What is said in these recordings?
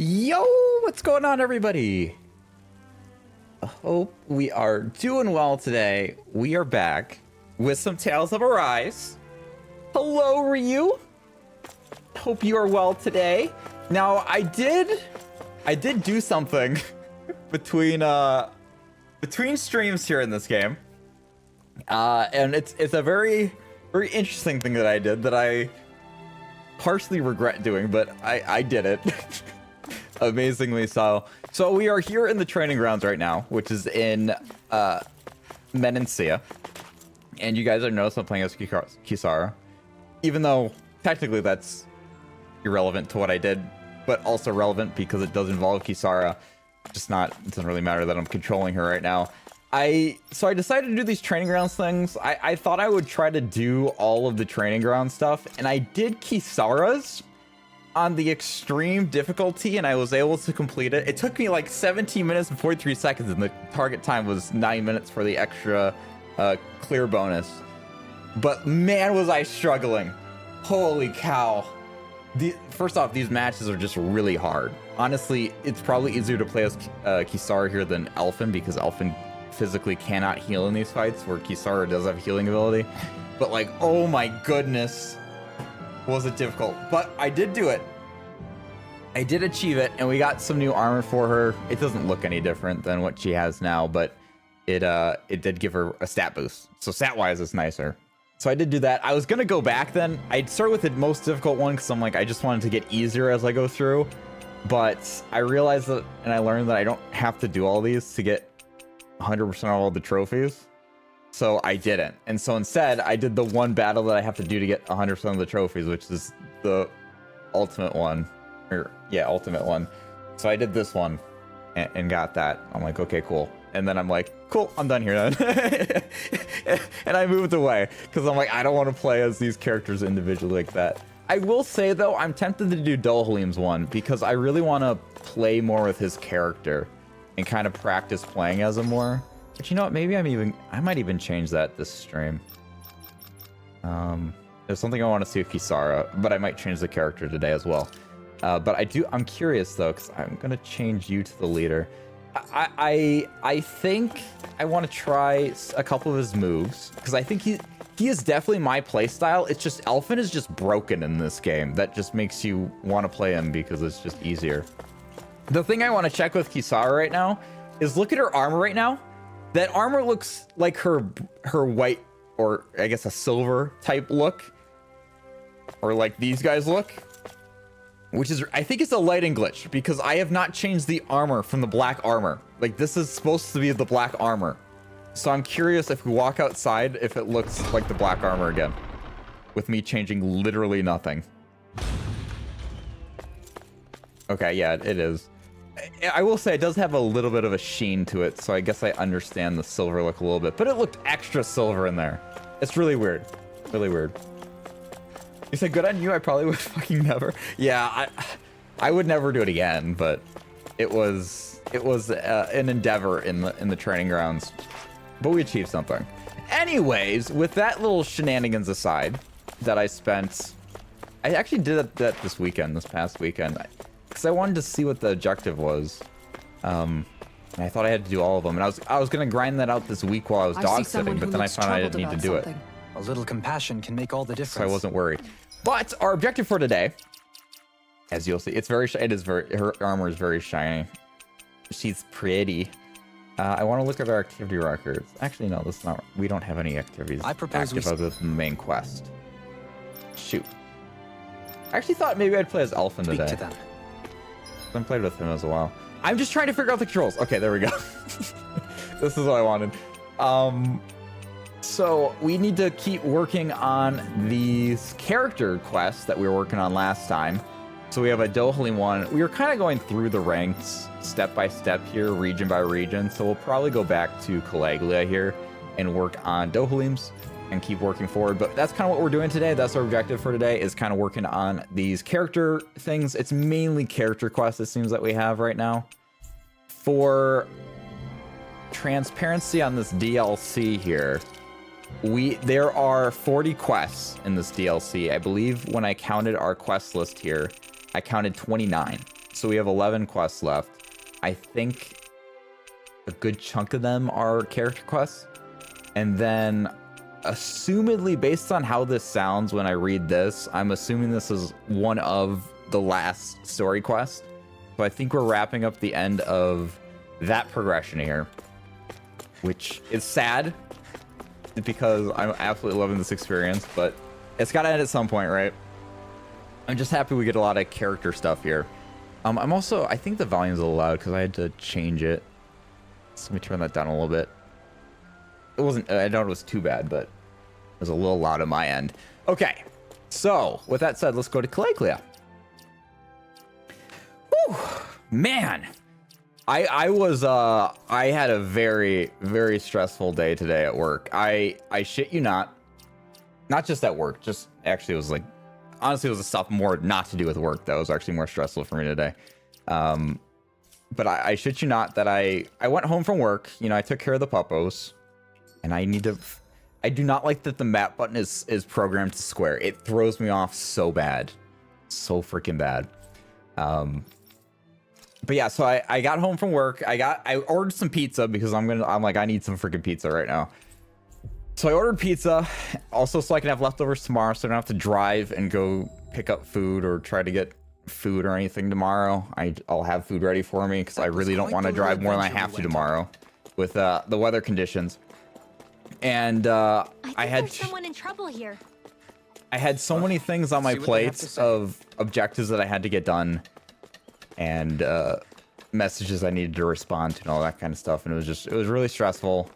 Yo, what's going on, everybody? Hope we are doing well today. We are back with some Tales of Arise. Hello, Ryu. Hope you are well today. Now, I did do something between streams here in this game, and it's a very interesting thing that I did that I partially regret doing, but I did it. Amazingly so. So we are here in the training grounds right now, which is in Menancia. And you guys are noticed I'm playing as Kisara. Even though technically that's irrelevant to what I did, but also relevant because it does involve Kisara. Just not, it doesn't really matter that I'm controlling her right now. So I decided to do these training grounds things. I thought I would try to do all of the training ground stuff, and I did Kisara's on the extreme difficulty, and I was able to complete it. It took me like 17 minutes and 43 seconds, and the target time was 9 minutes for the extra clear bonus. But man, was I struggling. Holy cow. First off, these matches are just really hard. Honestly, it's probably easier to play as Kisara here than Elfin, because Elfin physically cannot heal in these fights, where Kisara does have healing ability. But like, oh my goodness, was it difficult. But I did do it. I did achieve it, and we got some new armor for her. It doesn't look any different than what she has now, but it did give her a stat boost. So stat-wise, it's nicer. So I did do that. I was gonna go back then. I'd start with the most difficult one, because I'm like, I just wanted to get easier as I go through. But I realized that, and I learned that I don't have to do all these to get 100% of all the trophies. So I didn't. And so instead, I did the one battle that I have to do to get 100% of the trophies, which is the ultimate one. Ultimate one. So I did this one and got that. I'm like, okay, cool. And then I'm like, cool, I'm done here then. And I moved away because I'm like, I don't want to play as these characters individually like that. I will say, though, I'm tempted to do Dohalim's one because I really want to play more with his character and kind of practice playing as him more. But you know what? Maybe I might even change that this stream. There's something I want to see with Kisara, but I might change the character today as well. But I'm curious though, because I'm gonna change you to the leader. I think I want to try a couple of his moves, because I think he is definitely my playstyle. It's just Elfin is just broken in this game. That just makes you want to play him because it's just easier. The thing I want to check with Kisara right now is look at her armor right now. That armor looks like her white, or I guess a silver type look, or like these guys look, which is, I think it's a lighting glitch, because I have not changed the armor from the black armor. Like, this is supposed to be the black armor. So I'm curious if we walk outside, if it looks like the black armor again, with me changing literally nothing. Okay, yeah, it is. I will say it does have a little bit of a sheen to it, so I guess I understand the silver look a little bit, but it looked extra silver in there. It's really weird. Really weird. You said good on you? I probably would fucking never. Yeah, I would never do it again, but it was an endeavor in the training grounds. But we achieved something. Anyways, with that little shenanigans aside that I spent, I actually did that this past weekend. Because I wanted to see what the objective was. And I thought I had to do all of them. And I was going to grind that out this week while I was dog sitting, but then I found I didn't need to do it. A little compassion can make all the difference. So I wasn't worried. But our objective for today, as you'll see, her armor is very shiny. She's pretty. I want to look at our activity records. Actually, no, that's not. We don't have any activities active other than the main quest. Shoot. I actually thought maybe I'd play as Elfin today. To them. I haven't played with him as a while. I'm just trying to figure out the controls. Okay, there we go. This is what I wanted. So we need to keep working on these character quests that we were working on last time. So we have a Dohalim one. We were kind of going through the ranks step by step here, region by region. So we'll probably go back to Calaglia here and work on Dohalims and keep working forward. But that's kind of what we're doing today. That's our objective for today, is kind of working on these character things. It's mainly character quests, it seems that we have right now. For transparency on this DLC here, there are 40 quests in this DLC. I believe when I counted our quest list here, I counted 29. So we have 11 quests left. I think a good chunk of them are character quests. And then, assumedly, based on how this sounds when I read this, I'm assuming this is one of the last story quests. So I think we're wrapping up the end of that progression here, which is sad because I'm absolutely loving this experience, but it's got to end at some point, right? I'm just happy we get a lot of character stuff here. I'm also, I think the volume's a little loud because I had to change it. So let me turn that down a little bit. It wasn't, I don't know it was too bad, but it was a little loud on my end. Okay, so with that said, let's go to Caligula. Whew, man. I had a very, very stressful day today at work. I shit you not just at work, just actually it was like, honestly, it was a stuff more not to do with work that was actually more stressful for me today. But I shit you not that I went home from work, you know, I took care of the puppos, and I do not like that the map button is programmed to square. It throws me off so bad, so freaking bad. But yeah, so I got home from work. I ordered some pizza because I'm like, I need some freaking pizza right now. So I ordered pizza also so I can have leftovers tomorrow, so I don't have to drive and go pick up food or try to get food or anything tomorrow. I'll have food ready for me because I really don't want to drive more than I have to tomorrow with the weather conditions. And I had there's someone in trouble here. I had so many things on my plate of objectives that I had to get done, and messages I needed to respond to and all that kind of stuff, and it was really stressful.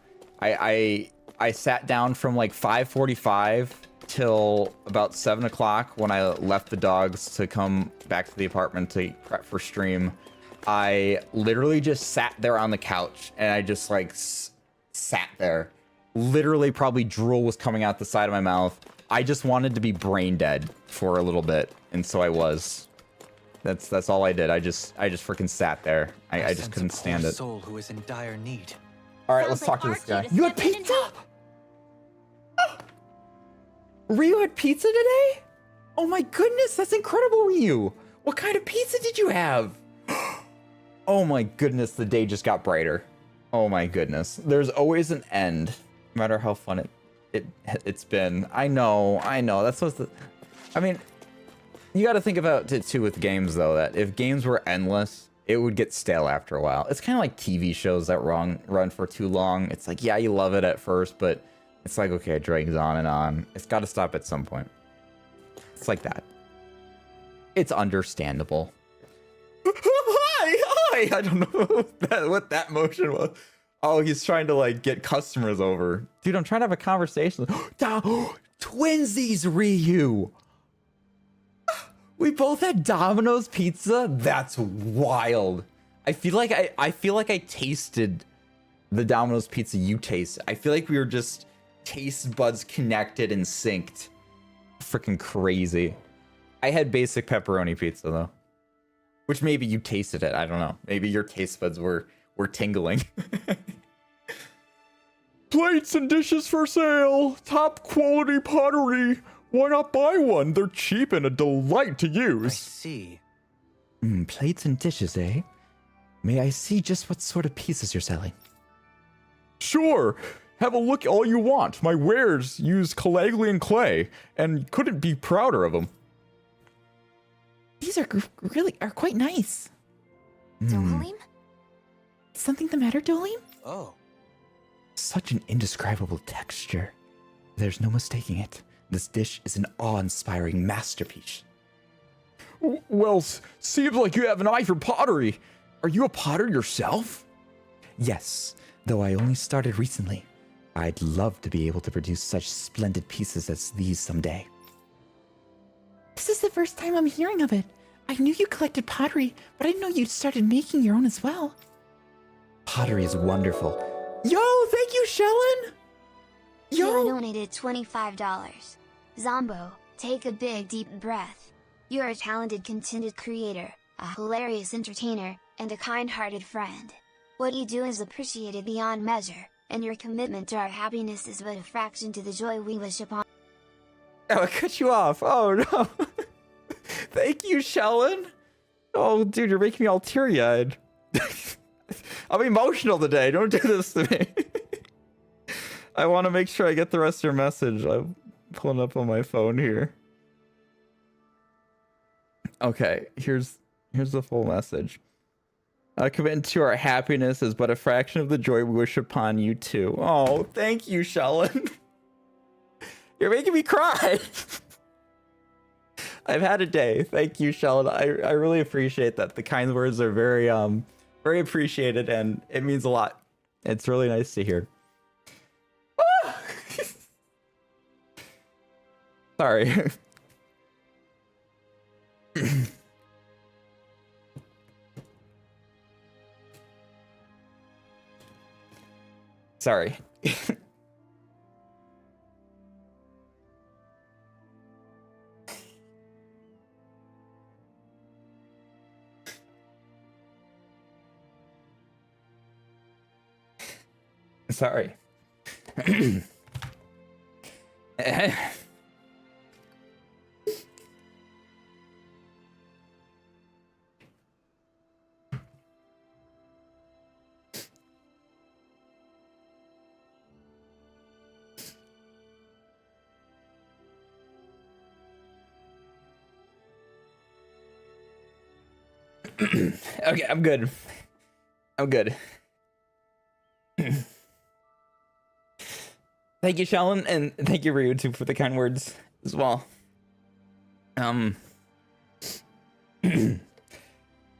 I sat down from like 5:45 till about 7 o'clock when I left the dogs to come back to the apartment to prep for stream. I literally just sat there on the couch and I just like sat there. Literally, probably drool was coming out the side of my mouth. I just wanted to be brain dead for a little bit, and so I was. That's all I did. I just freaking sat there. I just couldn't stand it. Soul who is in dire need. All right, let's talk to this guy. You had pizza? Ryu had pizza today? Oh my goodness, that's incredible, Ryu. What kind of pizza did you have? Oh my goodness, the day just got brighter. Oh my goodness. There's always an end, no matter how fun it's been. I know. That's what's the... I mean, you got to think about it too with games, though, that if games were endless, it would get stale after a while. It's kind of like TV shows that run for too long. It's like, yeah, you love it at first, but it's like, okay, it drags on and on. It's got to stop at some point. It's like that. It's understandable. Hi! I don't know what that motion was. Oh, he's trying to, like, get customers over. Dude, I'm trying to have a conversation. Twinsies, Ryu! We both had Domino's pizza? That's wild. I feel like I tasted the Domino's pizza you tasted. I feel like we were just taste buds connected and synced. Freaking crazy. I had basic pepperoni pizza though, which maybe you tasted it. I don't know. Maybe your taste buds were tingling. Plates and dishes for sale. Top quality pottery. Why not buy one? They're cheap and a delight to use. I see. Plates and dishes, eh? May I see just what sort of pieces you're selling? Sure. Have a look all you want. My wares use Calaglian clay, and couldn't be prouder of them. These are quite nice. Dolim? Something the matter, Dolim? Oh. Such an indescribable texture. There's no mistaking it. This dish is an awe-inspiring masterpiece. Well, seems like you have an eye for pottery. Are you a potter yourself? Yes, though I only started recently. I'd love to be able to produce such splendid pieces as these someday. This is the first time I'm hearing of it. I knew you collected pottery, but I didn't know you'd started making your own as well. Pottery is wonderful. Yo, thank you, Shellen! You donated $25. Zombo, take a big deep breath. You're a talented content creator, a hilarious entertainer, and a kind-hearted friend. What you do is appreciated beyond measure, and your commitment to our happiness is but a fraction to the joy we wish upon. Oh, I cut you off. Oh no. Thank you, Shellen. Oh, dude, you're making me all teary-eyed. I'm emotional today. Don't do this to me. I want to make sure I get the rest of your message. I'm pulling up on my phone here. Okay, here's the full message. Committing to our happiness is but a fraction of the joy we wish upon you too. Oh, thank you, Shellen. You're making me cry. I've had a day. Thank you, Shellen. I really appreciate that. The kind words are very very appreciated, and it means a lot. It's really nice to hear. Sorry. Sorry. Sorry. Okay, I'm good. I'm good. Thank you, Shellen, and thank you for YouTube for the kind words as well.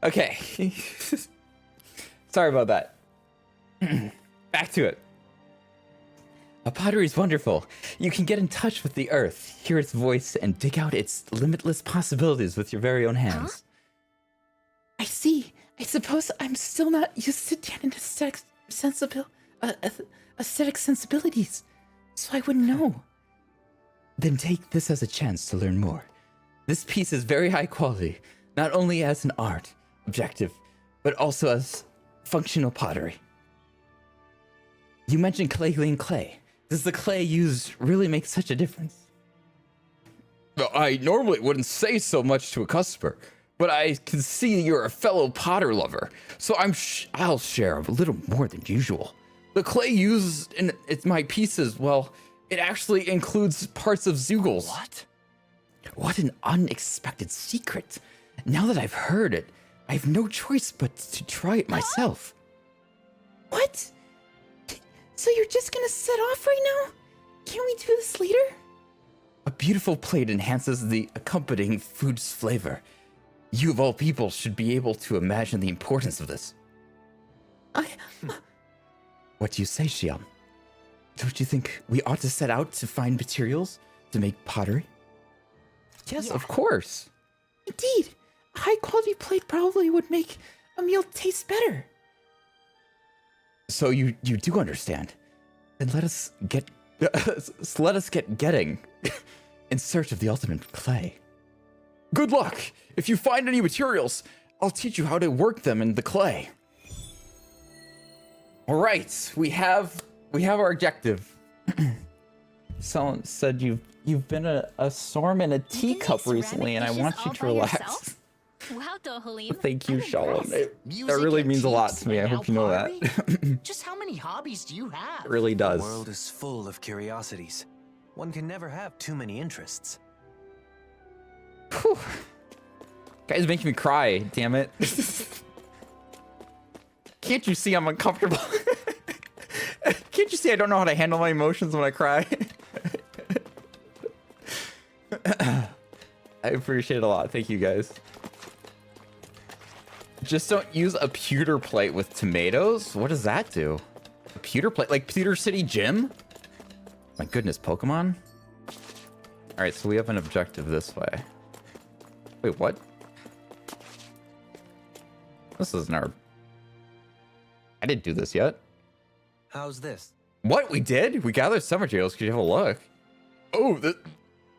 Okay. Sorry about that. Back to it. A pottery is wonderful. You can get in touch with the earth, hear its voice, and dig out its limitless possibilities with your very own hands. Huh? I see. I suppose I'm still not used to Danon aesthetic sensibilities, so I wouldn't know. Then take this as a chance to learn more. This piece is very high quality, not only as an art objective, but also as functional pottery. You mentioned claying clay. Does the clay used really make such a difference? I normally wouldn't say so much to a customer, but I can see you're a fellow potter lover, so I'll share a little more than usual. The clay used in my pieces, well, it actually includes parts of Zeugles. What? What an unexpected secret. Now that I've heard it, I have no choice but to try it myself. What? So you're just gonna set off right now? Can't we do this later? A beautiful plate enhances the accompanying food's flavor. You of all people should be able to imagine the importance of this. What do you say, Xiam? Don't you think we ought to set out to find materials to make pottery? Yes, of course. Indeed, a high-quality plate probably would make a meal taste better. So you do understand. Then let us get getting in search of the ultimate clay. Good luck! If you find any materials, I'll teach you how to work them in the clay. All right, we have our objective. Someone said you've been a storm in a teacup recently, and I want you to relax. Wow, Dohalim. Thank you, Shalom. That really means a lot to me. I hope you know that. Just how many hobbies do you have? It really does. The world is full of curiosities. One can never have too many interests. Whew. Guys making me cry, damn it. Can't you see I'm uncomfortable? Can't you see I don't know how to handle my emotions when I cry? I appreciate it a lot. Thank you, guys. Just don't use a pewter plate with tomatoes? What does that do? A pewter plate? Like Pewter City Gym? My goodness, Pokemon? Alright, so we have an objective this way. Wait, what? This isn't our... I didn't do this yet. How's this? What? We did? We gathered some materials. Could you have a look? Oh,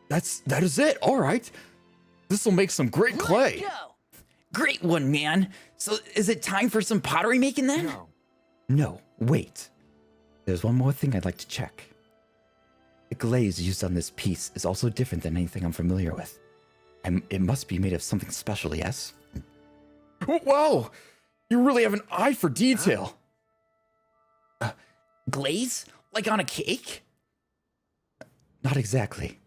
that is it. All right. This will make some great clay. Great one, man. So is it time for some pottery making then? No, wait. There's one more thing I'd like to check. The glaze used on this piece is also different than anything I'm familiar with. It must be made of something special, yes? Wow, you really have an eye for detail. Glaze? Like on a cake? Not exactly.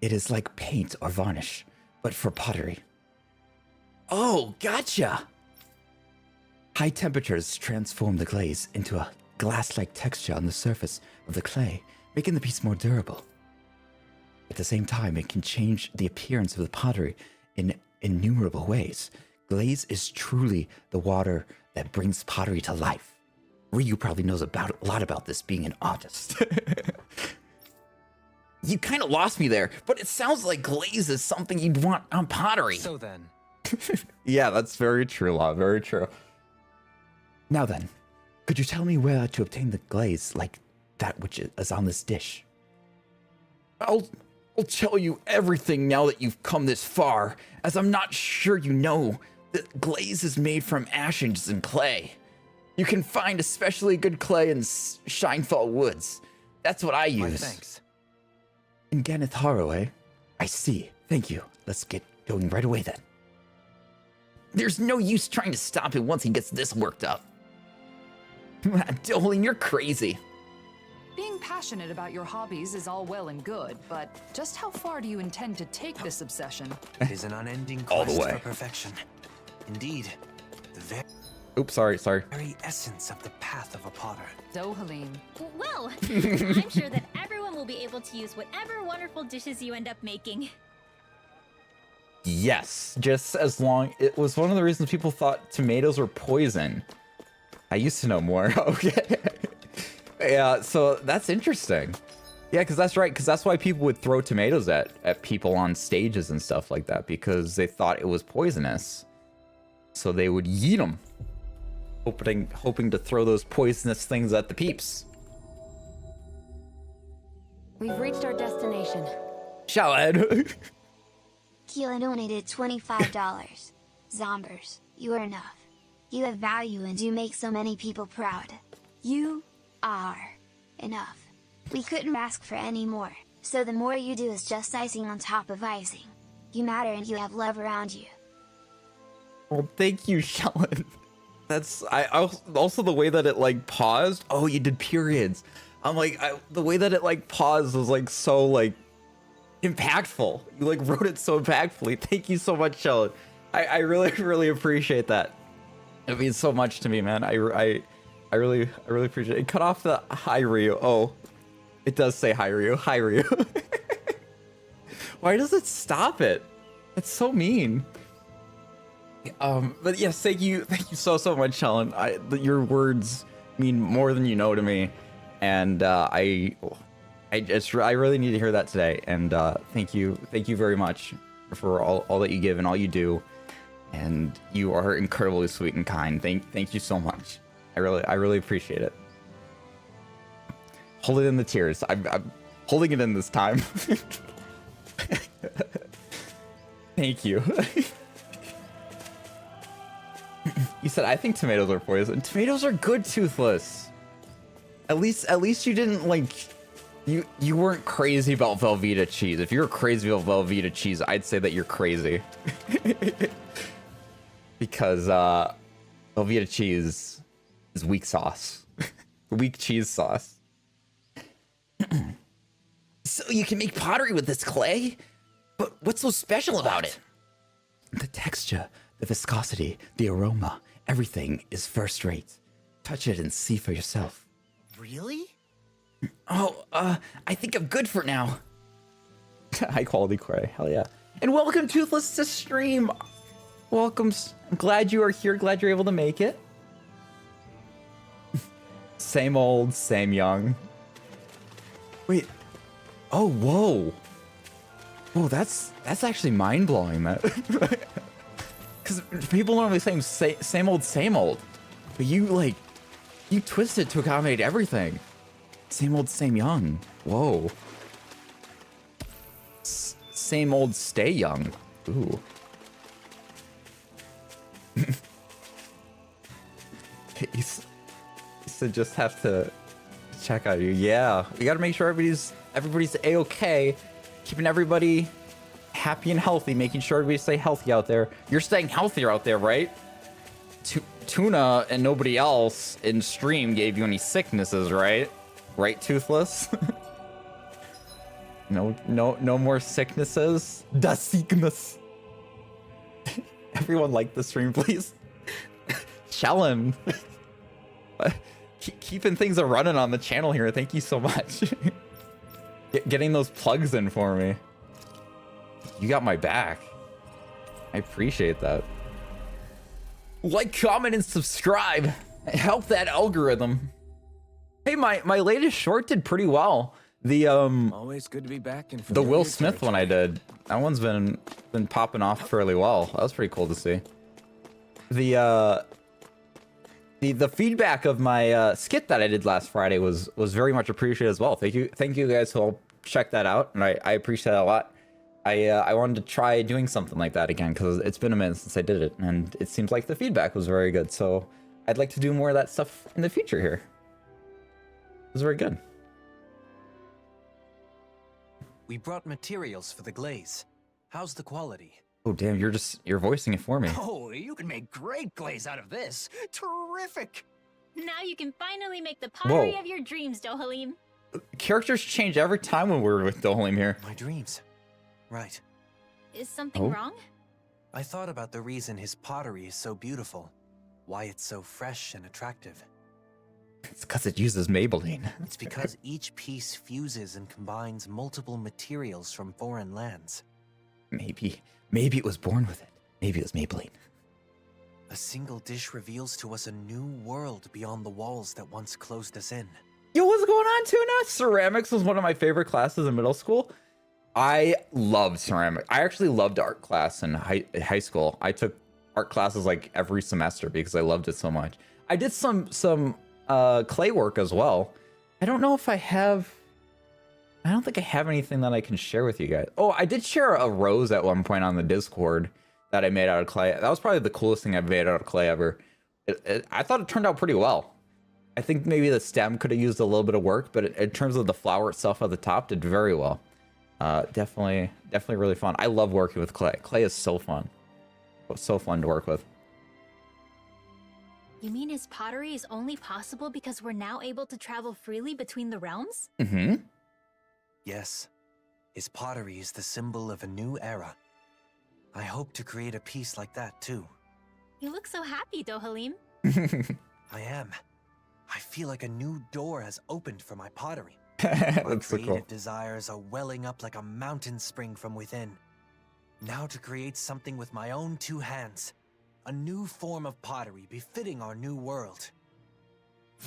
It is like paint or varnish, but for pottery. Oh, gotcha. High temperatures transform the glaze into a glass-like texture on the surface of the clay, making the piece more durable. At the same time, it can change the appearance of the pottery in innumerable ways. Glaze is truly the water that brings pottery to life. Ryu probably knows a lot about this, being an artist. You kind of lost me there, but it sounds like glaze is something you'd want on pottery. So then, Yeah, that's very true, Law. Very true. Now then, could you tell me where to obtain the glaze like that which is on this dish? I'll tell you everything now that you've come this far, as I'm not sure you know that glaze is made from ashes and clay. You can find especially good clay in Shinefall Woods. That's what I my use. thanks. In Ganeth Haro, eh? I see. Thank you. Let's get going right away then. There's no use trying to stop him once he gets this worked up. Dolan, you're crazy. Being passionate about your hobbies is all well and good, but just how far do you intend to take this obsession? It is an unending All quest the way. for perfection. Indeed, the Oops, sorry. very essence of the path of a potter. So, Halim, Well, I'm sure that everyone will be able to use whatever wonderful dishes you end up making. Yes, just as long... It was one of the reasons people thought tomatoes were poison. I used to know more. Okay. Yeah, so that's interesting. Yeah, because that's right, because that's why people would throw tomatoes at people on stages and stuff like that, because they thought it was poisonous. So they would yeet them, hoping to throw those poisonous things at the peeps. We've reached our destination. Shallad. Keela donated $25. Zombers, you are enough. You have value and you make so many people proud. You are enough. We couldn't ask for any more, so the more you do is just icing on top of icing. You matter and you have love around you. Well, thank you, Shallad. That's also the way that it like paused. Oh, you did periods. I'm like the way that it like paused was like so like impactful. You like wrote it so impactfully. Thank you so much, Shallad. I really appreciate that. It means so much to me, man. I really appreciate it. It cut off the hi Ryu. Oh, it does say hi Ryu. Hi Ryu. Why does it stop it? That's so mean. But yes, thank you so much, Helen. Your words mean more than you know to me, and I really need to hear that today. And thank you very much for all that you give and all you do. And you are incredibly sweet and kind. Thank you so much. I really appreciate it. Hold it in the tears. I'm holding it in this time. Thank you. You said, I think tomatoes are poison. Tomatoes are good, Toothless. At least you didn't like, you weren't crazy about Velveeta cheese. If you're crazy about Velveeta cheese, I'd say that you're crazy. Because Velveeta cheese is weak sauce. Weak cheese sauce. So you can make pottery with this clay? But what's so special about it? The texture, the viscosity, the aroma, everything is first rate. Touch it and see for yourself. Really? Oh, I think I'm good for now. High quality clay, hell yeah. And welcome, Toothless, to stream. Welcome. I'm glad you are here. Glad you're able to make it. Same old, same young. Wait. Oh, whoa. Whoa, that's actually mind blowing. That. Because people normally say same old, but you twist it to accommodate everything. Same old, same young. Whoa. Same old, stay young. Ooh. You said just have to check out you. Yeah, we gotta make sure everybody's a-okay, keeping everybody happy and healthy, making sure everybody stay healthy out there. You're staying healthier out there, right? Tuna and nobody else in stream gave you any sicknesses, right? Right, Toothless? No more sicknesses. The sickness. Everyone like the stream, please. Shellen. Keeping things a running on the channel here. Thank you so much. Getting those plugs in for me. You got my back. I appreciate that. Like, comment, and subscribe. Help that algorithm. Hey, my latest short did pretty well. The Always good to be back in the Will Smith one I did. That one's been popping off fairly well. That was pretty cool to see. The feedback of my skit that I did last Friday was very much appreciated as well. Thank you guys who all checked that out, and I appreciate that a lot. I wanted to try doing something like that again because it's been a minute since I did it, and it seems like the feedback was very good. So I'd like to do more of that stuff in the future here. It was very good. We brought materials for the glaze. How's the quality? Oh damn, you're voicing it for me. Oh, you can make great glaze out of this. Terrific. Now you can finally make the pottery Whoa. of your dreams, Dohalim. Characters change every time when we're with Dohalim here. My dreams. Right. Is something wrong? I thought about the reason his pottery is so beautiful. Why it's so fresh and attractive. It's because it uses Maybelline. It's because each piece fuses and combines multiple materials from foreign lands. Maybe it was born with it. Maybe it was Maybelline. A single dish reveals to us a new world beyond the walls that once closed us in. Yo, what's going on, Tuna? Ceramics was one of my favorite classes in middle school. I loved ceramic. I actually loved art class in high school. I took art classes like every semester because I loved it so much. I did some clay work as well. I don't know if I have. I don't think I have anything that I can share with you guys. Oh, I did share a rose at one point on the Discord that I made out of clay. That was probably the coolest thing I've made out of clay ever. I thought it turned out pretty well. I think maybe the stem could have used a little bit of work, but in terms of the flower itself at the top, did very well. Definitely really fun. I love working with clay. Clay is so fun. So fun to work with. You mean his pottery is only possible because we're now able to travel freely between the realms? Mm-hmm. Yes, his pottery is the symbol of a new era. I hope to create a piece like that too. You look so happy, Dohalim. I am. I feel like a new door has opened for my pottery. My That's so creative cool. desires are welling up like a mountain spring from within. Now to create something with my own two hands. A new form of pottery befitting our new world.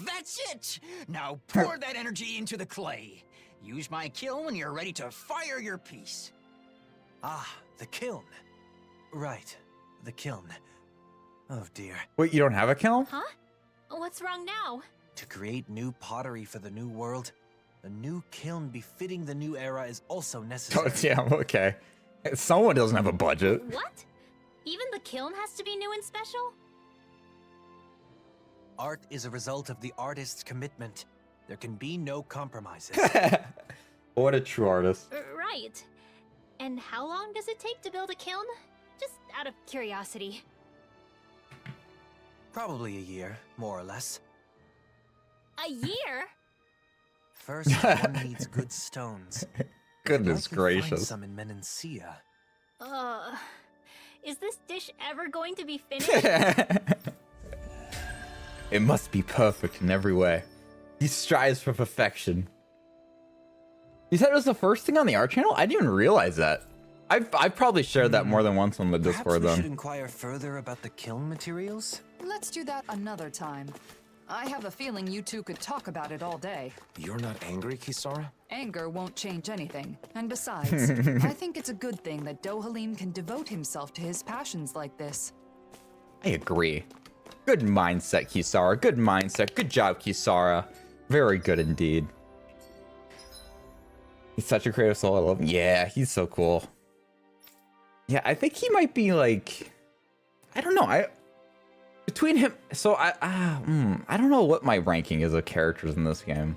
That's it. Now pour that energy into the clay. Use my kiln when you're ready to fire your piece. Ah, the kiln. Right, the kiln. Oh dear. Wait, you don't have a kiln? Huh? What's wrong now? To create new pottery for the new world, a new kiln befitting the new era is also necessary. Oh, damn, okay. Someone doesn't have a budget. What? Even the kiln has to be new and special? Art is a result of the artist's commitment. There can be no compromises. What a true artist. Right. And how long does it take to build a kiln? Just out of curiosity. Probably a year, more or less. A year? First, one needs good stones. Goodness I can find gracious. some in Menancia. Is this dish ever going to be finished? It must be perfect in every way. He strives for perfection. You said it was the first thing on the art channel? I didn't even realize that. I've probably shared that more than once on the Perhaps Discord we should then. inquire further about the kiln materials? Let's do that another time. I have a feeling you two could talk about it all day. You're not angry, Kisara? Anger won't change anything. And besides, I think it's a good thing that Dohalim can devote himself to his passions like this. I agree. Good mindset, Kisara. Good mindset. Good job, Kisara. Very good indeed. He's such a creative soul. I love him. Yeah, he's so cool. Yeah, I think he might be like, I don't know. Between him, so I don't know what my ranking is of characters in this game,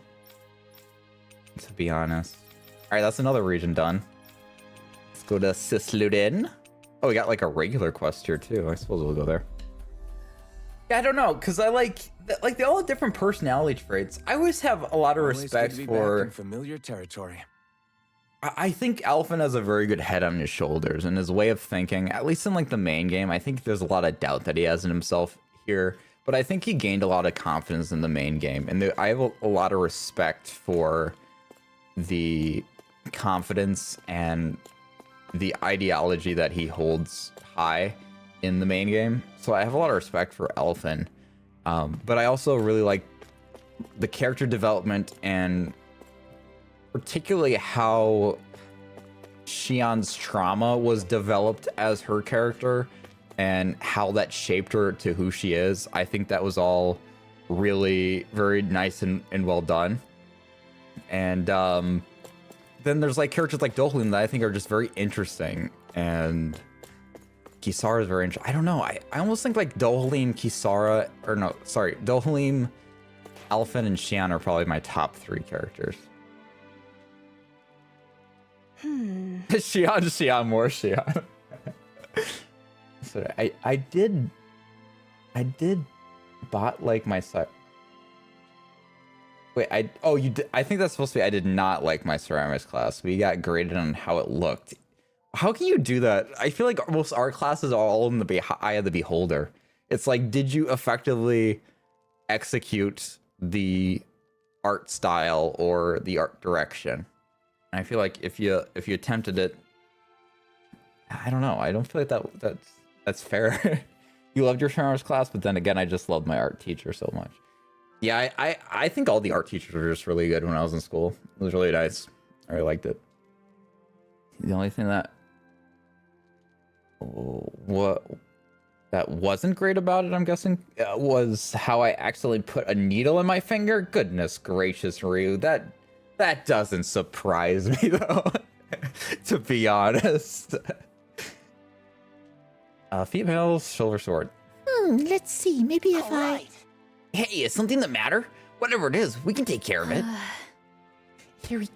to be honest. All right, that's another region done. Let's go to Sisluden. Oh, we got like a regular quest here too. I suppose we'll go there. I don't know, because I like they all have different personality traits. I always have a lot of Always respect good to be for. back in familiar territory. I think Alphen has a very good head on his shoulders and his way of thinking, at least in like the main game. I think there's a lot of doubt that he has in himself here, but I think he gained a lot of confidence in the main game. And I have a lot of respect for the confidence and the ideology that he holds high in the main game. So I have a lot of respect for Alphen. But I also really like the character development and particularly how Xian's trauma was developed as her character and how that shaped her to who she is. I think that was all really very nice and well done. And then there's like characters like Dohalim that I think are just very interesting, and Kisara is very interesting. I don't know. I almost think like Dohalim, Kisara, or no, sorry, Dohalim, Alphen, and Xian are probably my top 3 characters. Xian, more Xian. So I did bot like my side. Wait, you did, I think that's supposed to be I did not like my ceramics class. We got graded on how it looked. How can you do that? I feel like most art classes are all in the eye of the beholder. It's like, did you effectively execute the art style or the art direction? And I feel like if you attempted it, I don't know. I don't feel like that's fair. You loved your ceramics class, but then again, I just loved my art teacher so much. Yeah, I think all the art teachers were just really good when I was in school. It was really nice. I really liked it. The only thing that wasn't great about it, I'm guessing, was how I accidentally put a needle in my finger. Goodness gracious, Ryu. That doesn't surprise me, though, to be honest. Female silver sword. Let's see. Maybe if I... Hey, is something the matter? Whatever it is, we can take care of it. Here we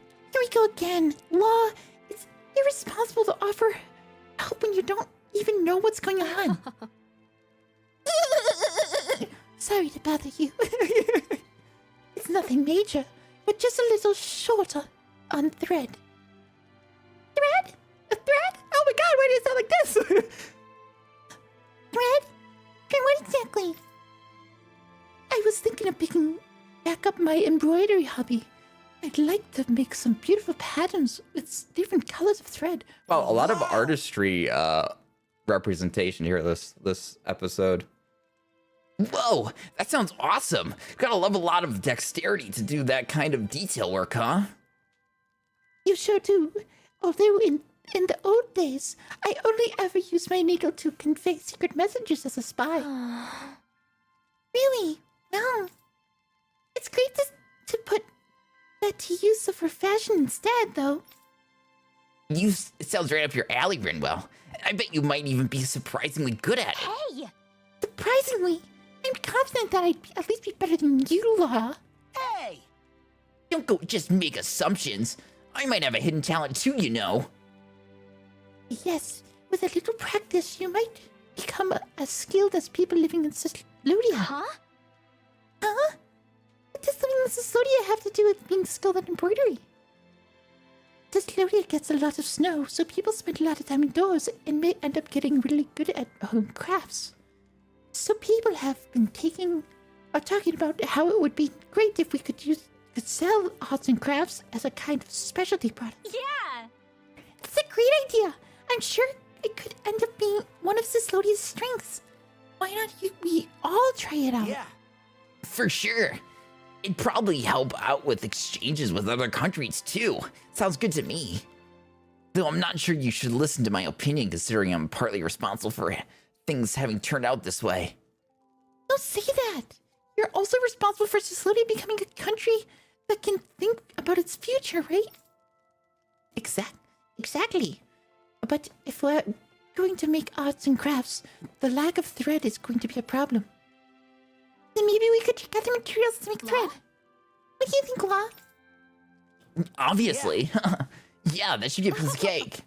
go again. Law, it's irresponsible to offer help when you don't even know what's going on. Sorry to bother you. It's nothing major, but just a little shorter on thread. Thread? A thread? Oh my god, why do you sound like this? Thread? Okay, what exactly? I was thinking of picking back up my embroidery hobby. I'd like to make some beautiful patterns with different colors of thread. Well, a lot of artistry representation here this episode. Whoa, that sounds awesome. Gotta love a lot of dexterity to do that kind of detail work, huh? You sure do. Although in the old days, I only ever used my needle to convey secret messages as a spy. Really? Well, it's great to put that to use for fashion instead, though. It sounds right up your alley, Rinwell. I bet you might even be surprisingly good at it. Hey! Surprisingly, I'm confident that I'd at least be better than you, Law. Hey! Don't go just make assumptions. I might have a hidden talent too, you know. Yes, with a little practice, you might become as skilled as people living in Ludia. Huh? Huh? What does living in Ludia have to do with being skilled at embroidery? Ludia gets a lot of snow, so people spend a lot of time indoors and may end up getting really good at home crafts. So people have been talking about how it would be great if we could sell arts and crafts as a kind of specialty product. Yeah! That's a great idea. I'm sure it could end up being one of Cislodia's strengths. Why not we all try it out? Yeah. For sure. It'd probably help out with exchanges with other countries too. Sounds good to me. Though I'm not sure you should listen to my opinion, considering I'm partly responsible for things having turned out this way. Don't say that. You're also responsible for Cislodia becoming a country that can think about its future, right? Exactly. But if we're going to make arts and crafts, the lack of thread is going to be a problem. Then maybe we could get the materials to make thread. What do you think, Law? Obviously. Yeah, that should be a piece of cake.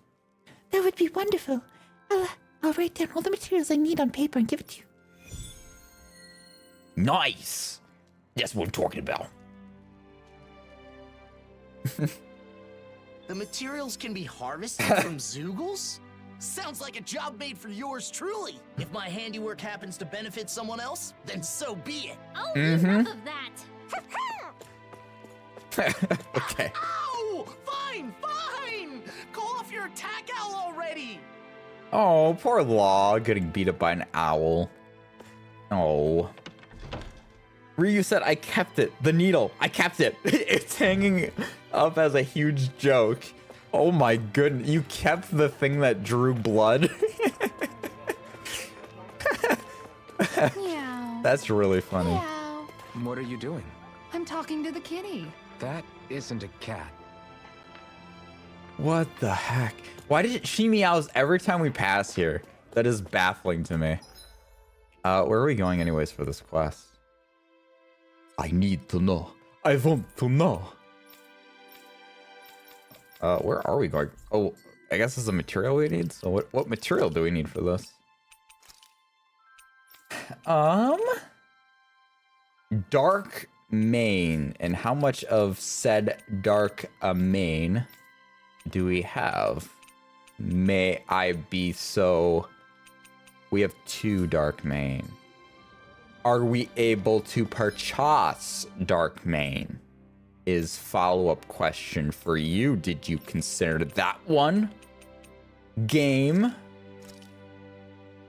That would be wonderful. I'll write down all the materials I need on paper and give it to you. Nice. That's what I'm talking about. The materials can be harvested from Zoogles? Sounds like a job made for yours truly. If my handiwork happens to benefit someone else, then so be it. Oh, enough of that. Okay. Ow! Fine, fine! Call off your attack owl already! Oh, poor Law getting beat up by an owl. Oh. Ryu said, I kept it. The needle. I kept it. It's hanging up as a huge joke. Oh my goodness. You kept the thing that drew blood? Meow. That's really funny. Meow. What are you doing? I'm talking to the kitty. That isn't a cat. What the heck? Why did she meows every time we pass here? That is baffling to me. Where are we going anyways for this quest? I need to know. I want to know. Where are we going? Oh, I guess this is a material we need. So what material do we need for this? Dark main. And how much of said dark main do we have? May I be so... We have 2 dark main. Are we able to purchase dark main? Is follow-up question for you. Did you consider that one? Game.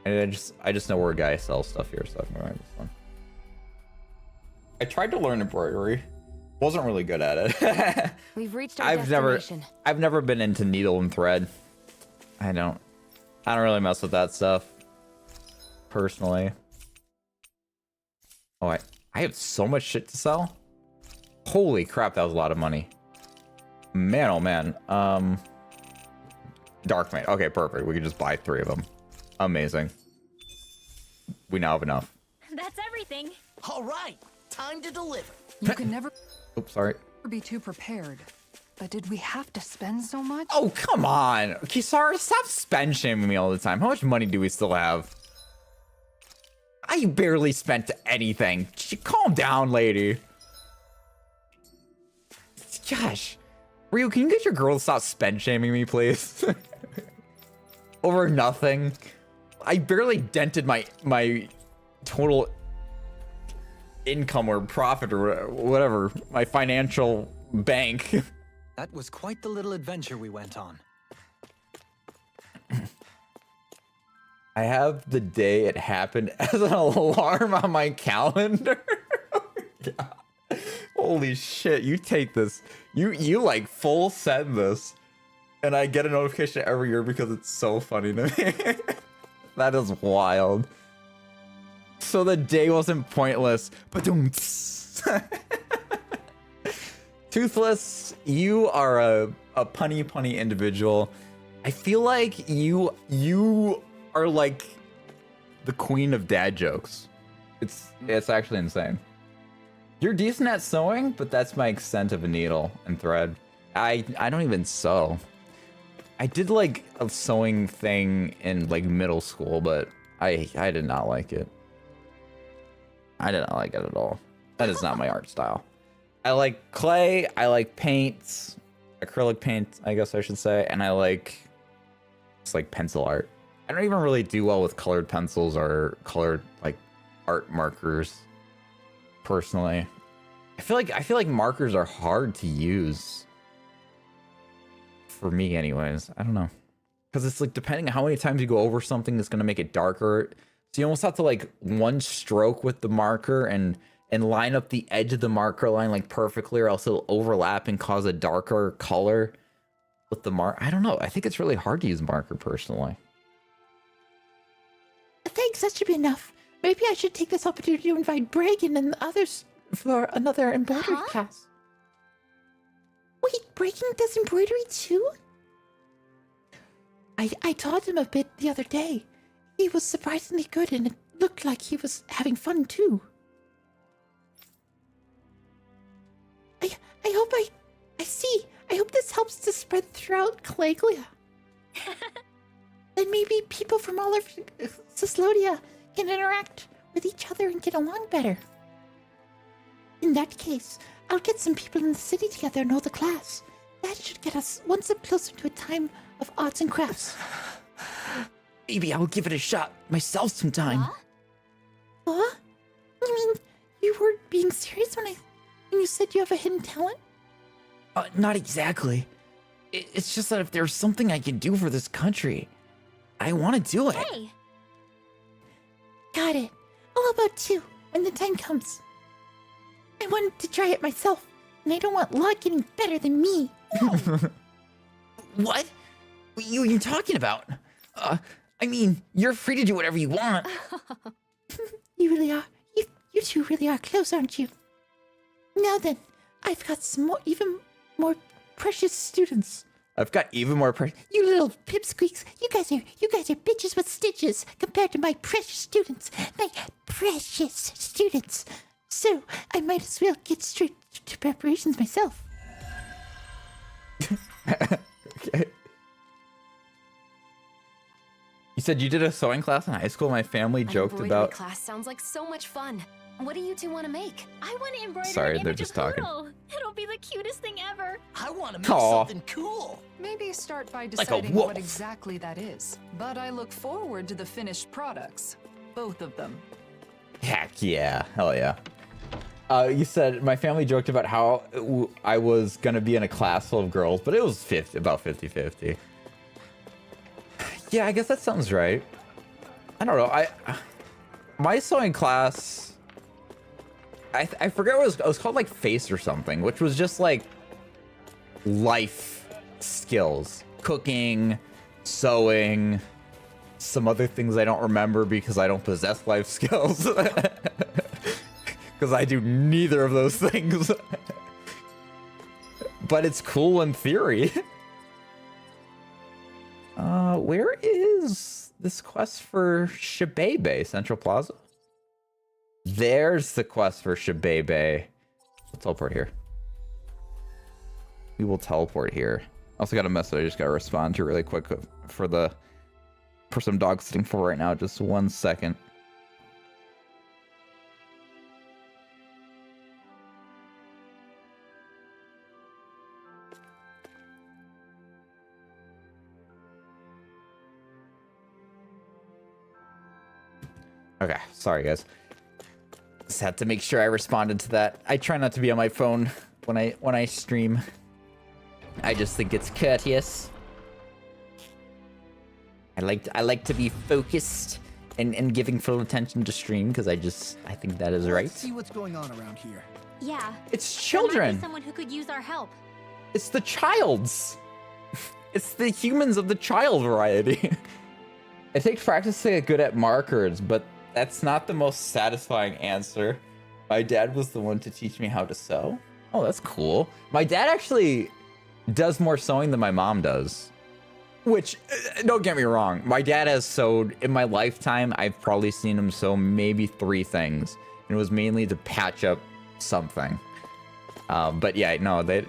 And I just know where guys sell stuff here, so I can remember this one. I tried to learn embroidery. Wasn't really good at it. We've reached our destination. I've never been into needle and thread. I don't really mess with that stuff. Personally. Oh, I have so much shit to sell. Holy crap, that was a lot of money. Man, oh man. Dark main. Okay, perfect. We can just buy 3 of them. Amazing. We now have enough. That's everything. All right, time to deliver. You can never Oops, sorry. be too prepared. But did we have to spend so much? Oh, come on. Kisara, stop spend shaming me all the time. How much money do we still have? I barely spent anything. Calm down, lady. Gosh. Ryu, can you get your girl to stop spend shaming me, please? Over nothing. I barely dented my total income or profit or whatever. My financial bank. That was quite the little adventure we went on. I have the day it happened as an alarm on my calendar. God. Holy shit, you take this. You like full send this. And I get a notification every year because it's so funny to me. That is wild. So the day wasn't pointless. Ba-doom. Toothless, you are a punny individual. I feel like you are like the queen of dad jokes. It's actually insane. You're decent at sewing, but that's my extent of a needle and thread. I don't even sew. I did like a sewing thing in like middle school, but I did not like it. I did not like it at all. That is not my art style. I like clay, I like paints, acrylic paint, I guess I should say, and I like just like pencil art. I don't even really do well with colored pencils or colored like art markers. Personally, I feel like markers are hard to use. For me, anyways, I don't know, because it's like depending on how many times you go over something, it's gonna make it darker. So you almost have to like one stroke with the marker and line up the edge of the marker line like perfectly, or else it'll overlap and cause a darker color with the mark. I don't know. I think it's really hard to use marker personally. Thanks, that should be enough. Maybe I should take this opportunity to invite Bragan and the others for another embroidery class. Wait, Bragan does embroidery too? I taught him a bit the other day. He was surprisingly good and it looked like he was having fun too. I hope I see. I hope this helps to spread throughout Calaglia. And maybe people from all of Sislodia can interact with each other and get along better. In that case, I'll get some people in the city together and hold a class. That should get us one step closer to a time of arts and crafts. Maybe I'll give it a shot myself sometime. What? You mean you were being serious when you said you have a hidden talent? Not exactly. It's just that if there's something I can do for this country, I want to do it. Hey! Got it. How about 2 when the time comes? I wanted to try it myself, and I don't want Law getting better than me. What? What are you talking about? I mean, you're free to do whatever you want. You really are. You two really are close, aren't you? Now then, I've got some more, even more precious students. I've got even more You little pipsqueaks, you guys are bitches with stitches compared to my precious students. My precious students. So, I might as well get straight to preparations myself. Okay. You said you did a sewing class in high school. My family joked Embroidery about. class sounds like so much fun. What do you two want to make? I want to embroider Sorry, an they're image just of talking. Poodle. It'll be the cutest thing ever. I want to make Aw. something cool. Maybe start by a deciding wolf. what exactly that is. But I look forward to the finished products. Both of them. Heck yeah. Hell yeah. You said my family joked about how I was going to be in a class full of girls, but it was about 50-50. Yeah, I guess that sounds right. I don't know. My sewing class, I forget what it was called, like Face or something, which was just like life skills. Cooking, sewing, some other things I don't remember because I don't possess life skills. Because I do neither of those things. But it's cool in theory. Where is this quest for Shibebe? Central Plaza? There's the quest for Shibebe. We'll teleport here. We will teleport here. I also got a message I just gotta respond to really quick for some dog sitting for right now. Just 1 second. Okay, sorry guys. Just had to make sure I responded to that. I try not to be on my phone when I stream. I just think it's courteous. I like to be focused and giving full attention to stream because I think that is right. Let's see what's going on around here. Yeah. It's There might be children. someone who could use our help. It's the childs. It's the humans of the child variety. It takes practice to get good at markers, but that's not the most satisfying answer. My dad was the one to teach me how to sew. Oh, that's cool. My dad actually does more sewing than my mom does. Which, don't get me wrong, my dad has sewed, in my lifetime, I've probably seen him sew maybe 3 things. And it was mainly to patch up something. But yeah, no, they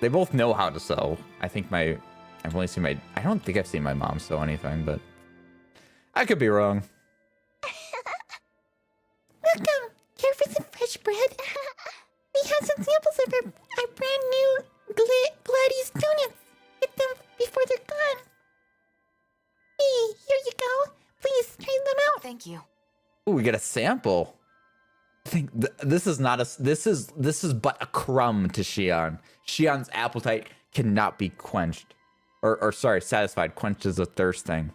both know how to sew. I think I don't think I've seen my mom sew anything, but I could be wrong. Welcome! Care for some fresh bread? We have some samples of our brand new Gladys donuts. Get them before they're gone. Hey, here you go. Please try them out. Thank you. Ooh, we get a sample. I think this is but a crumb to Xion. Xion's appetite cannot be quenched. Or sorry, satisfied. Quenched is a thirst thing.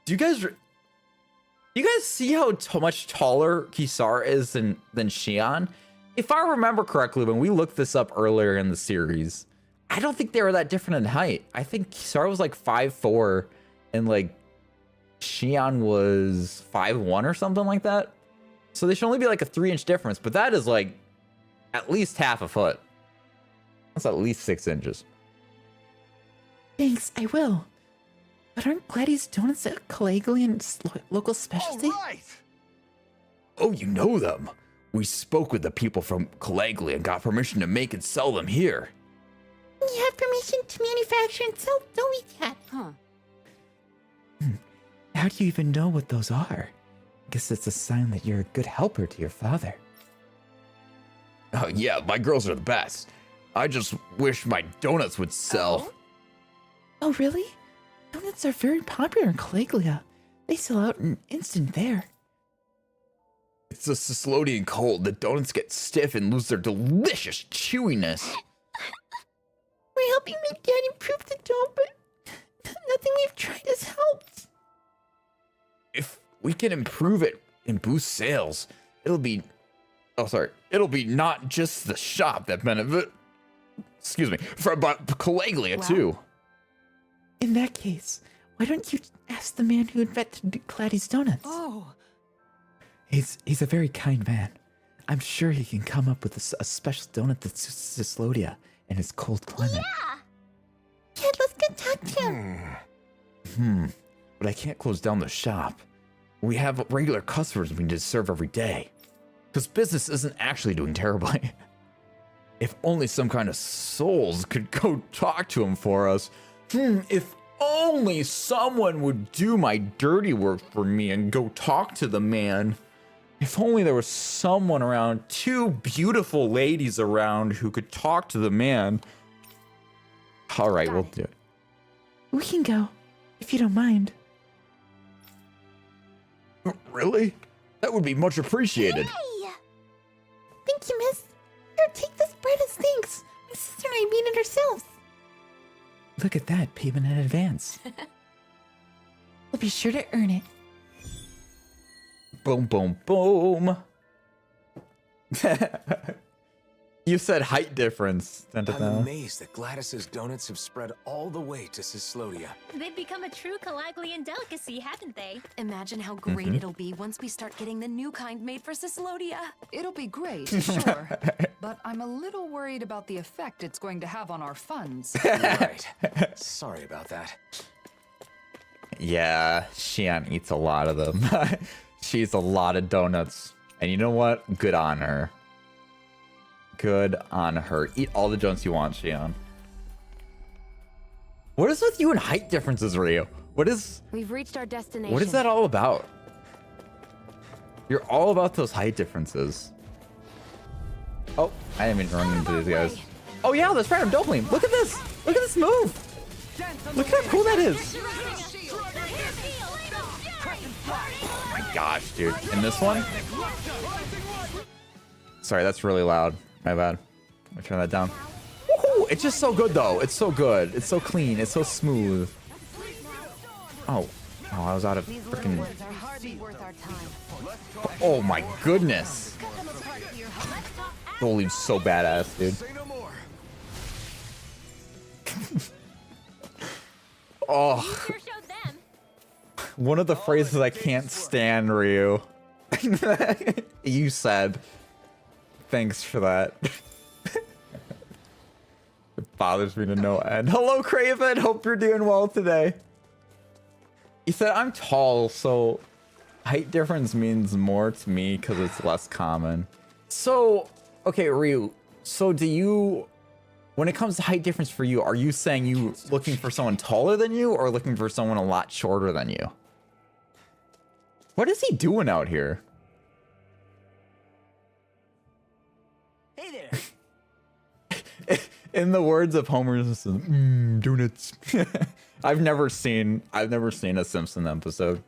Do you guys see how much taller Kisar is than Xion? If I remember correctly, when we looked this up earlier in the series, I don't think they were that different in height. I think Kisar was like 5'4", and like Xion was 5'1" or something like that. So they should only be like a 3-inch difference, but that is like at least half a foot. That's at least 6 inches. Thanks, I will. But aren't Gladys donuts a Calaglian local specialty? All right. Oh, you know them. We spoke with the people from Calagli and got permission to make and sell them here. You have permission to manufacture and sell doughy cat. Huh. How do you even know what those are? Guess it's a sign that you're a good helper to your father. Oh yeah, my girls are the best. I just wish my donuts would sell. Oh, really? Donuts are very popular in Caligula. They sell out in an instant there. It's the Sislodian cold. The donuts get stiff and lose their delicious chewiness. We're helping my dad improve the dough, but nothing we've tried has helped. If we can improve it and boost sales, it'll be not just the shop that benefit. Excuse me, but Caligula too. In that case, why don't you ask the man who invented Claddy's donuts? Oh. He's a very kind man. I'm sure he can come up with a special donut that suits Sislodia and his cold climate. Yeah, let's go talk to him. But I can't close down the shop. We have regular customers we need to serve every day. Because business isn't actually doing terribly. If only some kind of souls could go talk to him for us. If only someone would do my dirty work for me and go talk to the man. If only there was someone around, 2 beautiful ladies around who could talk to the man. All right, we'll do it. We can go, if you don't mind. Really? That would be much appreciated. Hey! Thank you, miss. Here, take this bread as thanks. My sister and I made it ourselves. Look at that, payment in advance. We'll be sure to earn it. Boom, boom, boom. You said height difference. I'm amazed that Gladys's donuts have spread all the way to Sislodia. They've become a true Calaglian delicacy, haven't they? Imagine how great it'll be once we start getting the new kind made for Sislodia. It'll be great, sure. But I'm a little worried about the effect it's going to have on our funds. Right. Sorry about that. Yeah, Xian eats a lot of them. She eats a lot of donuts. And you know what? Good on her. Good on her. Eat all the donuts you want, Xian. What is with you and height differences, Ryu? We've reached our destination. What is that all about? You're all about those height differences. Oh, I didn't mean to run into these guys. Oh yeah, that's right, I'm Dopamine. Look at this! Look at this move! Look how cool that is! Oh my gosh, dude. And this one? Sorry, that's really loud. My bad. Let me turn that down. Woohoo! It's just so good, though. It's so good. It's so clean. It's so smooth. Oh. Oh, I was out of freaking... Oh my goodness. Goalie's so badass, dude. Oh. One of the phrases I can't stand, Ryu. You said. Thanks for that. It bothers me to no end. Hello, Craven. Hope you're doing well today. He said, I'm tall, so height difference means more to me because it's less common. So, okay, Ryu. So do you, when it comes to height difference for you, are you saying you looking for someone taller than you or looking for someone a lot shorter than you? What is he doing out here? Hey there. In the words of Homer Simpson, donuts. I've never seen a Simpson episode,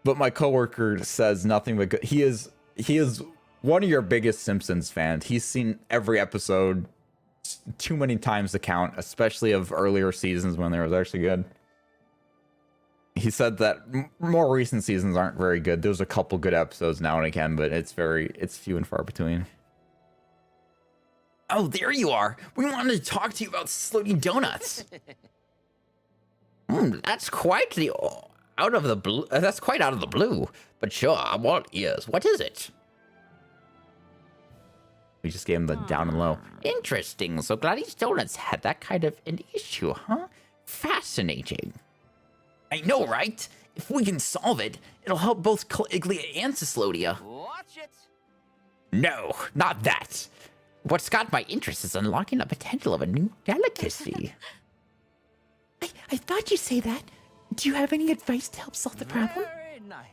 but my coworker says nothing but good. He is one of your biggest Simpsons fans. He's seen every episode too many times to count, especially of earlier seasons when they was actually good. He said that more recent seasons aren't very good. There's a couple good episodes now and again, but it's few and far between. Oh, there you are. We wanted to talk to you about Slody Donuts. That's quite out of the blue. That's quite out of the blue. But sure, I'm all ears. What is it? We just gave him the down and low. Interesting. So Gladys Donuts had that kind of an issue, huh? Fascinating. I know, right? If we can solve it, it'll help both Caligula and Sislodia. Watch it. No, not that. What's got my interest is unlocking the potential of a new delicacy. I thought you'd say that. Do you have any advice to help solve the problem? Very nice.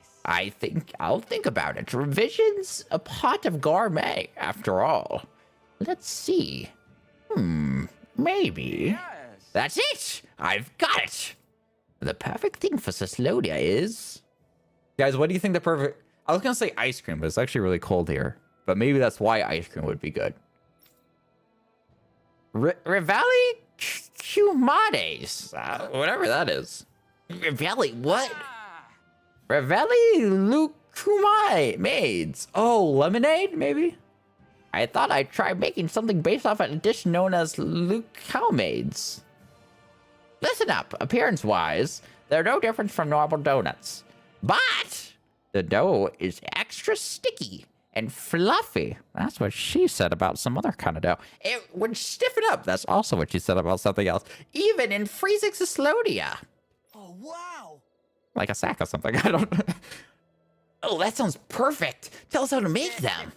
I'll think about it. Revision's a pot of gourmet, after all. Let's see. Maybe. That's it! I've got it! The perfect thing for Saslodia is... Guys, what do you think the perfect... I was gonna say ice cream, but it's actually really cold here. But maybe that's why ice cream would be good. Rivali Cumades. Whatever that is. Rivali, what? Rivali Lucumai Maids. Oh, lemonade, maybe? I thought I'd try making something based off a dish known as Lucumades. Listen up, appearance-wise, they're no different from normal donuts. But the dough is extra sticky and fluffy. That's what she said about some other kind of dough. It would stiffen up. That's also what she said about something else. Even in freezing Saslodia. Oh, wow. Like a sack or something. I don't know. Oh, that sounds perfect. Tell us how to make them.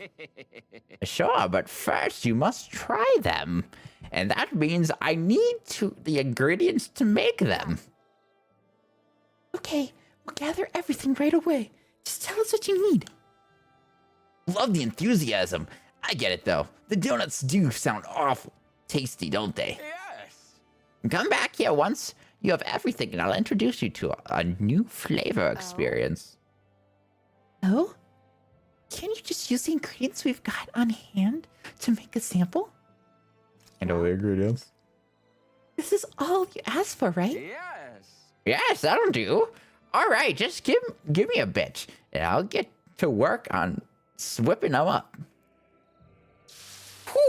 Sure, but first you must try them. And that means I need the ingredients to make them. Okay, we'll gather everything right away. Just tell us what you need. Love the enthusiasm. I get it, though. The donuts do sound awful tasty, don't they? Yes. Come back here once you have everything, and I'll introduce you to a new flavor experience. Oh? Can you just use the ingredients we've got on hand to make a sample? And all the ingredients. This is all you asked for, right? Yes. Yes, that'll do. All right, just give me a bit, and I'll get to work on whipping them up.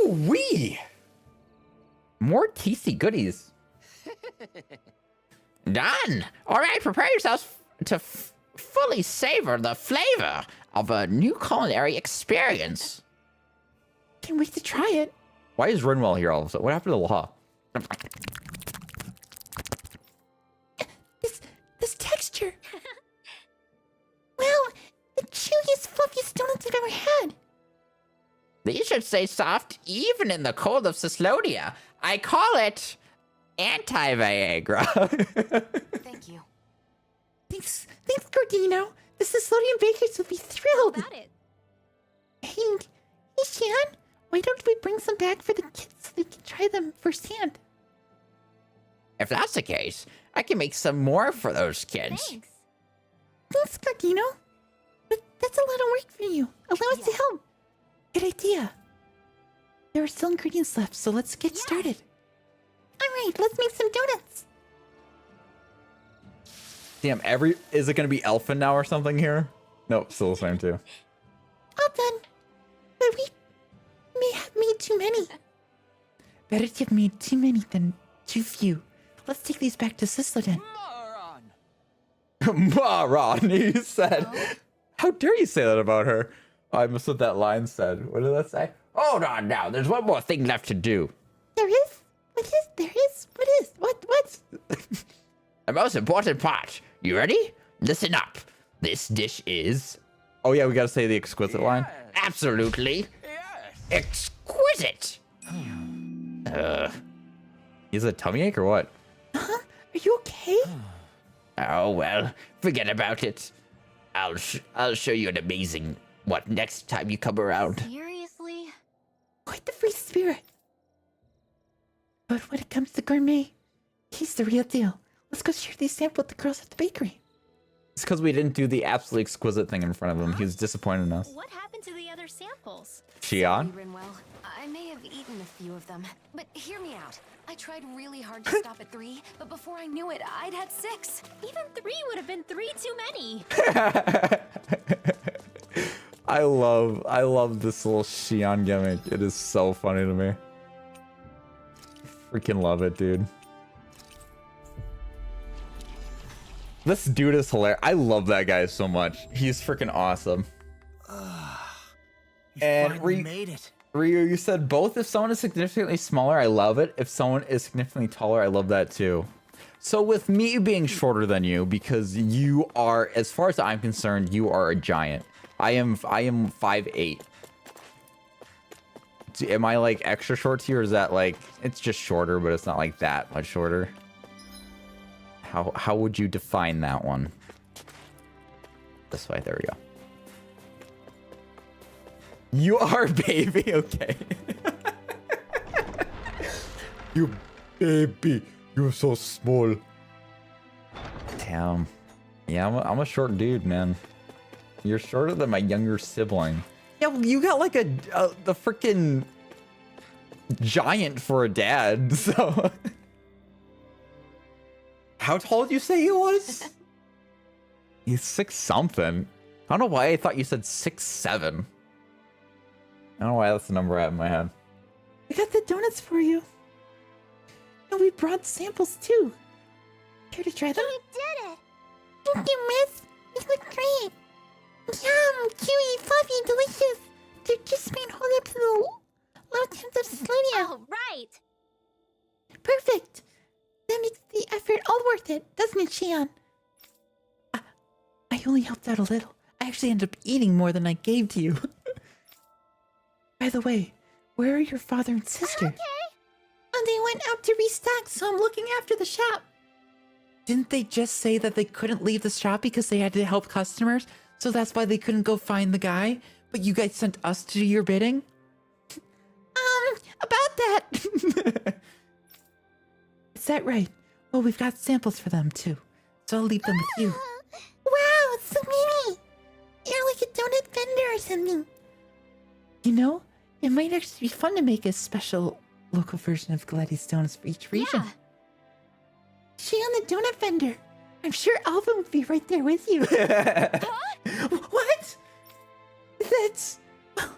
Woo-wee! More tasty goodies. Done. All right, prepare yourselves to fully savor the flavor of a new culinary experience. Can't wait to try it. Why is Rinwell here all of a sudden? What happened to Law? This texture. Well, the chewiest, fluffiest donuts I've ever had. These should stay soft even in the cold of Saslodia. I call it anti-Viagra. Thank you. Thanks, Gordino. The Sicilian bakers will be thrilled. How about it? Hey, Shan, why don't we bring some back for the kids so they can try them firsthand? If that's the case, I can make some more for those kids. Thanks. Thanks, Gordino. But that's a lot of work for you. Allow us to help. Good idea. There are still ingredients left, so let's get started. All right, let's make some donuts. Damn, is it gonna be Elfin now or something here? Nope, still the same too. All done. But we may have made too many. Better to have made too many than too few. Let's take these back to Sisloden. Moron, he said. How dare you say that about her? Oh, I missed what that line said. What did that say? Hold on now, there's one more thing left to do. There is? What is? There is? What is? What's? The most important part. You ready? Listen up. This dish is... Oh yeah, we gotta say the exquisite line. Absolutely. Exquisite. Is it a tummy ache or what? Are you okay? Oh, well, forget about it. I'll show you an amazing what next time you come around. Seriously? Quite the free spirit. But when it comes to gourmet, he's the real deal. Let's go share these samples with the girls at the bakery. It's because we didn't do the absolutely exquisite thing in front of him. He was disappointed in us. What happened to the other samples? Shion? Rinwell, I may have eaten a few of them, but hear me out. I tried really hard to stop at 3, but before I knew it, I'd had 6. Even 3 would have been 3 too many. I love this little Shion gimmick. It is so funny to me. Freaking love it, dude. This dude is hilarious. I love that guy so much. He's freaking awesome. And finally made it. Ryu, you said both. If someone is significantly smaller, I love it. If someone is significantly taller, I love that too. So with me being shorter than you, because you are, as far as I'm concerned, you are a giant. I am 5'8". Am I like extra short to you, or is that like, it's just shorter, but it's not like that much shorter? How would you define that one? This way, there we go. You are, baby, okay. You baby, you're so small. Damn. Yeah, I'm a short dude, man. You're shorter than my younger sibling. Yeah, well, you got like the freaking giant for a dad, so. How tall did you say he was? He's 6 something. I don't know why I thought you said 6'7". I don't know why that's the number I have in my head. I got the donuts for you. And we brought samples too. Care to try them? You did it! Thank you, miss. These look great. Yum, chewy, fluffy, delicious. They're just made hold up to the low temps of Slodia. Oh, right. Perfect. That makes the effort all worth it, doesn't it, Shion? I only helped out a little. I actually ended up eating more than I gave to you. By the way, where are your father and sister? Okay. Oh, they went out to restock, so I'm looking after the shop. Didn't they just say that they couldn't leave the shop because they had to help customers? So that's why they couldn't go find the guy? But you guys sent us to do your bidding? About that. Is that right? Well, we've got samples for them too. So I'll leave them with you. Wow, it's so many. You're like a donut vendor or something. You know, it might actually be fun to make a special local version of Gladys Donuts for each region. Yeah. Shion the donut vendor. I'm sure Alvin would be right there with you. What? That's... Well,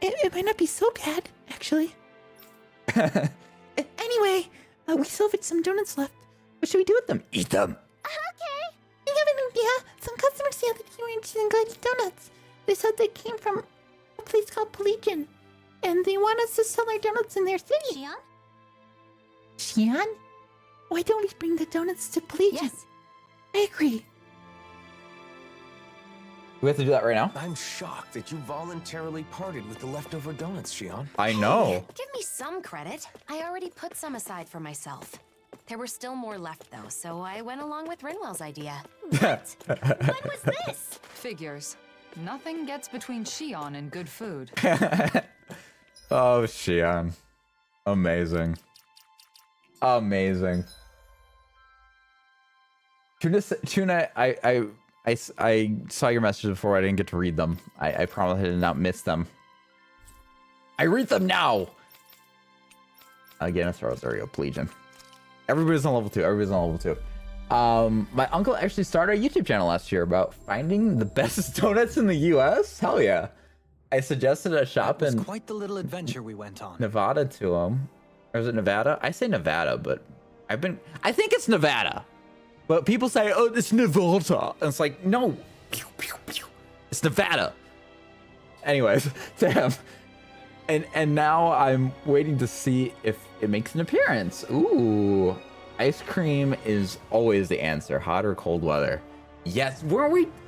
it might not be so bad, actually. Anyway, we still have some donuts left. What should we do with them? Eat them. Okay. I have an idea. Some customers said that you were interested in Gladys Donuts. They said they came from a place called Pelagian, and they want us to sell our donuts in their city. Shion? Shion? Why don't we bring the donuts to Pelagian? Yes. I agree. We have to do that right now? I'm shocked that you voluntarily parted with the leftover donuts, Shion. I know. Give me some credit. I already put some aside for myself. There were still more left, though, so I went along with Rinwell's idea. When was this? Figures. Nothing gets between Shion and good food. Oh, Shion. Amazing. Amazing. Tuna, I saw your messages before. I didn't get to read them. I promise I did not miss them. I read them now. Again, it's Rosario Pelagian. Everybody's on level 2. Everybody's on level 2. My uncle actually started a YouTube channel last year about finding the best donuts in the U.S. Hell yeah! I suggested a shop in Quite the little adventure we went on. Nevada to him. Or is it Nevada? I say Nevada, but I think it's Nevada. But people say, oh, it's Nevada. And it's like, no. It's Nevada. Anyways, damn. And now I'm waiting to see if it makes an appearance. Ooh. Ice cream is always the answer. Hot or cold weather. Yes.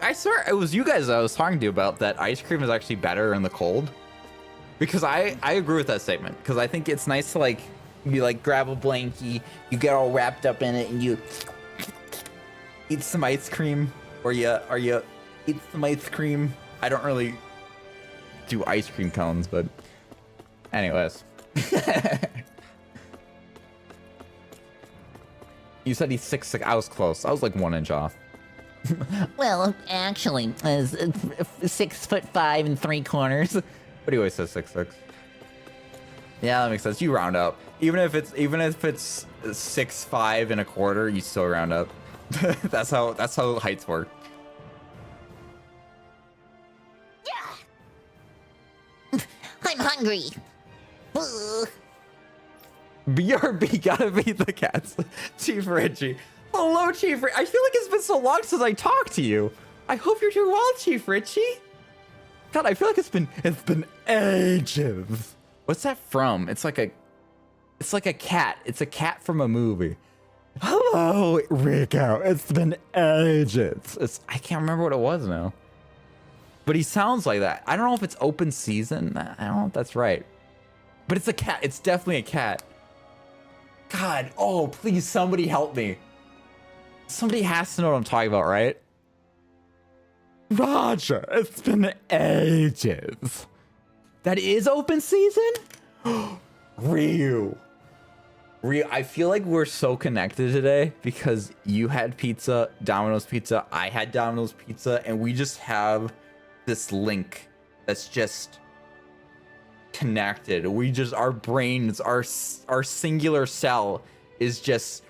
I swear it was you guys I was talking to about that ice cream is actually better in the cold. Because I agree with that statement. Because I think it's nice to like, you like grab a blankie, you get all wrapped up in it, and you eat some ice cream, or you eat some ice cream. I don't really do ice cream cones, but anyways. You said he's 6'6". I was close. I was like 1 inch off. Well, actually, 6'5" 3/4. But he always says 6'6". Yeah, that makes sense. You round up. Even if it's 6'5" 1/4, you still round up. that's how heights work. I'm hungry. BRB gotta beat the cats. Chief Richie. Hello, Chief Richie. I feel like it's been so long since I talked to you. I hope you're doing well, Chief Richie. God, I feel like it's been ages. What's that from? It's like a cat. It's a cat from a movie. Hello, Rico. It's been ages. I can't remember what it was now. But he sounds like that. I don't know if it's open season. I don't know if that's right. But it's a cat. It's definitely a cat. God, oh, please, somebody help me. Somebody has to know what I'm talking about, right? Roger, it's been ages. That is open season? Ryu. I feel like we're so connected today because you had pizza, Domino's Pizza, I had Domino's Pizza, and we just have this link that's just connected. We just, our brains, our singular cell is just,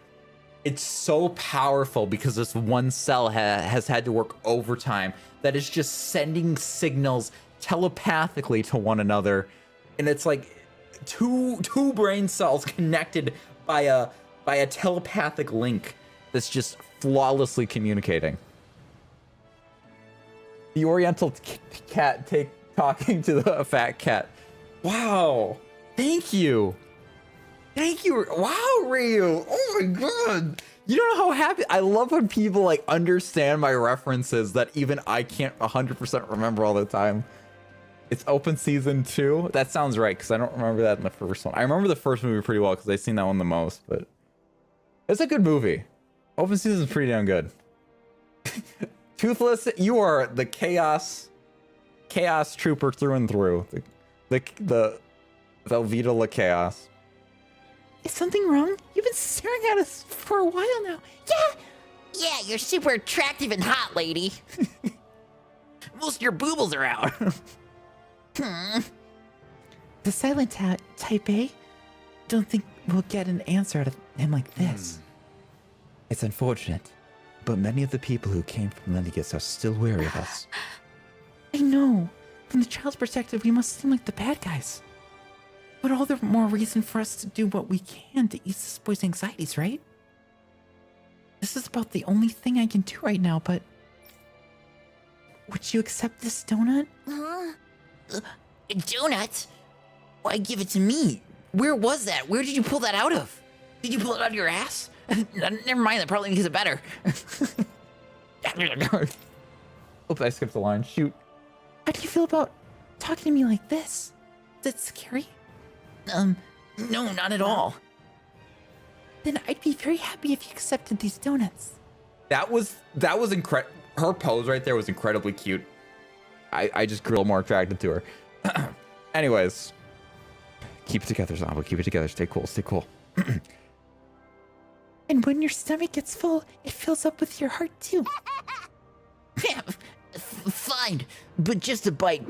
it's so powerful because this one cell has had to work overtime that is just sending signals telepathically to one another. And it's like two brain cells connected by a telepathic link that's just flawlessly communicating. The Oriental cat talking to the fat cat. Wow. Thank you. Thank you. Wow, Ryu. Oh my god. You don't know how happy. I love when people like understand my references that even I can't 100% remember all the time. It's open season 2. That sounds right because I don't remember that in the first one. I remember the first movie pretty well because I've seen that one the most, but it's a good movie. Open season is pretty damn good. Toothless, you are the chaos trooper through and through. The Velveeta La Chaos. Is something wrong? You've been staring at us for a while now. Yeah, you're super attractive and hot, lady. Most of your boobles are out. The silent type A? Don't think we'll get an answer out of him like this. It's unfortunate, but many of the people who came from Lendigus are still wary of us. I know. From the child's perspective, we must seem like the bad guys. But all the more reason for us to do what we can to ease this boy's anxieties, right? This is about the only thing I can do right now, but... Would you accept this donut? Huh? Donut? Why give it to me? Where was that? Where did you pull that out of? Did you pull it out of your ass? Never mind, that probably makes it better. Oops, I skipped the line. Shoot. How do you feel about talking to me like this? Is it scary? No, not at all. Then I'd be very happy if you accepted these donuts. That was incredible. Her pose right there was incredibly cute. I just grew a little more attracted to her. Anyways, keep it together, Zombo. Keep it together. Stay cool. Stay cool. And when your stomach gets full, it fills up with your heart too. Fine, but just a bite.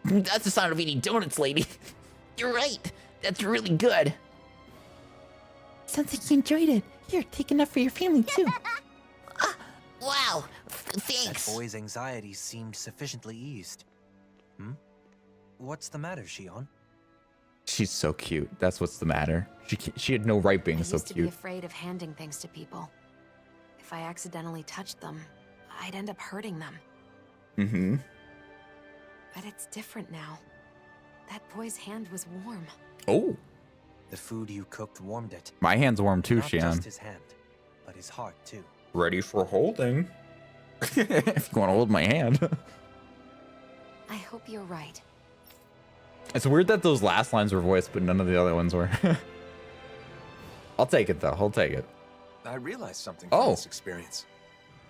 That's the sound of eating donuts, lady. You're right. That's really good. Sounds like you enjoyed it. Here, take enough for your family too. Wow, thanks. That boy's anxieties seemed sufficiently eased. What's the matter, Shion? She's so cute. That's what's the matter. She had no right being so I used to be cute. afraid of handing things to people. If I accidentally touched them, I'd end up hurting them. Mm-hmm. But it's different now. That boy's hand was warm. Oh. The food you cooked warmed it. My hand's warm too, Not Shion. just his hand, but his heart too. Ready for holding. If you want to hold my hand. I hope you're right. It's weird that those last lines were voiced, but none of the other ones were. I'll take it though. I'll take it. I realized something from Oh. this experience.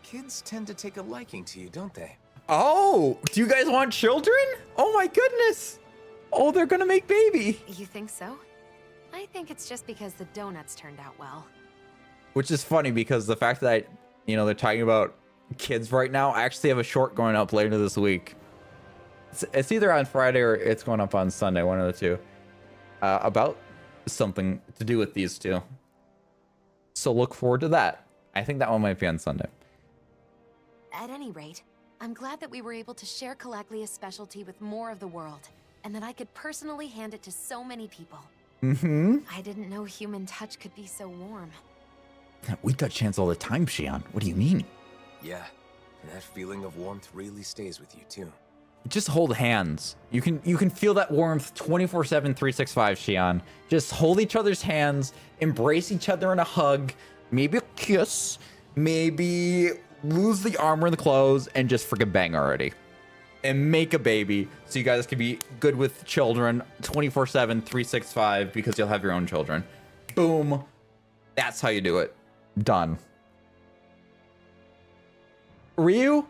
Kids tend to take a liking to you, don't they? Oh, do you guys want children? Oh my goodness. Oh, they're gonna make baby. You think so? I think it's just because the donuts turned out well. Which is funny because the fact that they're talking about kids right now. I actually have a short going up later this week. It's either on Friday or it's going up on Sunday, one of the two, about something to do with these two. So look forward to that. I think that one might be on Sunday. At any rate, I'm glad that we were able to share Calaglia's specialty with more of the world, and that I could personally hand it to so many people. Mm-hmm. I didn't know human touch could be so warm. We touch hands all the time, Shion. What do you mean? Yeah, and that feeling of warmth really stays with you too. Just hold hands. You can feel that warmth 24/7, 365, Shion. Just hold each other's hands, embrace each other in a hug, maybe a kiss, maybe lose the armor and the clothes, and just freaking bang already. And make a baby so you guys can be good with children 24/7, 365 because you'll have your own children. Boom. That's how you do it. Done. Ryu,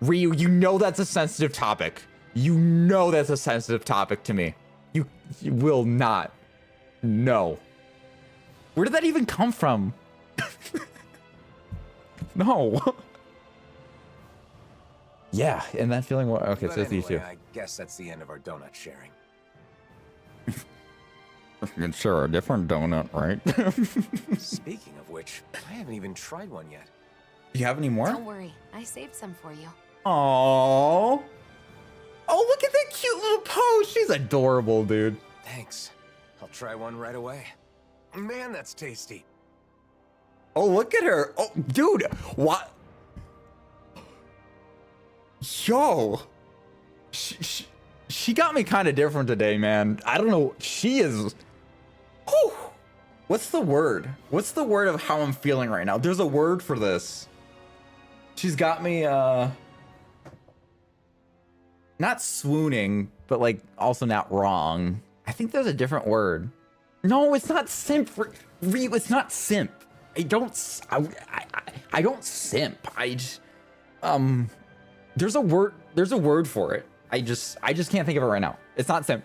Ryu, you know that's a sensitive topic. You know that's a sensitive topic to me. You will not. No. Where did that even come from? No. Yeah, and that feeling. Okay, But so it's these two. anyway, I guess that's the end of our donut sharing. Sure, a different donut, right? Speaking of which, I haven't even tried one yet. Do you have any more? Don't worry, I saved some for you. Aww. Oh, look at that cute little pose. She's adorable, dude. Thanks. I'll try one right away. Man, that's tasty. Oh, look at her. Oh, dude. What? Yo. She got me kind of different today, man. I don't know. She is. Whew. What's the word? What's the word of how I'm feeling right now? There's a word for this. She's got me, not swooning, but like also not wrong. I think there's a different word. No, it's not simp. It's not simp. I don't simp. I just, there's a word for it. I just can't think of it right now. It's not simp.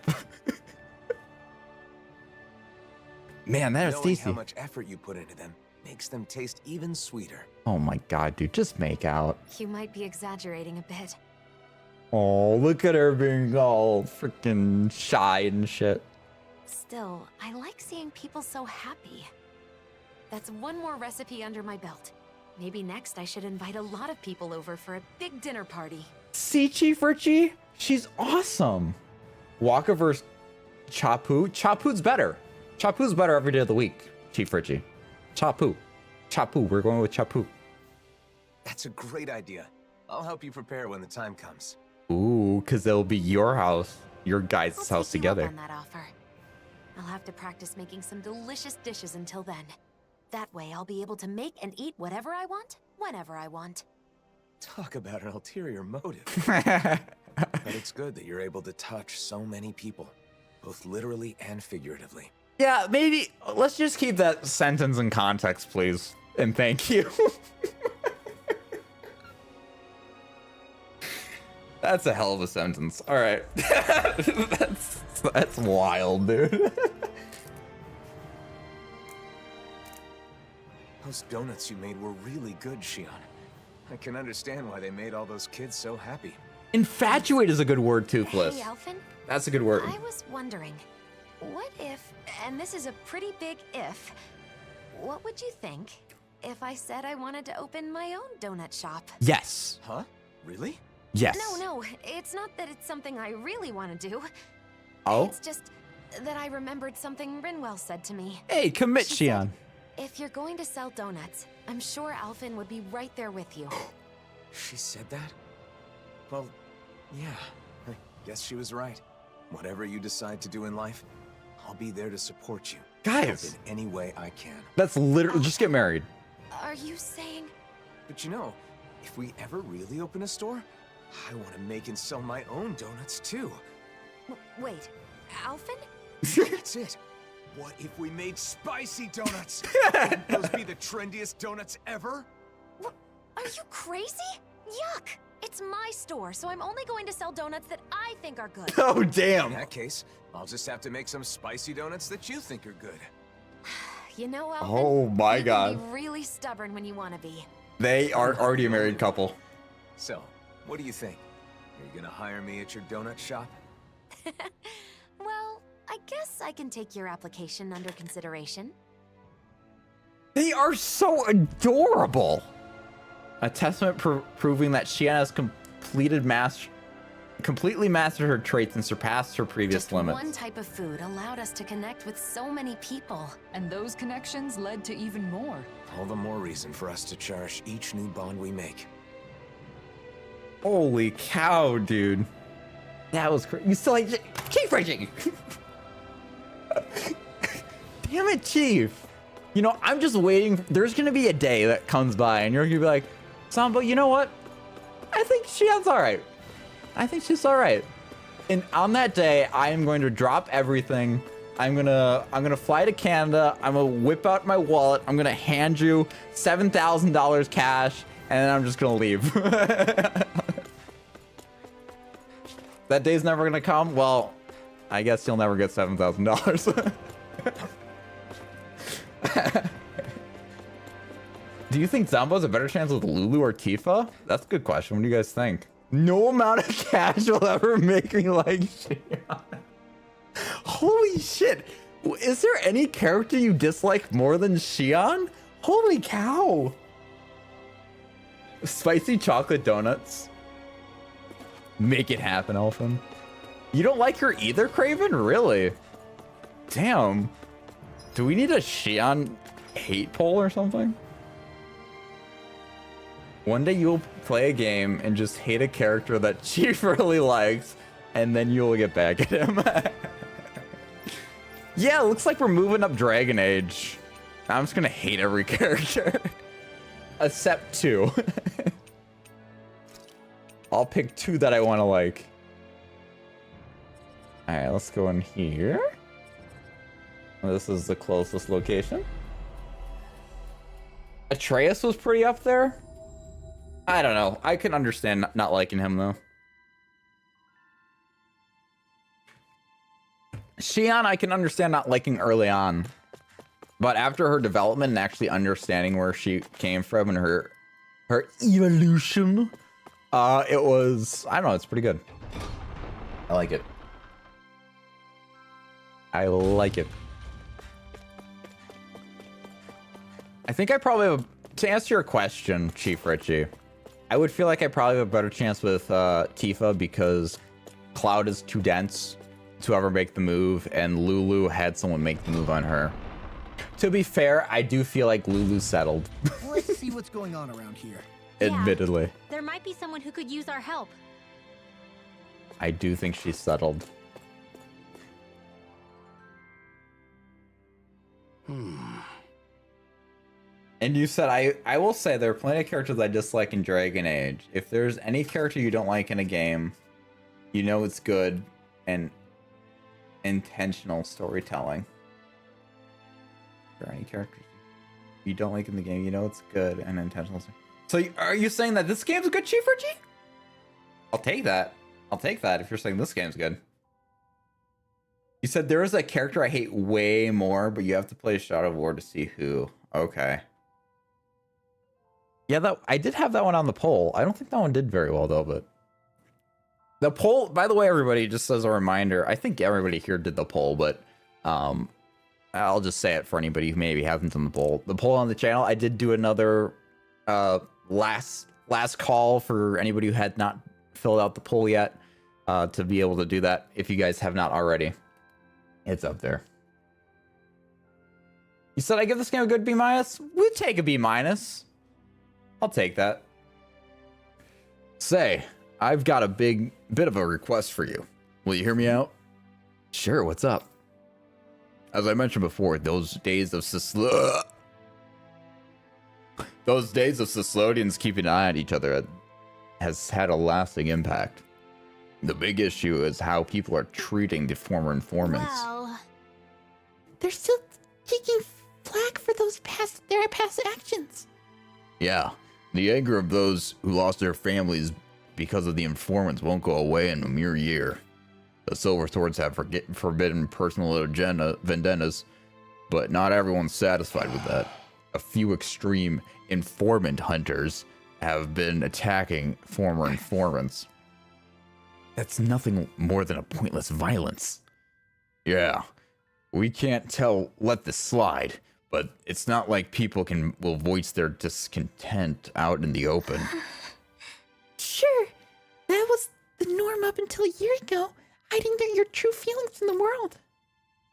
Man, that is Knowing tasty. how much effort you put into them makes them taste even sweeter. Oh my god, dude, just make out. You might be exaggerating a bit. Oh, look at her being all freaking shy and shit. Still, I like seeing people so happy. That's one more recipe under my belt. Maybe next I should invite a lot of people over for a big dinner party. See, Chief Richie? She's awesome. Waka versus Chapu. Chapu's better. Chapu's better every day of the week, Chief Richie. Chapu. Chapu. We're going with Chapu. That's a great idea. I'll help you prepare when the time comes. Ooh, because it'll be your house, your guys' I'll house take you up together. on that offer. I'll have to practice making some delicious dishes until then. That way I'll be able to make and eat whatever I want, whenever I want. Talk about an ulterior motive. But it's good that you're able to touch so many people, both literally and figuratively. Yeah, maybe let's just keep that sentence in context, please. And thank you. That's a hell of a sentence. All right. That's wild, dude. Those donuts you made were really good, Shion. I can understand why they made all those kids so happy. Infatuate is a good word too, Bliss. Hey, Alphen? That's a good word. I was wondering, what if, and this is a pretty big if, what would you think if I said I wanted to open my own donut shop? Yes. Huh? Really? Yes. No, it's not that it's something I really want to do. Oh? It's just that I remembered something Rinwell said to me. Hey, commit, She said, Shion. if you're going to sell donuts, I'm sure Alphen would be right there with you. She said that? Well, yeah. I guess she was right. Whatever you decide to do in life, I'll be there to support you. Guys. Help in any way I can. That's literally just get married. Are you saying? But you know, if we ever really open a store, I want to make and sell my own donuts too. Wait, Alphen? That's it. What if we made spicy donuts? Wouldn't those be the trendiest donuts ever? What? Are you crazy? Yuck! It's my store, so I'm only going to sell donuts that I think are good. Oh, damn. In that case, I'll just have to make some spicy donuts that you think are good. You know, Alphen, Oh my you god. can be really stubborn when you want to be. They are already a married couple. So, what do you think? Are you gonna hire me at your donut shop? Well, I guess I can take your application under consideration. They are so adorable. A testament proving that Shion has completely mastered her traits and surpassed her previous Just limits. one type of food allowed us to connect with so many people. And those connections led to even more. All the more reason for us to cherish each new bond we make. Holy cow, dude. That was crazy. You still like Chief Richie. Damn it, Chief. You know, I'm just waiting. There's going to be a day that comes by and you're going to be like, Sambo, you know what? I think Shion's all right. I think she's all right. And on that day, I am going to drop everything. I'm gonna fly to Canada. I'm gonna whip out my wallet. I'm gonna hand you $7,000 cash, and then I'm just gonna leave. That day's never gonna come. Well, I guess you'll never get $7,000. Do you think Zombo's a better chance with Lulu or Tifa? That's a good question. What do you guys think? No amount of cash will ever make me like Xion. Holy shit. Is there any character you dislike more than Xion? Holy cow. Spicy chocolate donuts. Make it happen, Elfin. You don't like her either, Craven? Really? Damn. Do we need a Xion hate poll or something? One day you'll play a game and just hate a character that Chief really likes, and then you'll get back at him. Yeah, it looks like we're moving up Dragon Age. I'm just gonna hate every character. Except 2. I'll pick 2 that I want to like. Alright, let's go in here. This is the closest location. Atreus was pretty up there. I don't know. I can understand not liking him, though. Xion, I can understand not liking early on. But after her development and actually understanding where she came from and her evolution, it was... I don't know, it's pretty good. I like it. I like it. I think I probably have... To answer your question, Chief Richie, I would feel like I probably have a better chance with Tifa because Cloud is too dense to ever make the move, and Lulu had someone make the move on her. To be fair, I do feel like Lulu's settled. Let's see what's going on around here. Admittedly. There might be someone who could use our help. I do think she's settled. And you said, I will say there are plenty of characters I dislike in Dragon Age. If there's any character you don't like in a game, you know it's good and intentional storytelling. If there are any characters you don't like in the game, you know it's good and intentional. So are you saying that this game's a good, Chief Richie? I'll take that. I'll take that if you're saying this game's good. You said there is a character I hate way more, but you have to play Shadow of War to see who. Okay. Yeah, I did have that one on the poll. I don't think that one did very well, though, but... The poll, by the way, everybody, just as a reminder, I think everybody here did the poll, but I'll just say it for anybody who maybe hasn't done the poll. The poll on the channel, I did do another last call for anybody who had not filled out the poll yet to be able to do that if you guys have not already. It's up there. You said I give this game a good B-. We'd take a B-. I'll take that. Say, I've got a bit of a request for you. Will you hear me out? Sure, what's up? As I mentioned before, those days of Cislodians keeping an eye on each other has had a lasting impact. The big issue is how people are treating the former informants. Well, they're still taking flack for their past actions. Yeah, the anger of those who lost their families because of the informants won't go away in a mere year. The Silver Swords have forbidden personal vendettas, but not everyone's satisfied with that. A few extreme informant hunters have been attacking former informants. That's nothing more than a pointless violence. Yeah, we can't let this slide, but it's not like people will voice their discontent out in the open. Sure, that was the norm up until a year ago, hiding your true feelings in the world.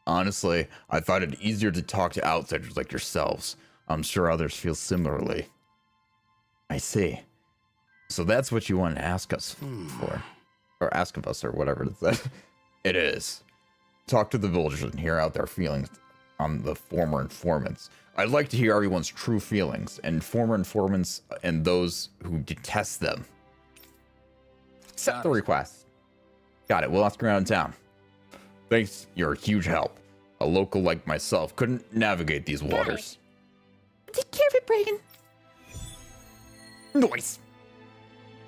Honestly, I find it easier to talk to outsiders like yourselves. I'm sure others feel similarly. I see. So that's what you want to ask us for. Or ask of us, or whatever it is. It is. Talk to the villagers and hear out their feelings on the former informants. I'd like to hear everyone's true feelings, and former informants and those who detest them. Accept the request. Got it, we'll ask around town. Thanks, you're a huge help. A local like myself couldn't navigate these waters. Take care of it, Bragan. Noise!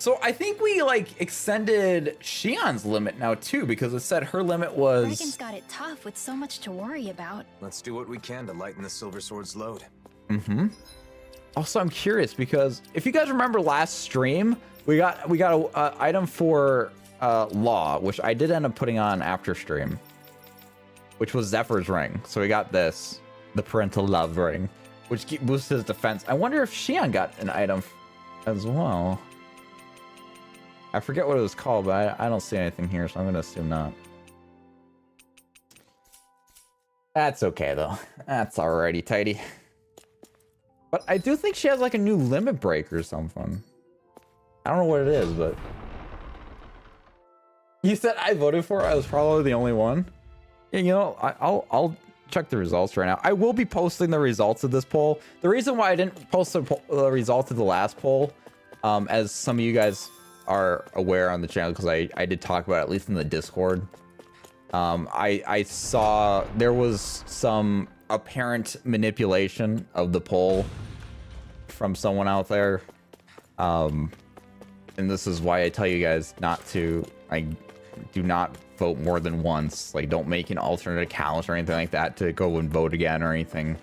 So I think we like extended Shion's limit now too, because it said her limit was. Dragon's got it tough with so much to worry about. Let's do what we can to lighten the Silver Sword's load. Mm-hmm. Also, I'm curious because if you guys remember last stream, we got a item for Law, which I did end up putting on after stream, which was Zephyr's ring. So we got this, the parental love ring, which boosts his defense. I wonder if Shion got an item as well. I forget what it was called, but I don't see anything here, so I'm gonna assume not. That's okay though. That's alrighty tidy. But I do think she has like a new limit break or something. I don't know what it is, but you said I voted for her. I was probably the only one. Yeah, you know, I'll check the results right now. I will be posting the results of this poll. The reason why I didn't post the results of the last poll, as some of you guys are aware on the channel, because I did talk about it, at least in the Discord. I saw there was some apparent manipulation of the poll from someone out there. And this is why I tell you guys not to, do not vote more than once. Like, don't make an alternate account or anything like that to go and vote again or anything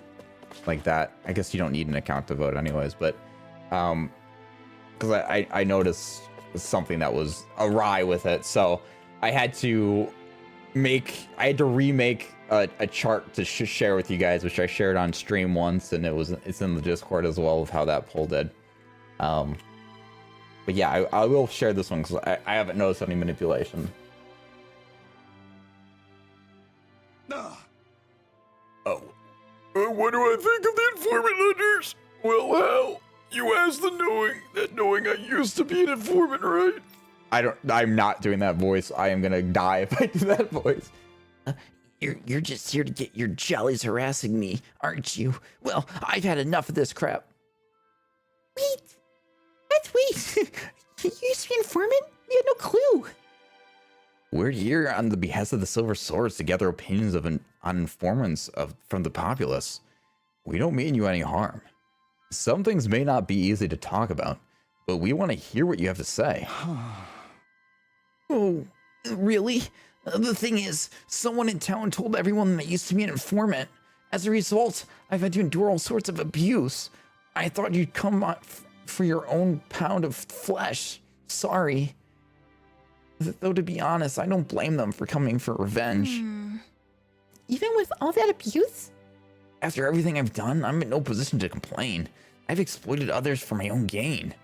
like that. I guess you don't need an account to vote anyways, but because I noticed something that was awry with it, so I had to remake a chart to share with you guys, which I shared on stream once, and it's in the Discord as well of how that poll did. But yeah, I will share this one because I haven't noticed any manipulation. Oh, what do I think of the informant letters? Well, Hal, you asked that knowing I used to be an informant, right? I'm not doing that voice. I am gonna die if I do that voice. You're just here to get your jollies harassing me, aren't you? Well, I've had enough of this crap. Wait! You used to be an informant? We had no clue. We're here on the behest of the Silver Swords to gather opinions on informants from the populace. We don't mean you any harm. Some things may not be easy to talk about, but we want to hear what you have to say. Oh, really? The thing is, someone in town told everyone that I used to be an informant. As a result, I've had to endure all sorts of abuse. I thought you'd come for your own pound of flesh. Sorry. Though, to be honest, I don't blame them for coming for revenge. Even with all that abuse? After everything I've done, I'm in no position to complain. I've exploited others for my own gain.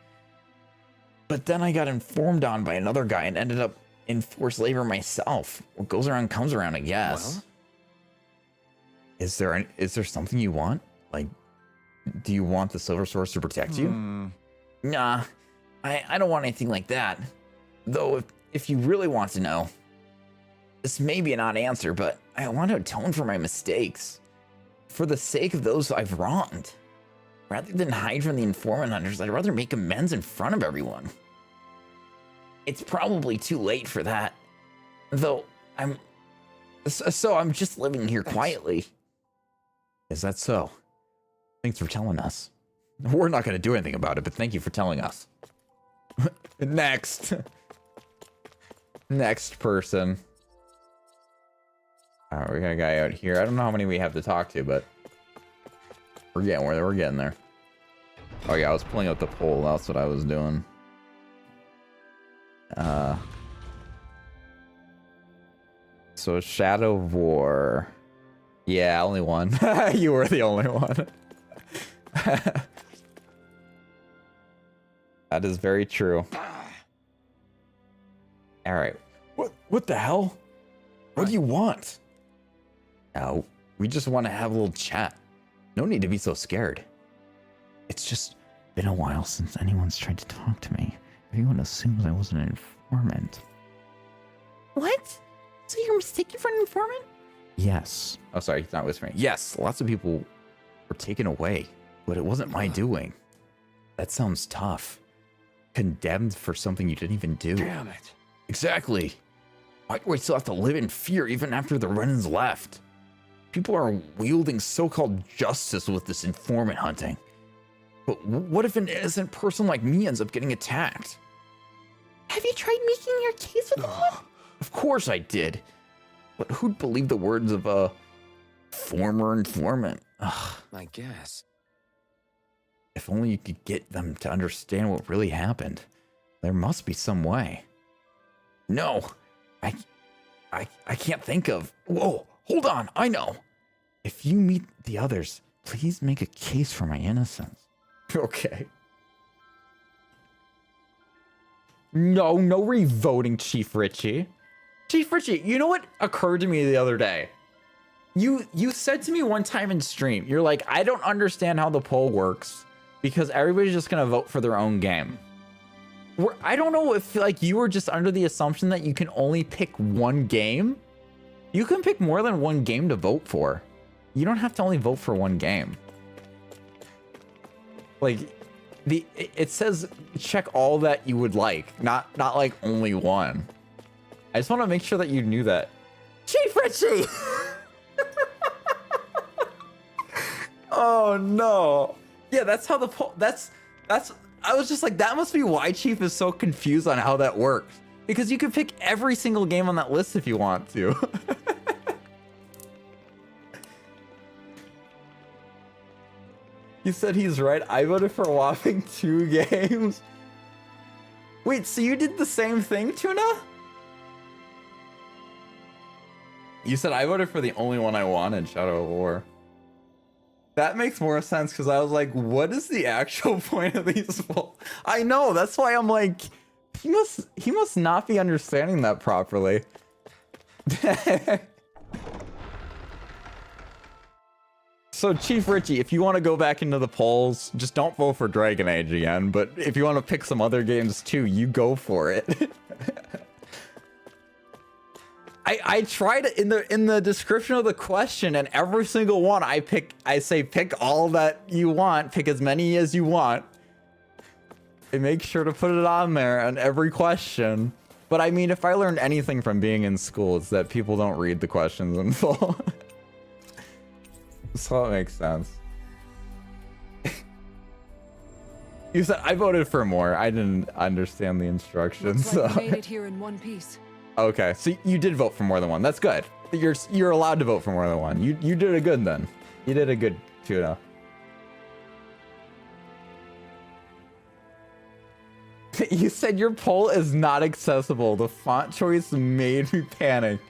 But then I got informed on by another guy and ended up in forced labor myself. What goes around comes around, I guess. Well, is there something you want? Like, do you want the Silver Swords to protect you? Nah, I don't want anything like that. Though, if you really want to know, this may be an odd answer, but I want to atone for my mistakes. For the sake of those I've wronged. Rather than hide from the informant hunters, I'd rather make amends in front of everyone. It's probably too late for that. Though, I'm just living here quietly. Is that so? Thanks for telling us. We're not going to do anything about it, but thank you for telling us. Next. Next person. Alright, we got a guy out here. I don't know how many we have to talk to, but we're getting there. Oh yeah, I was pulling up the poll. That's what I was doing. So Shadow of War. Yeah, only one. You were the only one. That is very true. Alright. What the hell? What do you want? No, we just want to have a little chat. No need to be so scared. It's just been a while since anyone's tried to talk to me. Everyone assumes I was an informant. What? So you're mistaken for an informant? Yes. Oh, sorry, it's not whispering. Yes, lots of people were taken away, but it wasn't my doing. That sounds tough. Condemned for something you didn't even do. Damn it. Exactly. Why do I still have to live in fear even after the Renans left? People are wielding so-called justice with this informant hunting. But what if an innocent person like me ends up getting attacked? Have you tried making your case with one? Of course I did. But who'd believe the words of a former informant? Ugh. I guess. If only you could get them to understand what really happened. There must be some way. No, I can't think of. Whoa, hold on, I know. If you meet the others, please make a case for my innocence. Okay. No revoting, Chief Richie. Chief Richie, you know what occurred to me the other day? You said to me one time in stream, you're like, I don't understand how the poll works because everybody's just gonna vote for their own game. I don't know if like you were just under the assumption that you can only pick one game. You can pick more than one game to vote for. You don't have to only vote for one game. Like it says check all that you would like, not like only one. I just want to make sure that you knew that. Chief Richie! Oh no. Yeah, that's how the poll, that's I was just like, that must be why Chief is so confused on how that works. Because you can pick every single game on that list if you want to. You said he's right. I voted for a whopping 2 games. Wait, so you did the same thing, Tuna? You said I voted for the only one I wanted, Shadow of War. That makes more sense because I was like, what is the actual point of these polls? I know, that's why I'm like, he must not be understanding that properly. So Chief Richie, if you want to go back into the polls, just don't vote for Dragon Age again, but if you want to pick some other games too, you go for it. I tried in the description of the question, and every single one I say pick all that you want, pick as many as you want. And make sure to put it on there on every question. But I mean, if I learned anything from being in school, it's that people don't read the questions in full. So it makes sense. You said I voted for more. I didn't understand the instructions. Looks like we made it here in one piece. Okay, so you did vote for more than one. That's good. You're allowed to vote for more than one. You did a good then. You did a good Tuna. You said your poll is not accessible. The font choice made me panic.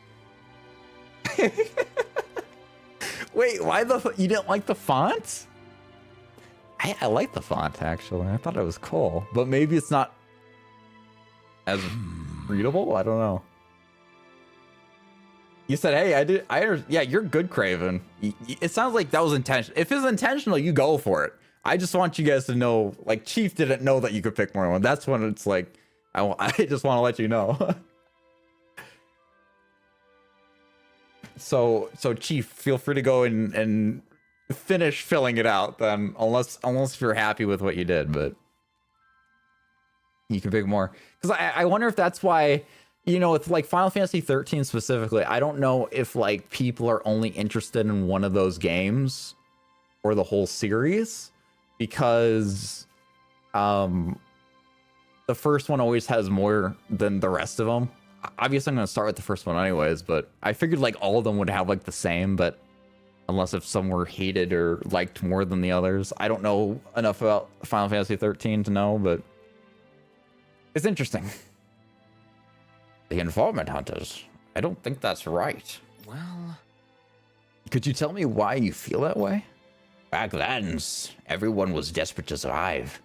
Wait, why you didn't like the font? I like the font actually. I thought it was cool, but maybe it's not as readable. I don't know. You said, "Hey, yeah, you're good, Craven." It sounds like that was intentional. If it's intentional, you go for it. I just want you guys to know, like, Chief didn't know that you could pick more than one. That's when it's like, I just want to let you know. So Chief, feel free to go and finish filling it out then, unless you're happy with what you did, but you can pick more. Because I wonder if that's why, you know, it's like Final Fantasy 13 specifically. I don't know if like people are only interested in one of those games or the whole series, because the first one always has more than the rest of them. Obviously, I'm going to start with the first one anyways, but I figured like all of them would have like the same, but unless if some were hated or liked more than the others. I don't know enough about Final Fantasy 13 to know, but it's interesting. The informant hunters. I don't think that's right. Well, could you tell me why you feel that way? Back then, everyone was desperate to survive.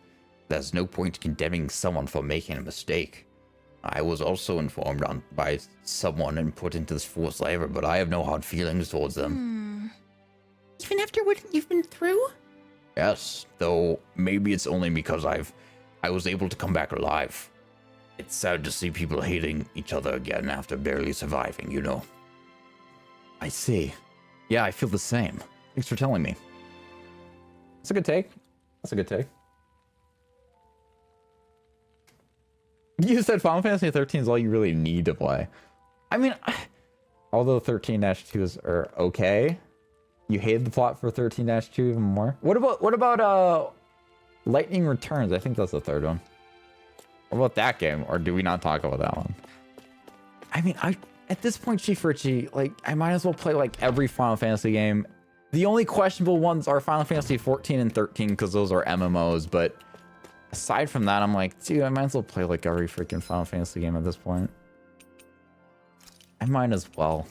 There's no point condemning someone for making a mistake. I was also informed by someone and put into this forced labor, but I have no hard feelings towards them. Even after what you've been through? Yes, though maybe it's only because I was able to come back alive. It's sad to see people hating each other again after barely surviving, you know. I see. Yeah, I feel the same. Thanks for telling me. That's a good take. That's a good take. You said Final Fantasy 13 is all you really need to play. I mean, although 13-2s are okay, you hated the plot for 13-2 even more. What about Lightning Returns? I think that's the third one. What about that game? Or do we not talk about that one? I mean, at this point, Chief Richie, like, I might as well play like every Final Fantasy game. The only questionable ones are Final Fantasy 14 and 13 because those are MMOs. But aside from that, I'm like, dude, I might as well play like every freaking Final Fantasy game at this point. I might as well.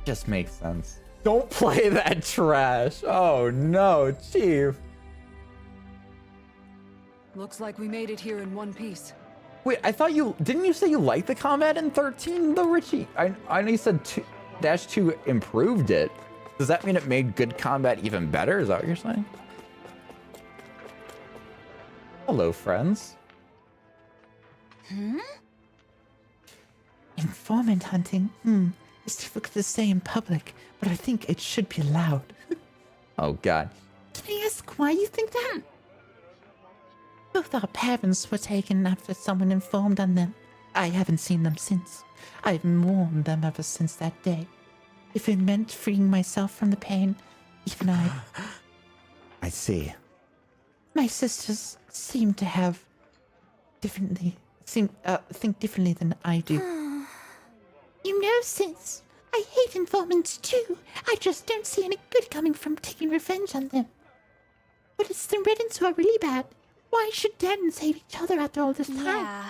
Just makes sense. Don't play that trash. Oh no, Chief. Looks like we made it here in one piece. Wait, I thought didn't you say you liked the combat in 13 though, Richie? I know you said -2 improved it. Does that mean it made good combat even better? Is that what you're saying? Hello, friends. Informant hunting, is difficult to say in public, but I think it should be allowed. Oh God. Can I ask why you think that? Both our parents were taken after someone informed on them. I haven't seen them since. I've mourned them ever since that day. If it meant freeing myself from the pain, even I see. My sisters seem to have think differently than I do. You know, sis, I hate informants too. I just don't see any good coming from taking revenge on them. But it's the Reddits who are really bad. Why should dads hate each other after all this time? Yeah.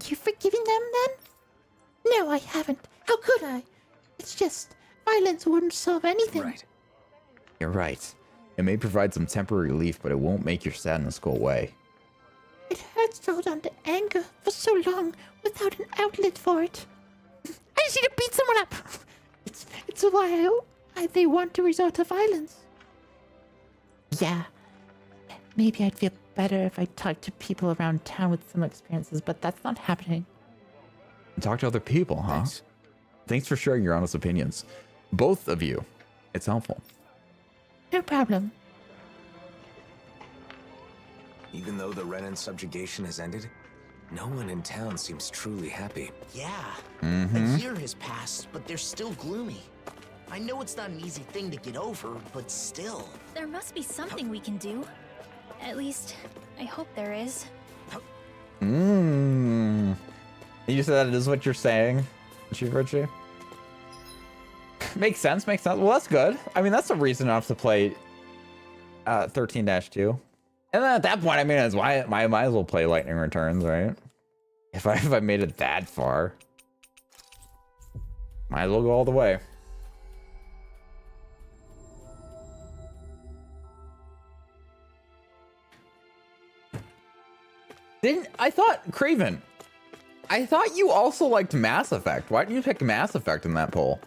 You forgiving them then? No, I haven't. How could I? It's just violence wouldn't solve anything. Right. You're right. It may provide some temporary relief, but it won't make your sadness go away. It hurts to hold on to anger for so long without an outlet for it. I just need to beat someone up. It's why they want to resort to violence. Yeah. Maybe I'd feel better if I talked to people around town with similar experiences, but that's not happening. Talk to other people, huh? Thanks for sharing your honest opinions. Both of you. It's helpful. No problem. Even though the Renan subjugation has ended, no one in town seems truly happy. Yeah. Mm-hmm. A year has passed, but they're still gloomy. I know it's not an easy thing to get over, but still. There must be something we can do. At least, I hope there is. You said that is what you're saying, Chief Richie? Makes sense, makes sense. Well, that's good. I mean, that's a reason enough to play 13-2. And then at that point, I mean, I might as well play Lightning Returns, right? If I made it that far. Might as well go all the way. I thought, Craven, I thought you also liked Mass Effect. Why didn't you pick Mass Effect in that poll?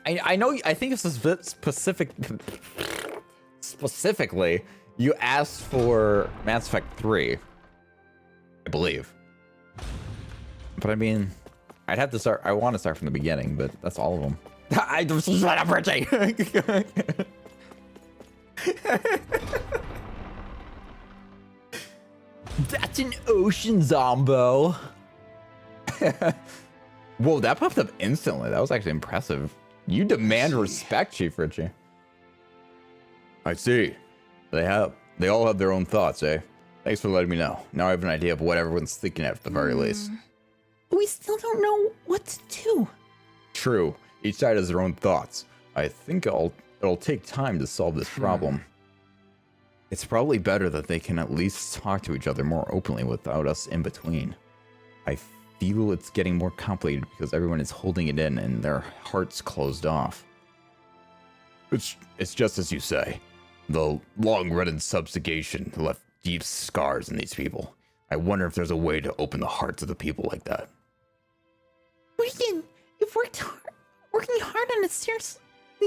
I know, I think it's specifically, you asked for Mass Effect 3, I believe. But I mean, I'd have to start, I want to start from the beginning, but that's all of them. I just shut up, Richie! That's an ocean zombo. Whoa, that popped up instantly. That was actually impressive. You demand respect, Chief Richie. I see. They all have their own thoughts, eh? Thanks for letting me know. Now I have an idea of what everyone's thinking at the very least. We still don't know what to do. True. Each side has their own thoughts. I think it'll take time to solve this problem. It's probably better that they can at least talk to each other more openly without us in between. I feel it's getting more complicated because everyone is holding it in and their hearts closed off. It's just as you say. The long-running subjugation left deep scars in these people. I wonder if there's a way to open the hearts of the people like that. Regan, you've working hard on a seriously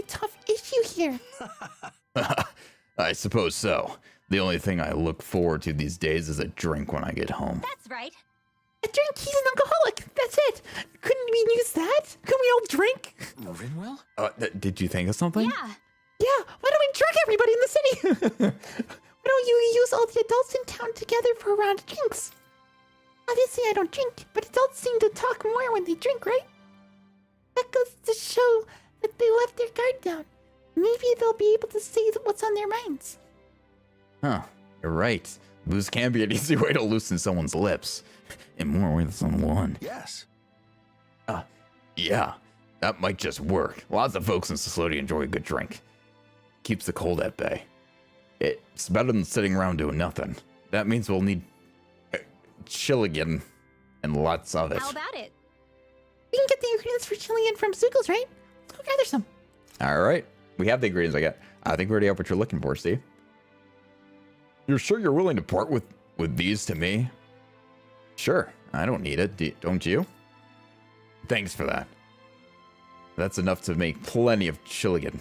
tough issue here. I suppose so. The only thing I look forward to these days is a drink when I get home. That's right. A drink, he's an alcoholic. That's it. Couldn't we use that? Couldn't we all drink? Rinwell? Did you think of something? Yeah. Yeah, why don't we drink everybody in the city? Why don't you use all the adults in town together for a round of drinks? Obviously I don't drink, but adults seem to talk more when they drink, right? That goes to show that they left their guard down. Maybe they'll be able to say what's on their minds. Huh, you're right. Booze can be an easy way to loosen someone's lips. In more ways than one. Yes. Yeah, that might just work. Lots of folks in Society enjoy a good drink. Keeps the cold at bay. It's better than sitting around doing nothing. That means we'll need Chilligan and lots of it. How about it? We can get the ingredients for Chilean from Zoogles, right? Let's go gather some. All right. We have the ingredients I got. I think we already have what you're looking for, Steve. You're sure you're willing to part with these to me? Sure. I don't need it. Don't you? Thanks for that. That's enough to make plenty of Chilligan.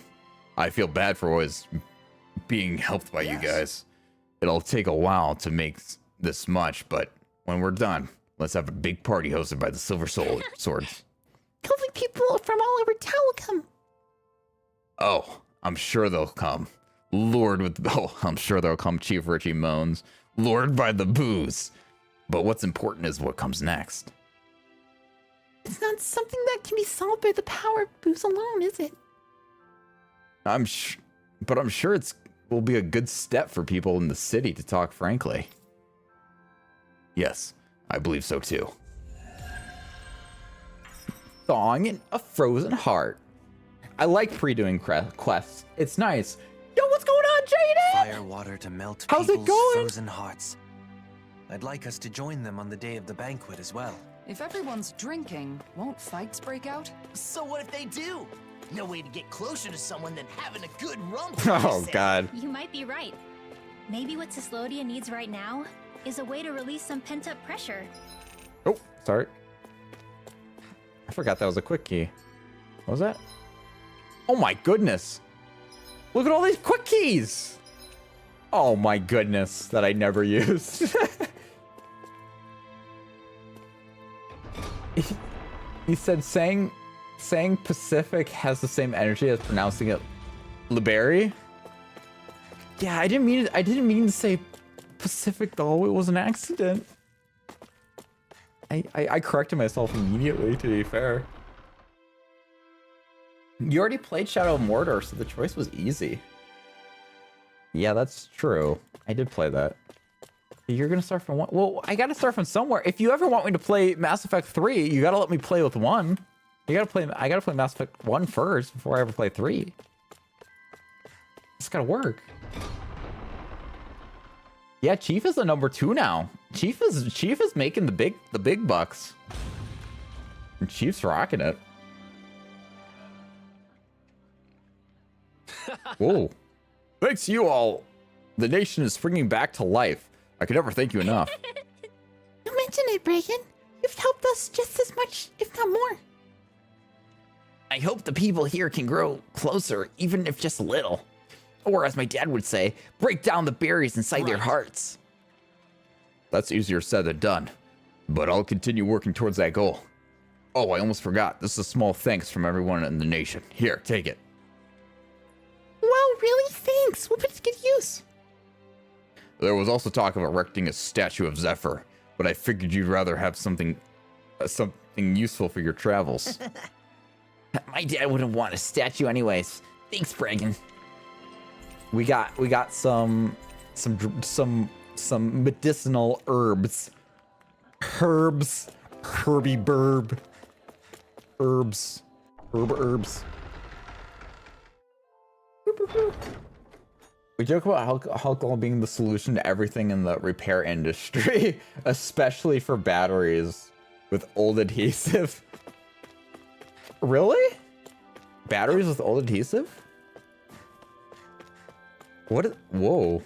I feel bad for always being helped by you guys. It'll take a while to make this much, but when we're done, let's have a big party hosted by the Silver Swords. Hopefully people from all over town will come. Oh, I'm sure they'll come. I'm sure they'll come, Chief Richie moans. Lured by the booze. But what's important is what comes next. It's not something that can be solved by the power of booze alone, is it? I'm sure it's will be a good step for people in the city to talk frankly. Yes, I believe so too. Thawing in a frozen heart. I like pre-doing quests. It's nice. Yo, what's going on, Jaden? Fire water to melt How's it people's going? frozen hearts. I'd like us to join them on the day of the banquet as well. If everyone's drinking, won't fights break out? So what if they do? No way to get closer to someone than having a good rum. Oh, God. You might be right. Maybe what Cyslodia needs right now is a way to release some pent-up pressure. Oh, sorry. I forgot that was a quick key. What was that? Oh my goodness. Look at all these quick keys. Oh my goodness, that I never used. He said saying Pacific has the same energy as pronouncing it Liberry. Yeah, I didn't mean to say Pacific though. It was an accident. I corrected myself immediately, to be fair. You already played Shadow of Mordor, so the choice was easy. Yeah, that's true. I did play that. You're gonna start from one. Well, I gotta start from somewhere. If you ever want me to play Mass Effect 3, you gotta let me play with 1. I gotta play Mass Effect 1 first before I ever play 3. It's gotta work. Yeah, Chief is the number 2 now. Chief is making the big bucks. And Chief's rocking it. Whoa. Thanks to you all. The nation is springing back to life. I could never thank you enough. Don't mention it, Reagan. You've helped us just as much, if not more. I hope the people here can grow closer, even if just a little. Or as my dad would say, break down the barriers inside their hearts. That's easier said than done, but I'll continue working towards that goal. Oh, I almost forgot. This is a small thanks from everyone in the nation. Here, take it. Wow, really? Thanks. We'll put it to good use. There was also talk of erecting a statue of Zephyr, but I figured you'd rather have something useful for your travels. My dad wouldn't want a statue anyways. Thanks, Bragan. We got some medicinal herbs. Herbs. We joke about alcohol being the solution to everything in the repair industry, especially for batteries with old adhesive. Really? Batteries with old adhesive? Whoa.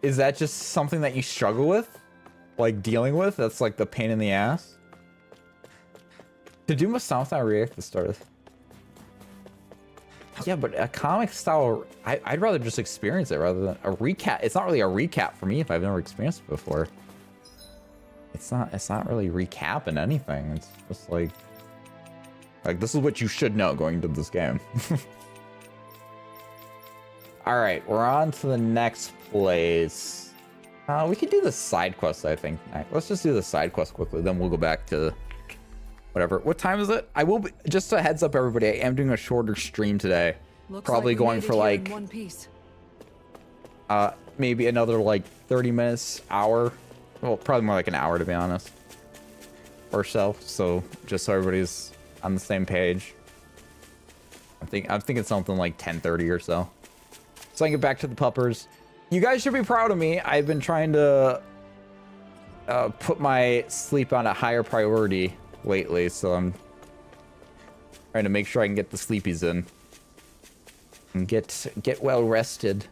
Is that just something that you struggle with? Like dealing with? That's like the pain in the ass? To do Masao react to start with. Yeah, but a comic style, I'd rather just experience it rather than a recap. It's not really a recap for me if I've never experienced it before. It's not really recapping anything. It's just like this is what you should know going into this game. All right, we're on to the next place. We could do the side quest, I think. All right, let's just do the side quest quickly, then we'll go back to whatever. What time is it? I will be, just a heads up, everybody. I am doing a shorter stream today. Looks like we made it here in one piece. Probably going for like, One piece. 1 piece. maybe another like 30 minutes, hour. Well, probably more like an hour to be honest, or so. So just so everybody's on the same page. I'm thinking something like 10:30 or so. So I can get back to the puppers. You guys should be proud of me. I've been trying to put my sleep on a higher priority lately, so I'm trying to make sure I can get the sleepies in and get well rested.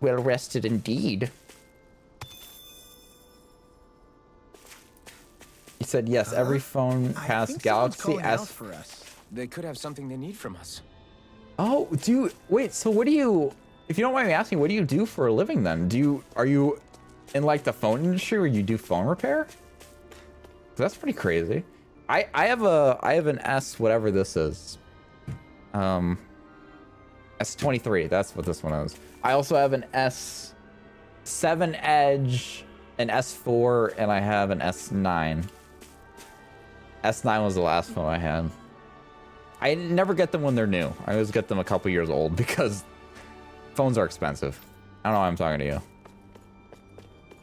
Well rested indeed. He said yes. Every phone has Galaxy S. For us. They could have something they need from us. Oh, wait, so what do you, if you don't mind me asking, what do you do for a living then? Are you in like the phone industry where you do phone repair? That's pretty crazy. I have an S, whatever this is. S23, that's what this one is. I also have an S7 Edge, an S4, and I have an S9. S9 was the last phone I had. I never get them when they're new. I always get them a couple years old because phones are expensive. I don't know why I'm talking to you.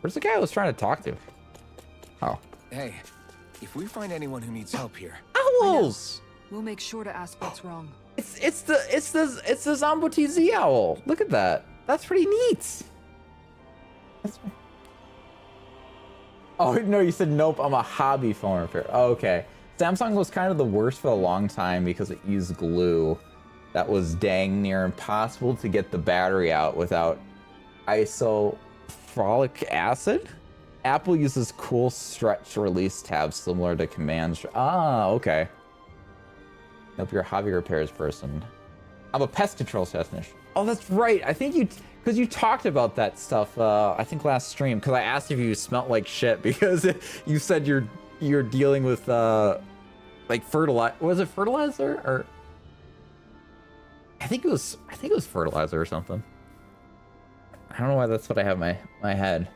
Where's the guy I was trying to talk to? Oh. Hey, if we find anyone who needs help here. Owls! We'll make sure to ask what's wrong. It's the Zombo TZ owl. Look at that. That's pretty neat. Oh no, you said nope. I'm a hobby phone repair. Oh, okay. Samsung was kind of the worst for a long time because it used glue that was dang near impossible to get the battery out without isofolic acid. Apple uses cool stretch release tabs similar to command. Ah, okay. Nope, you're a hobby repairs person. I'm a pest control technician. Oh, that's right. I think because you talked about that stuff, I think last stream, because I asked if you smelled like shit because you said you're dealing with like fertilizer. Was it fertilizer or? I think it was fertilizer or something. I don't know why that's what I have in my head.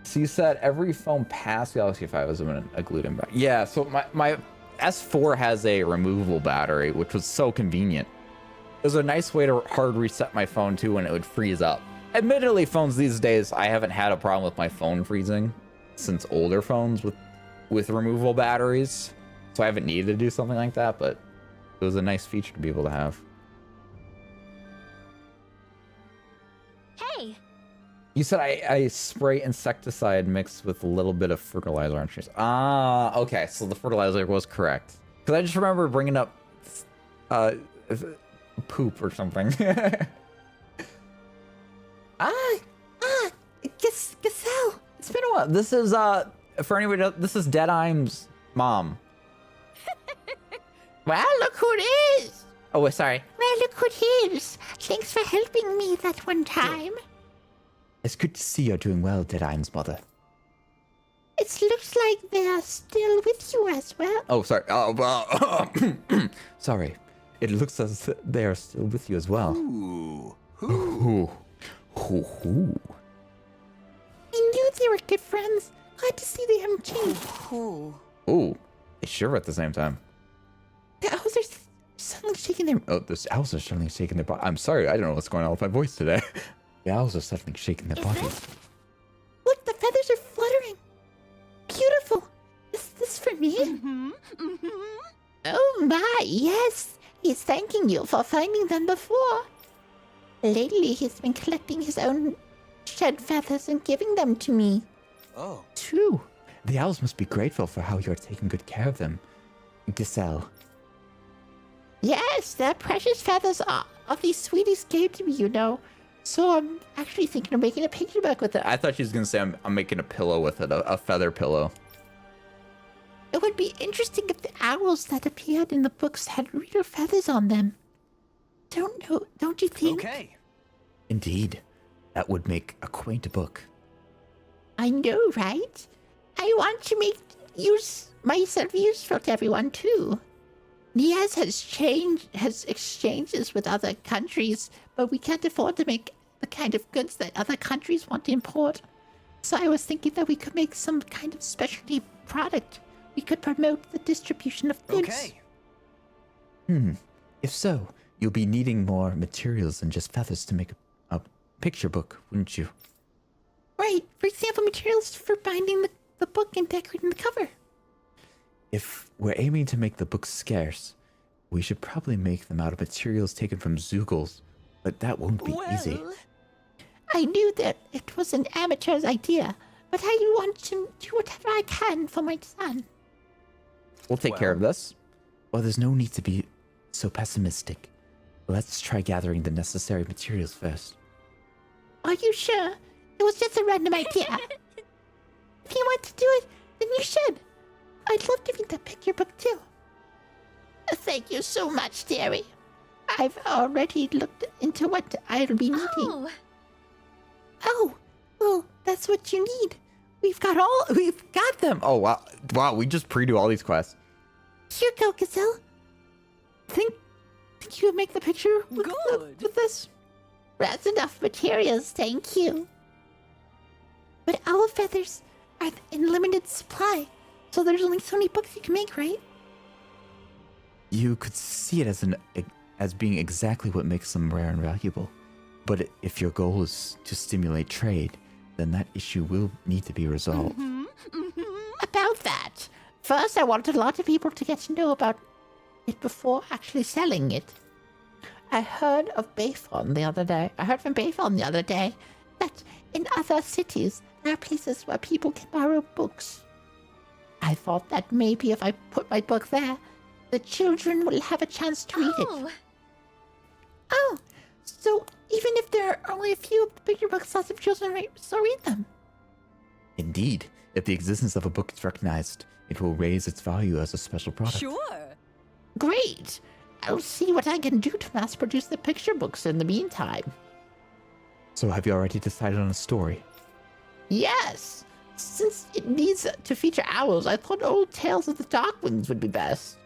So you said every phone past Galaxy 5 is a glued-in battery. Yeah, so my S4 has a removable battery, which was so convenient. It was a nice way to hard reset my phone too when it would freeze up. Admittedly, phones these days, I haven't had a problem with my phone freezing since older phones with removable batteries. So I haven't needed to do something like that, but it was a nice feature to be able to have. Hey! You said I spray insecticide mixed with a little bit of fertilizer on trees. Ah, okay, so the fertilizer was correct. Because I just remember bringing up poop or something. Gazelle. It's been a while. This is for anybody else, this is Deadeye's mom. Well, look who it is. Oh, sorry. Well, look who it is. Thanks for helping me that one time. It's good to see you're doing well, Deadeye's mother. It looks like they're still with you as well. Oh, sorry. Sorry. It looks as they are still with you as well. Ooh. Ooh. Ooh. I knew they were good friends. Glad to see they haven't changed. Ooh. They sure at the same time. The owls are suddenly shaking their... Oh, the owls are suddenly shaking their body. I'm sorry. I don't know what's going on with my voice today. The owls are suddenly shaking their bodies. Look, the feathers are fluttering. Beautiful. Is this for me? Oh my, yes. He's thanking you for finding them before. Lately, he's been collecting his own shed feathers and giving them to me. Oh. True. The owls must be grateful for how you're taking good care of them, Giselle. Yes, they're precious feathers of these sweeties gave to me, you know. So I'm actually thinking of making a picture book with it. I thought she was going to say I'm making a pillow with it, a feather pillow. It would be interesting if the owls that appeared in the books had real feathers on them. Don't you think? Okay. Indeed. That would make a quaint book. I know, right? I want to use myself useful to everyone too. Niaz has exchanges with other countries, but we can't afford to make the kind of goods that other countries want to import. So I was thinking that we could make some kind of specialty product. We could promote the distribution of goods. Okay. If so, you'll be needing more materials than just feathers to make a picture book, wouldn't you? Right. For example, materials for binding the book and decorating the cover. If we're aiming to make the books scarce, we should probably make them out of materials taken from Zoogles, but that won't be easy. I knew that it was an amateur's idea, but I want to do whatever I can for my son. We'll take care of this. Well, there's no need to be so pessimistic. Let's try gathering the necessary materials first. Are you sure? It was just a random idea. If you want to do it, then you should. I'd love to read that picture book too. Thank you so much, dearie. I've already looked into what I'll be needing. Oh, that's what you need. We've got them. Oh, wow, we just pre-do all these quests. Here you go, Gazelle. Think you would make the picture with this? That's enough materials, thank you. But owl feathers are in limited supply, so there's only so many books you can make, right? You could see it as being exactly what makes them rare and valuable. But if your goal is to stimulate trade, then that issue will need to be resolved. About that, first I wanted a lot of people to get to know about it before actually selling it. I heard from Bayfon the other day that in other cities there are places where people can borrow books. I thought that maybe if I put my book there, the children will have a chance to read it. Oh, so even if there are only a few of the bigger books, lots of children still read them. Indeed, if the existence of a book is recognized, it will raise its value as a special product. Sure. Great. I'll see what I can do to mass produce the picture books in the meantime. So have you already decided on a story? Yes. Since it needs to feature owls, I thought Old Tales of the Darkwings would be best.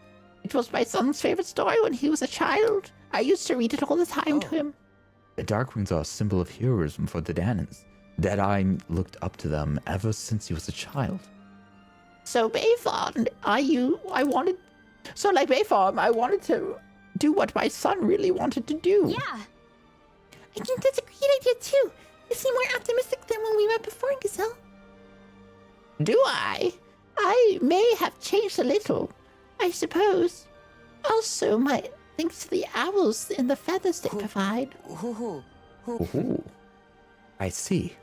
It was my son's favorite story when he was a child. I used to read it all the time to him. The Darkwings are a symbol of heroism for the Danans. Deadeye looked up to them ever since he was a child. So Bayfarm, I wanted to do what my son really wanted to do. Yeah. I think that's a great idea too. You seem more optimistic than when we met before, Gazelle. Do I? I may have changed a little, I suppose. Also, thanks to the owls and the feathers they provide. Ooh, I see.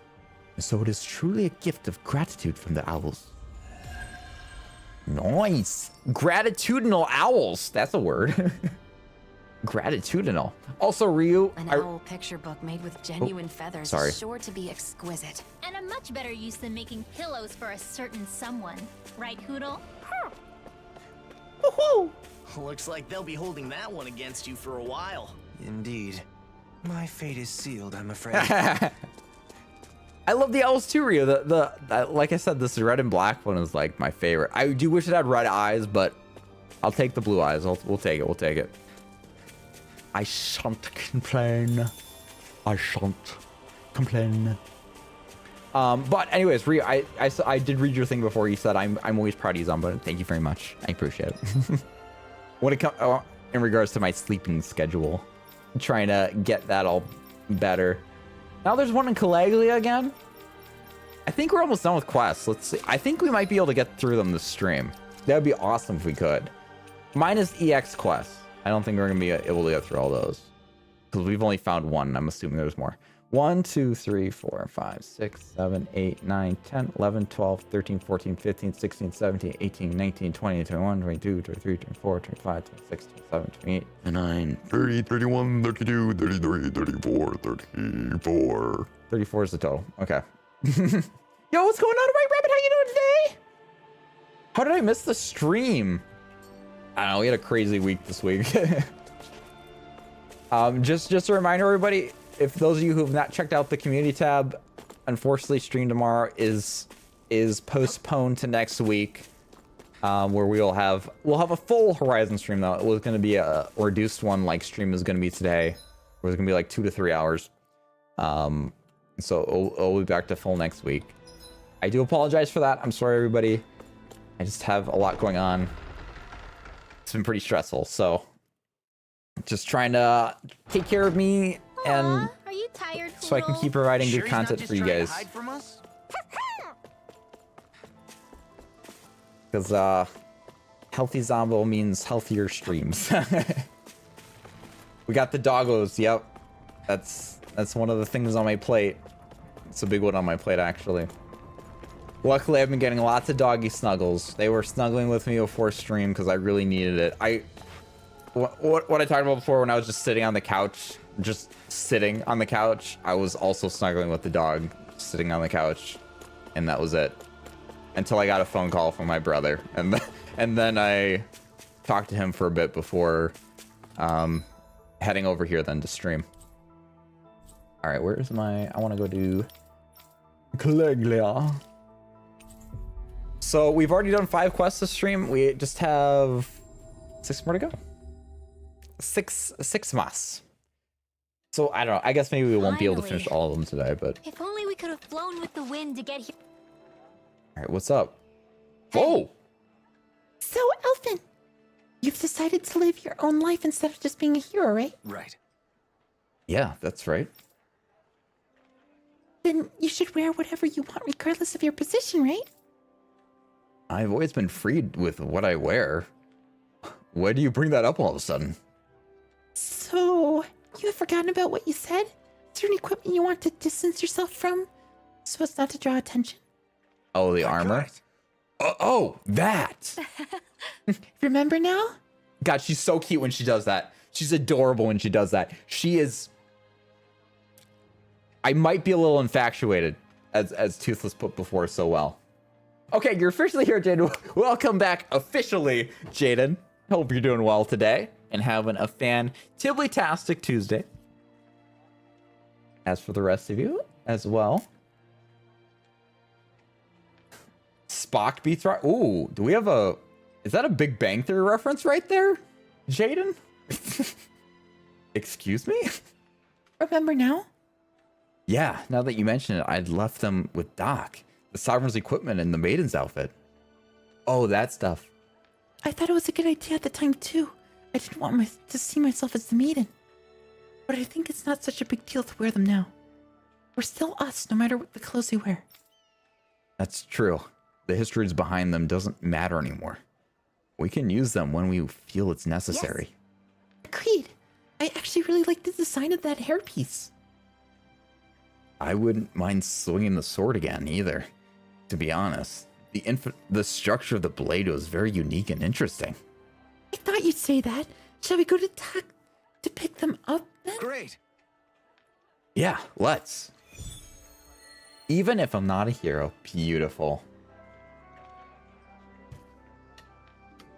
So it is truly a gift of gratitude from the owls. Nice. Gratitudinal owls. That's a word. Gratitudinal. Also, Ryu. An owl picture book made with genuine feathers is sure to be exquisite. And a much better use than making pillows for a certain someone. Right, Hoodle? Woohoo! Looks like they'll be holding that one against you for a while. Indeed. My fate is sealed, I'm afraid. I love the owls too, Ryu. Like I said, this red and black one is like my favorite. I do wish it had red eyes, but I'll take the blue eyes. We'll take it. We'll take it. I shan't complain. I shan't complain. But anyways, Ryu, I did read your thing before. You said I'm always proud of you, Zombo. Thank you very much. I appreciate it. When it comes in regards to my sleeping schedule, I'm trying to get that all better. Now there's one in Caligula again. I think we're almost done with quests. Let's see. I think we might be able to get through them this stream. That would be awesome if we could. Minus EX quests. I don't think we're going to be able to get through all those. Because we've only found one. I'm assuming there's more. 1, 2, 3, 4, 5, 6, 7, 8, 9, 10, 11, 12, 13, 14, 15, 16, 17, 18, 19, 20, 21, 22, 23, 24, 25, 26, 27, 28, 29, 30, 31, 32, 33, 34, 34. 34 is the total. Okay. Yo, what's going on, White Rabbit? How you doing today? How did I miss the stream? I don't know. We had a crazy week this week. Just a reminder, everybody, if those of you who have not checked out the community tab, unfortunately, stream tomorrow is postponed to next week, where we'll have a full Horizon stream though. It was going to be a reduced one, like stream is going to be today, where it's going to be like 2 to 3 hours. So it'll be back to full next week. I do apologize for that. I'm sorry, everybody. I just have a lot going on. It's been pretty stressful, so just trying to take care of me and Are you tired, so I can Poodle? keep providing Sure good he's not content just for you trying to guys. hide from us? Because healthy Zombo means healthier streams. We got the doggos. Yep, that's one of the things on my plate. It's a big one on my plate, actually. Luckily, I've been getting lots of doggy snuggles. They were snuggling with me before stream because I really needed it. What I talked about before when I was just sitting on the couch, I was also snuggling with the dog, sitting on the couch, and that was it. Until I got a phone call from my brother, and then I talked to him for a bit before heading over here then to stream. All right, where's my? I want to go to Cleglia. So we've already done 5 quests this stream. We just have 6 more to go. Six mas. So I don't know. I guess maybe we won't be able to finish all of them today, but. If only we could have flown with the wind to get here. All right, what's up? Whoa! So, Elfin, you've decided to live your own life instead of just being a hero, right? Right. Yeah, that's right. Then you should wear whatever you want regardless of your position, right? I've always been freed with what I wear. Why do you bring that up all of a sudden? So, you have forgotten about what you said? Is there any equipment you want to distance yourself from so as not to draw attention? Oh, the armor? Oh, that! Remember now? God, she's so cute when she does that. She's adorable when she does that. She is... I might be a little infatuated, as Toothless put before so well. Okay, you're officially here, Jaden. Welcome back officially, Jaden. Hope you're doing well today and having a fantably-tastic Tuesday. As for the rest of you as well. Spock beats right. Ooh, do we have a... Is that a Big Bang Theory reference right there, Jaden? Excuse me? Remember now? Yeah, now that you mention it, I'd left them with Doc. The Sovereign's equipment and the Maiden's outfit. Oh, that stuff. I thought it was a good idea at the time, too. I didn't want to see myself as the maiden. But I think it's not such a big deal to wear them now. We're still us, no matter what the clothes we wear. That's true. The histories behind them doesn't matter anymore. We can use them when we feel it's necessary. Yes. Agreed. I actually really like the design of that hairpiece. I wouldn't mind swinging the sword again, either. To be honest, the structure of the blade was very unique and interesting. I thought you'd say that. Shall we go to Doc to pick them up then? Great. Yeah, let's. Even if I'm not a hero, beautiful.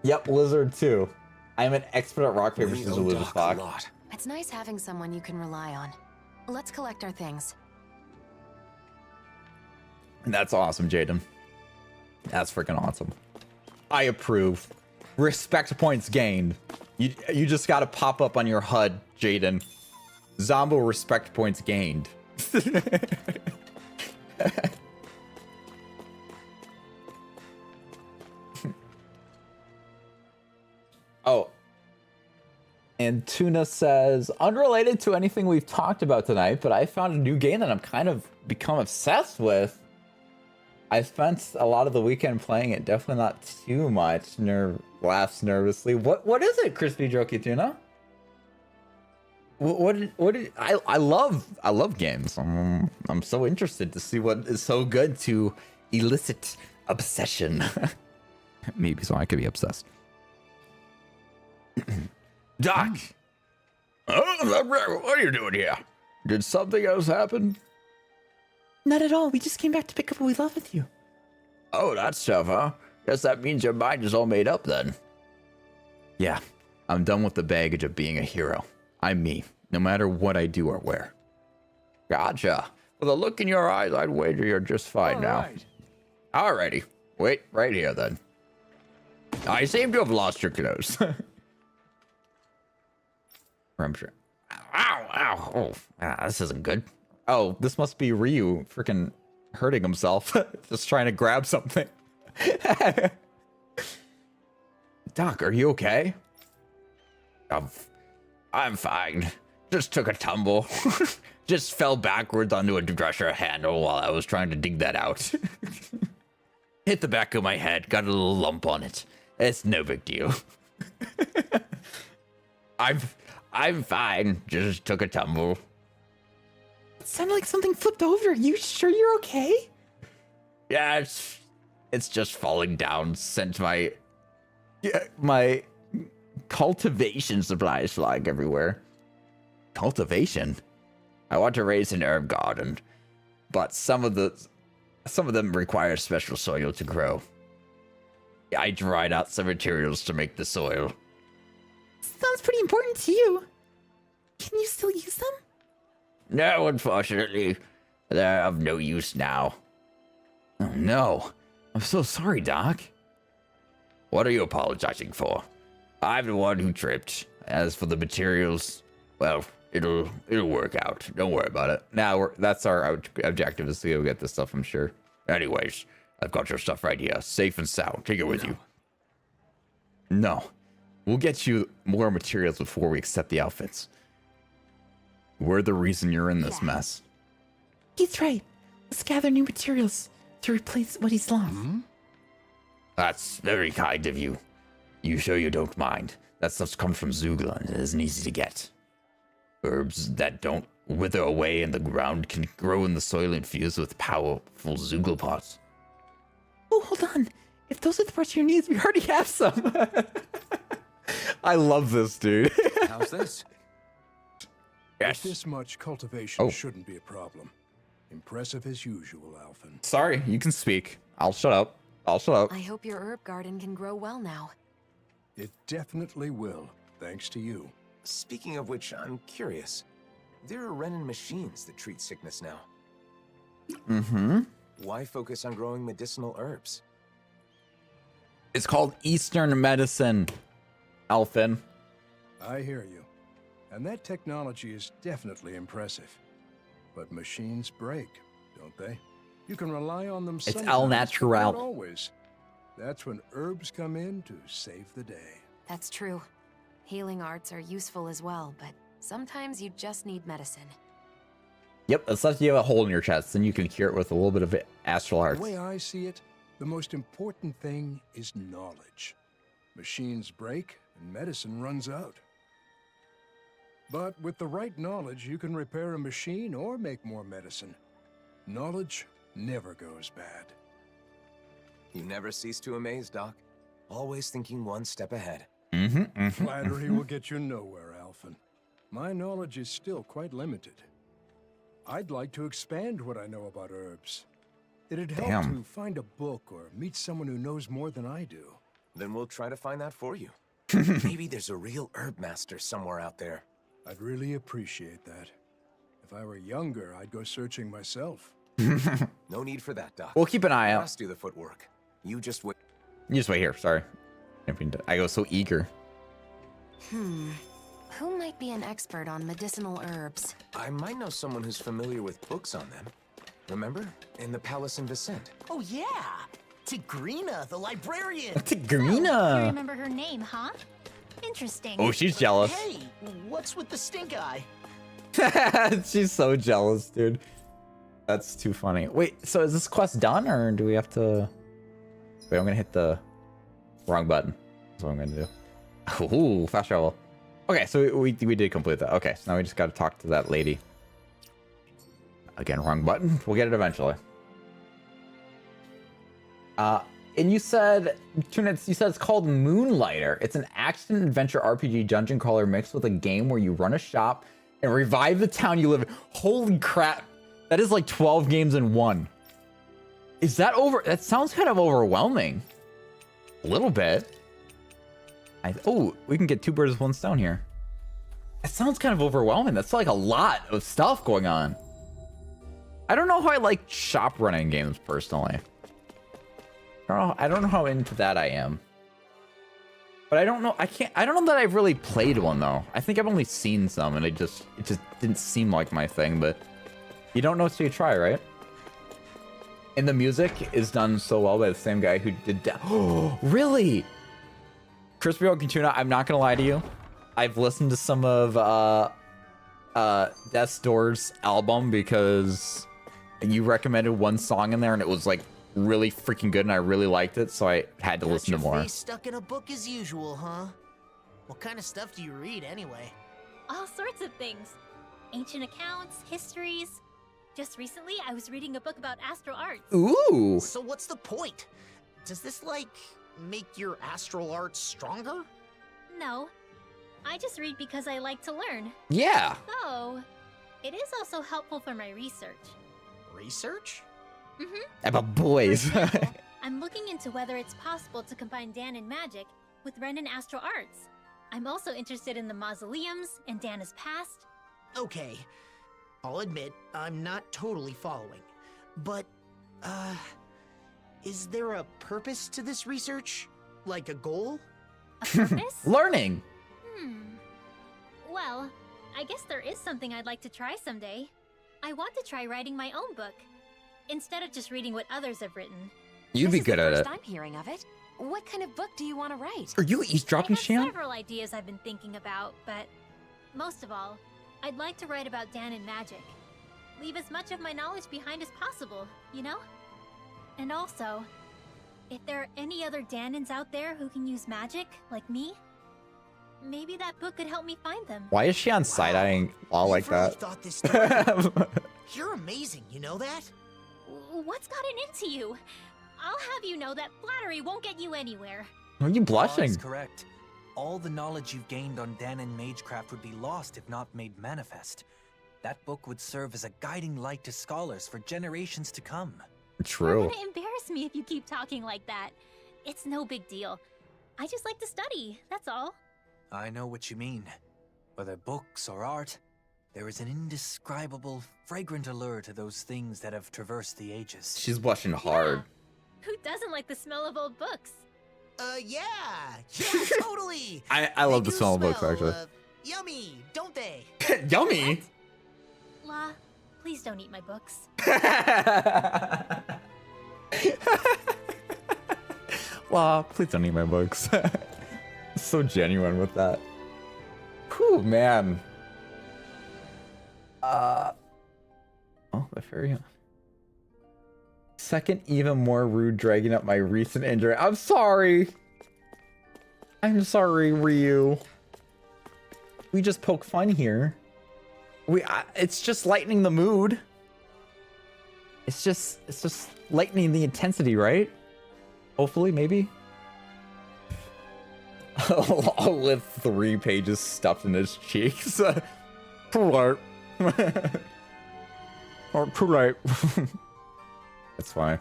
Yep, Lizard too. I'm an expert at rock, paper, scissors, lizard, Spock. It's nice having someone you can rely on. Let's collect our things. That's awesome, Jaden. That's freaking awesome. I approve. Respect points gained. You just gotta pop up on your HUD, Jaden. Zombo respect points gained. Oh. And Tuna says, unrelated to anything we've talked about tonight, but I found a new game that I'm kind of become obsessed with. I spent a lot of the weekend playing it, definitely not too much. Laughs nervously. What is it, Crispy Jokey Tuna? I love games. I'm so interested to see what is so good to elicit obsession. Maybe so I could be obsessed. Doc! Oh, what are you doing here? Did something else happen? Not at all. We just came back to pick up what we love with you. Oh, that stuff, huh? Guess that means your mind is all made up then. Yeah, I'm done with the baggage of being a hero. I'm me, no matter what I do or wear. Gotcha. With a look in your eyes, I'd wager you're just fine now. Alrighty. Wait, right here then. I seem to have lost your clothes. I'm sure. Ow, ow. Oh, this isn't good. Oh, this must be Ryu freaking hurting himself. Just trying to grab something. Doc, are you okay? I'm fine. Just took a tumble. Just fell backwards onto a dresser handle while I was trying to dig that out. Hit the back of my head, got a little lump on it. It's no big deal. I'm fine. Just took a tumble. It sounded like something flipped over. You sure you're okay? Yeah, it's just falling down since my cultivation supplies flying everywhere. Cultivation? I want to raise an herb garden, but some of them require special soil to grow. I dried out some materials to make the soil. Sounds pretty important to you. Can you still use them? No, unfortunately, they're of no use now. Oh no, I'm so sorry, Doc. What are you apologizing for? I'm the one who tripped. As for the materials, well, it'll work out. Don't worry about it. Now that's our objective, is to go get this stuff, I'm sure. Anyways, I've got your stuff right here, safe and sound. Take it with you. No, we'll get you more materials before we accept the outfits. We're the reason you're in this mess. He's right. Let's gather new materials to replace what he's lost. That's very kind of you. You sure you don't mind? That stuff comes from Zoogla and it isn't easy to get. Herbs that don't wither away in the ground can grow in the soil infused with powerful Zoogla pots. Oh, hold on. If those are the parts you need, we already have some. I love this, dude. How's this? Yes. This much cultivation shouldn't be a problem. Impressive as usual, Alphen. Sorry, you can speak. I'll shut up. I hope your herb garden can grow well now. It definitely will, thanks to you. Speaking of which, I'm curious. There are Renin machines that treat sickness now. Mm-hmm. Why focus on growing medicinal herbs? It's called Eastern medicine, Alphen. I hear you. And that technology is definitely impressive. But machines break, don't they? You can rely on them sometimes, al but natural. not always. That's when herbs come in to save the day. That's true. Healing arts are useful as well, but sometimes you just need medicine. Yep, it's like you have a hole in your chest, and you can cure it with a little bit of astral arts. The way I see it, the most important thing is knowledge. Machines break, and medicine runs out. But with the right knowledge, you can repair a machine or make more medicine. Knowledge never goes bad. You never cease to amaze, Doc. Always thinking one step ahead. Flattery will get you nowhere, Alphen. My knowledge is still quite limited. I'd like to expand what I know about herbs. It'd help to find a book or meet someone who knows more than I do. Then we'll try to find that for you. Maybe there's a real herb master somewhere out there. I'd really appreciate that. If I were younger, I'd go searching myself. No need for that, Doc. We'll keep an eye out. Let's do the footwork. You just wait. You just wait here. Sorry. I go so eager. Who might be an expert on medicinal herbs? I might know someone who's familiar with books on them. Remember? In the Palace in Vicent. Oh, yeah! Tigrina, the librarian! You Tigrina! remember her name, huh? Interesting. Oh, she's jealous. Hey, what's with the stink eye? She's so jealous, dude. That's too funny. Wait, so is this quest done, or do we have to... Wait, I'm gonna hit the wrong button. That's what I'm gonna do. Ooh, fast travel. Okay, so we did complete that. Okay, so now we just gotta talk to that lady. Again, wrong button. We'll get it eventually. And you said it's called Moonlighter. It's an action adventure RPG dungeon crawler mixed with a game where you run a shop and revive the town you live in. Holy crap. That is like 12 games in one. Is that that sounds kind of overwhelming. A little bit. Oh, we can get 2 birds with 1 stone here. That sounds kind of overwhelming. That's like a lot of stuff going on. I don't know how I like shop running games personally. I don't know how into that I am. But I don't know. I don't know that I've really played one though. I think I've only seen some, and it just didn't seem like my thing. But you don't know until you try, right? And the music is done so well by the same guy who did that. Oh, really? Crispy Oak and Tuna, I'm not gonna lie to you. I've listened to some of Death's Door's album because you recommended one song in there and it was like really freaking good and I really liked it, so I had to listen to more. Face stuck in a book as usual, huh? What kind of stuff do you read anyway? All sorts of things. Ancient accounts, histories. Just recently, I was reading a book about astral arts. Ooh. So what's the point? Does this, like, make your astral arts stronger? No. I just read because I like to learn. Yeah. So, it is also helpful for my research. Research? Mm-hmm. About boys. For example, I'm looking into whether it's possible to combine Danon magic with Ren and astral arts. I'm also interested in the mausoleums and Dana's past. Okay. I'll admit, I'm not totally following. But, is there a purpose to this research? Like a goal? A purpose? Learning. Well, I guess there is something I'd like to try someday. I want to try writing my own book, instead of just reading what others have written. You'd be good at it. I'm hearing of it. What kind of book do you want to write? Are you eavesdropping, I have Shan? several ideas I've been thinking about, but most of all, I'd like to write about Danon magic. Leave as much of my knowledge behind as possible, you know? And also, if there are any other Danons out there who can use magic, like me, maybe that book could help me find them. Why is she on side-eyeing Law like Really that? thought this through. You're amazing, you know that? What's gotten into you? I'll have you know that flattery won't get you anywhere. Are you Law blushing? is correct. All the knowledge you've gained on Danon Magecraft would be lost if not made manifest. That book would serve as a guiding light to scholars for generations to come. True. You're gonna embarrass me if you keep talking like that. It's no big deal. I just like to study, that's all. I know what you mean. Whether books or art, there is an indescribable, fragrant allure to those things that have traversed the ages. She's blushing hard. Who doesn't like the smell of old books? Yeah, totally. I love the smell of books, actually. Yummy, don't they? Yummy? La, please don't eat my books. Law, please don't eat my books. So genuine with that. Whew, man. Oh, the fairy. Second, even more rude, dragging up my recent injury. I'm sorry. I'm sorry, Ryu. We just poke fun here. It's just lightening the mood. It's just lightening the intensity, right? Hopefully, maybe. With 3 pages stuffed in his cheeks. Too late. Or too late. That's fine.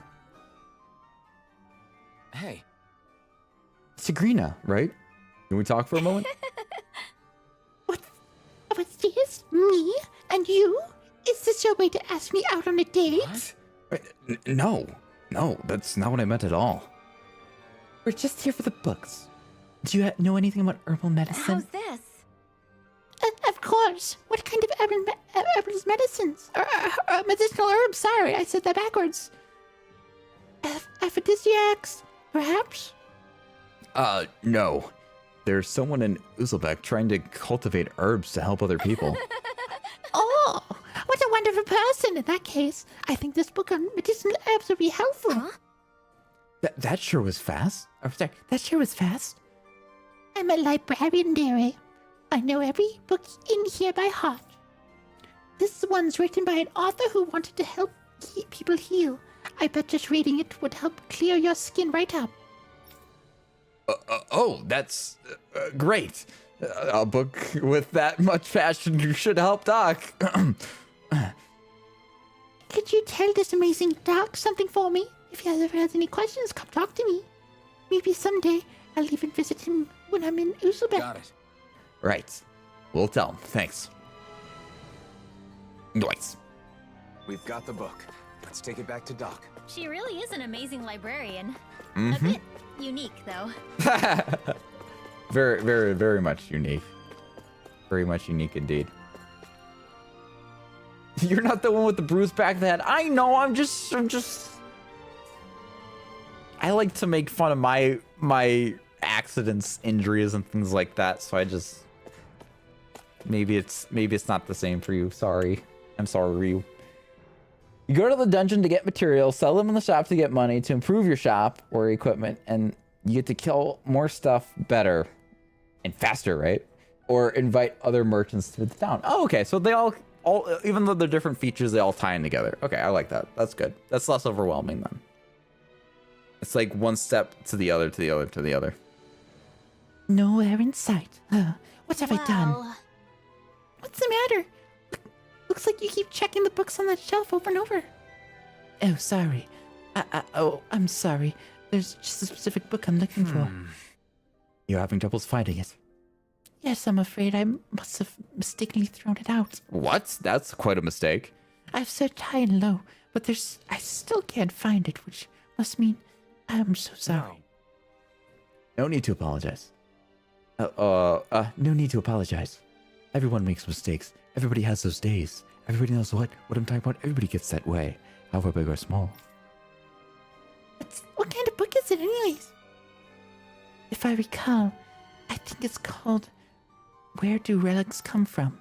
Hey. Sagrina, right? Can we talk for a moment? What's this? Me? And you? Is this your way to ask me out on a date? No, that's not what I meant at all. We're just here for the books. Do you know anything about herbal medicine? How's this? Of course. What kind of herbal medicines? Medicinal herbs, sorry, I said that backwards. Aphrodisiacs, perhaps? No. There's someone in Uzbek trying to cultivate herbs to help other people. Oh, what a wonderful person. In that case, I think this book on medicinal herbs would be helpful. Huh? That sure was fast. Oh, sorry, that sure was fast. I'm a librarian, dearie. I know every book in here by heart. This one's written by an author who wanted to help people heal. I bet just reading it would help clear your skin right up. Oh, that's great. A book with that much passion should help Doc. Could you tell this amazing Doc something for me? If he ever has any questions, come talk to me. Maybe someday I'll even visit him when I'm in Uzbek. Got it. Right. We'll tell him. Thanks. Nice. We've got the book. Let's take it back to Doc. She really is an amazing librarian. Mm-hmm. A bit unique, though. Very, very, very much unique. Very much unique indeed. You're not the one with the bruised back of the head. I know, I'm just... I like to make fun of my accidents, injuries, and things like that, so I just Maybe it's not the same for you. Sorry. I'm sorry, Ryu. You go to the dungeon to get materials, sell them in the shop to get money to improve your shop or equipment, and you get to kill more stuff better and faster, right? Or invite other merchants to the town. Oh, okay. So they all even though they're different features, they all tie in together. Okay, I like that. That's good. That's less overwhelming then. It's like one step to the other, to the other, to the other. Nowhere in sight. What have I done? What's the matter? Looks like you keep checking the books on that shelf over and over. Oh, sorry. I'm sorry. There's just a specific book I'm looking for. You're having troubles finding it. Yes, I'm afraid I must have mistakenly thrown it out. What? That's quite a mistake. I've searched high and low, but I still can't find it, which must mean I'm so sorry. No need to apologize. No need to apologize. Everyone makes mistakes. Everybody has those days. Everybody knows what I'm talking about. Everybody gets that way, however big or small. What kind of book is it anyways? If I recall, I think it's called Where Do Relics Come From?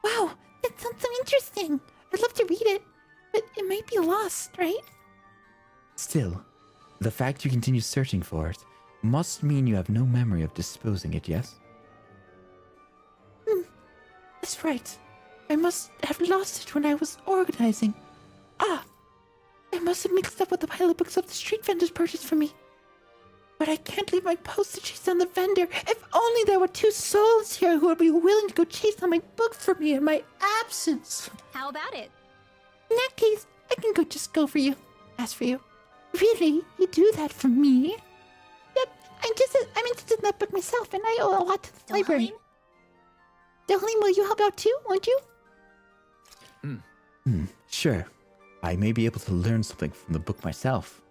Wow, that sounds so interesting. I'd love to read it, but it might be lost, right? Still, the fact you continue searching for it must mean you have no memory of disposing it, yes? That's right. I must have lost it when I was organizing. I must have mixed up with the pile of books that the street vendors purchased for me. But I can't leave my post to chase down the vendor. If only there were 2 souls here who would be willing to go chase down my books for me in my absence. How about it? In that case, I can go for you. Ask for you. Really? You do that for me? Yep, I'm interested in that book myself, and I owe a lot to the library. Dohalim, will you help out too, won't you? Sure. I may be able to learn something from the book myself.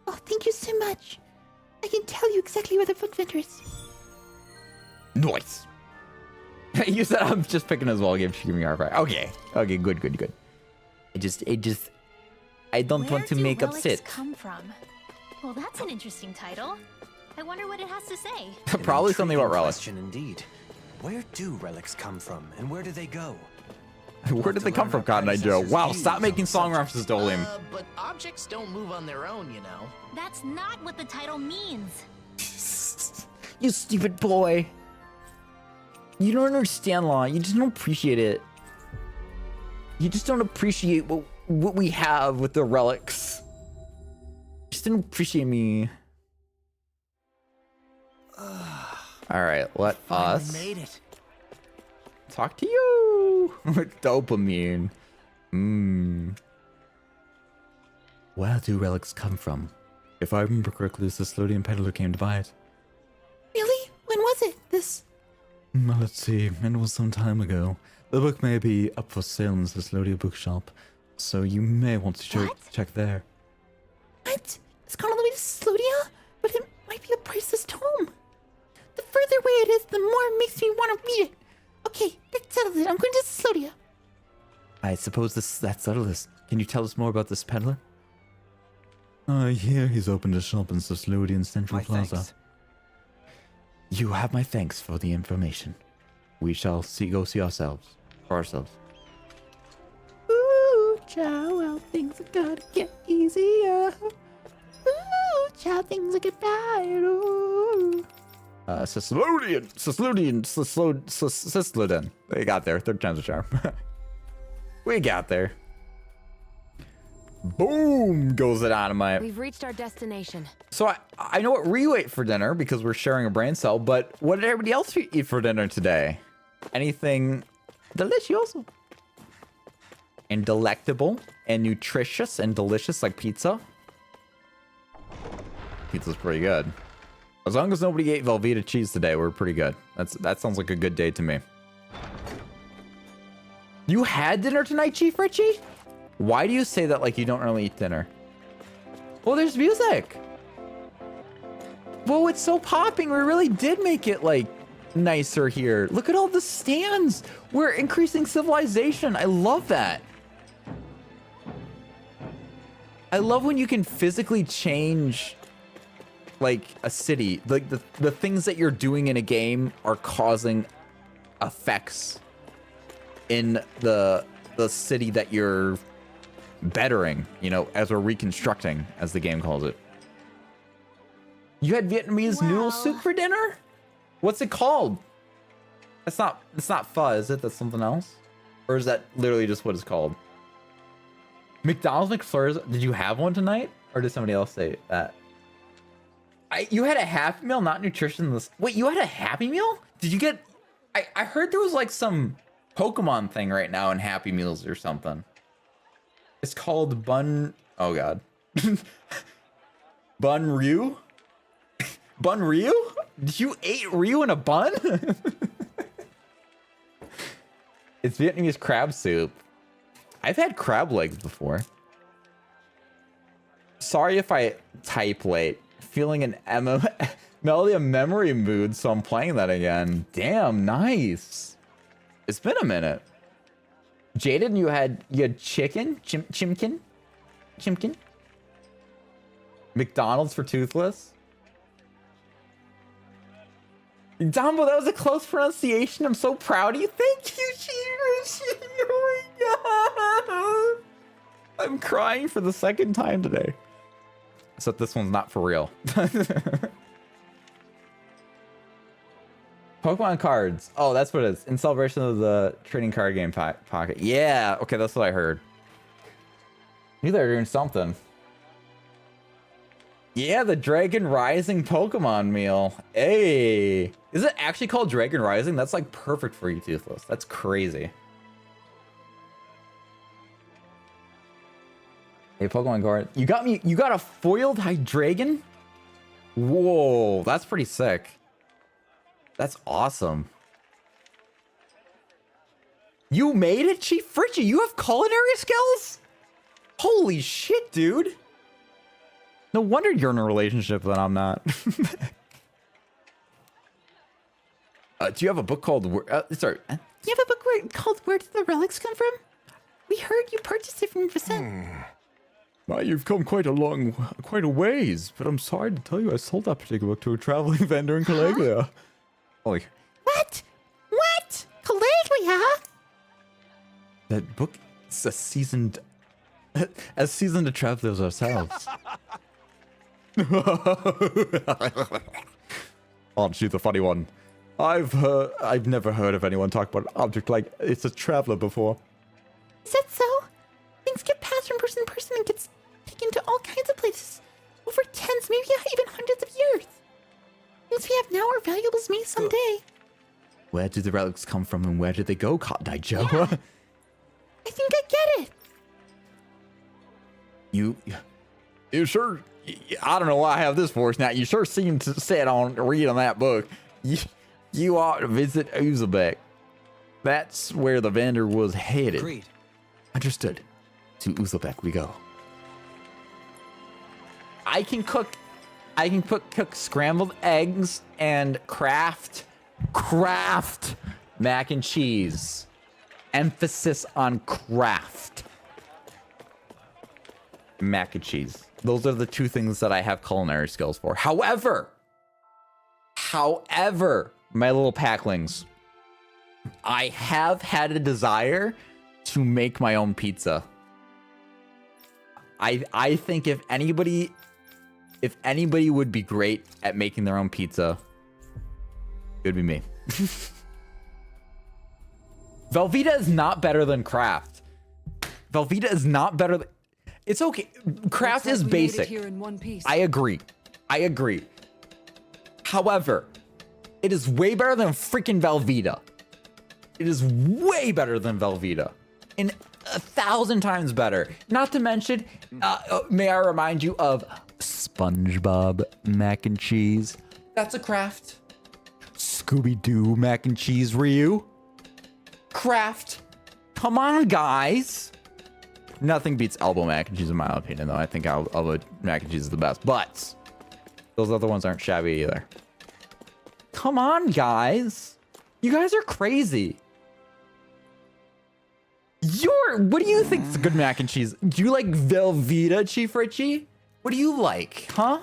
Oh, thank you so much. I can tell you exactly where the book vendor is. Nice. You said I'm just picking as well. Give me our Okay. Okay. Good. I don't want to make upset. Come from? Well, that's an interesting title. I wonder what it has to say. Probably something about relics. Question indeed. Where do relics come from, and where do they go? Where did they come from, Cotton Eye Joe? Wow, stop making song references, Dolim. But objects don't move on their own, you know. That's not what the title means. You stupid boy. You don't understand law. You just don't appreciate it. You just don't appreciate what we have with the relics. Just don't appreciate me. All right, let us made it. Talk to you. Dopamine. Where do relics come from? If I remember correctly, the Slodian peddler came to buy it. Really? When was it? Well, let's see. It was some time ago. The book may be up for sale in the Slodian bookshop, so you may want to check there. What? It's gone all the way to Slodia? But it might be a priceless tome. The further away it is, the more it makes me want to read it. Okay, that settles it. I'm going to Slodia. I suppose that settles this. Can you tell us more about this peddler? I hear he's opened a shop in Slodian Central Plaza. Thanks. You have my thanks for the information. We shall go see ourselves. For ourselves. Ooh, child, well, things are gonna get easier. Ooh, child, things are getting better. Ooh. Sisluden. We got there. Third time's a charm. We got there. Boom goes the dynamite. We've reached our destination. So I know what Ryu ate for dinner because we're sharing a brain cell, but what did everybody else eat for dinner today? Anything delicious? And delectable and nutritious and delicious like pizza? Pizza's pretty good. As long as nobody ate Velveeta cheese today, we're pretty good. That sounds like a good day to me. You had dinner tonight, Chief Richie? Why do you say that like you don't really eat dinner? Well, there's music. Whoa, it's so popping. We really did make it like nicer here. Look at all the stands. We're increasing civilization. I love that. I love when you can physically change like a city. Like the things that you're doing in a game are causing effects in the city that you're bettering, you know, as we're reconstructing, as the game calls it. You had Vietnamese noodle soup for dinner? What's it called? It's not pho, is it? That's something else? Or is that literally just what it's called? McDonald's McFlurries, did you have one tonight? Or did somebody else say that? You had a Happy Meal, not nutritionless. Wait, you had a Happy Meal? Did you get... I heard there was like some Pokemon thing right now in Happy Meals or something. It's called Bun... Oh, God. Bun Ryu? Bun Ryu? Did you ate Ryu in a bun? It's Vietnamese crab soup. I've had crab legs before. Sorry if I type late. Feeling an Melody of Memory mood, so I'm playing that again. Damn, nice. It's been a minute. Jaden, you had chicken? Chimkin? McDonald's for toothless? Dumbo, that was a close pronunciation. I'm so proud of you. Thank you, Cheers. Oh my God. I'm crying for the second time today. Except this one's not for real. Pokemon cards. Oh, that's what it is. In celebration of the trading card game pocket. Yeah, okay, that's what I heard. Knew they were doing something. Yeah, the Dragon Rising Pokemon meal. Hey. Is it actually called Dragon Rising? That's like perfect for you, Toothless. That's crazy. Hey, Pokemon card. You got me. You got a foiled Hydreigon? Whoa, that's pretty sick. That's awesome. You made it, Chief Fritchie. You have culinary skills? Holy shit, dude. No wonder you're in a relationship that I'm not. Do you have a book called... sorry. Do you have a book called Where Did the Relics Come From? We heard you purchased it from Vicente. Well, you've come quite a ways, but I'm sorry to tell you I sold that particular book to a traveling vendor in Caligula. Holy... What? What? Caligula? That book is as seasoned a traveler as ourselves. Aren't you the funny one? I've never heard of anyone talk about an object like it's a traveler before. Is that so? Things get passed from person to person and gets taken to all kinds of places. Over tens, maybe even hundreds of years. Things we have now are valuable as me someday. Where did the relics come from and where did they go, Cotton Eye Joe? Yeah. I think I get it. You sure... I don't know why I have this voice now. You sure seem to set on reading that book. You ought to visit Uzbek. That's where the vendor was headed. Agreed. Understood. To Uzbek we go. I can cook scrambled eggs and craft mac and cheese. Emphasis on craft. Mac and cheese. Those are the two things that I have culinary skills for. However, my little packlings, I have had a desire to make my own pizza. I think if anybody would be great at making their own pizza, it would be me. Velveeta is not better than Kraft. Velveeta is not better than... It's okay. Kraft is basic. Here in one piece. I agree. However, it is way better than freaking Velveeta. It is way better than Velveeta. And 1,000 times better. Not to mention, may I remind you of SpongeBob mac and cheese? That's a Kraft. Scooby-Doo mac and cheese, Ryu. Kraft. Come on, guys. Nothing beats elbow mac and cheese in my opinion, though. I think elbow mac and cheese is the best, but those other ones aren't shabby either. Come on, guys. You guys are crazy. What do you think is good mac and cheese? Do you like Velveeta, Chief Richie? What do you like, huh?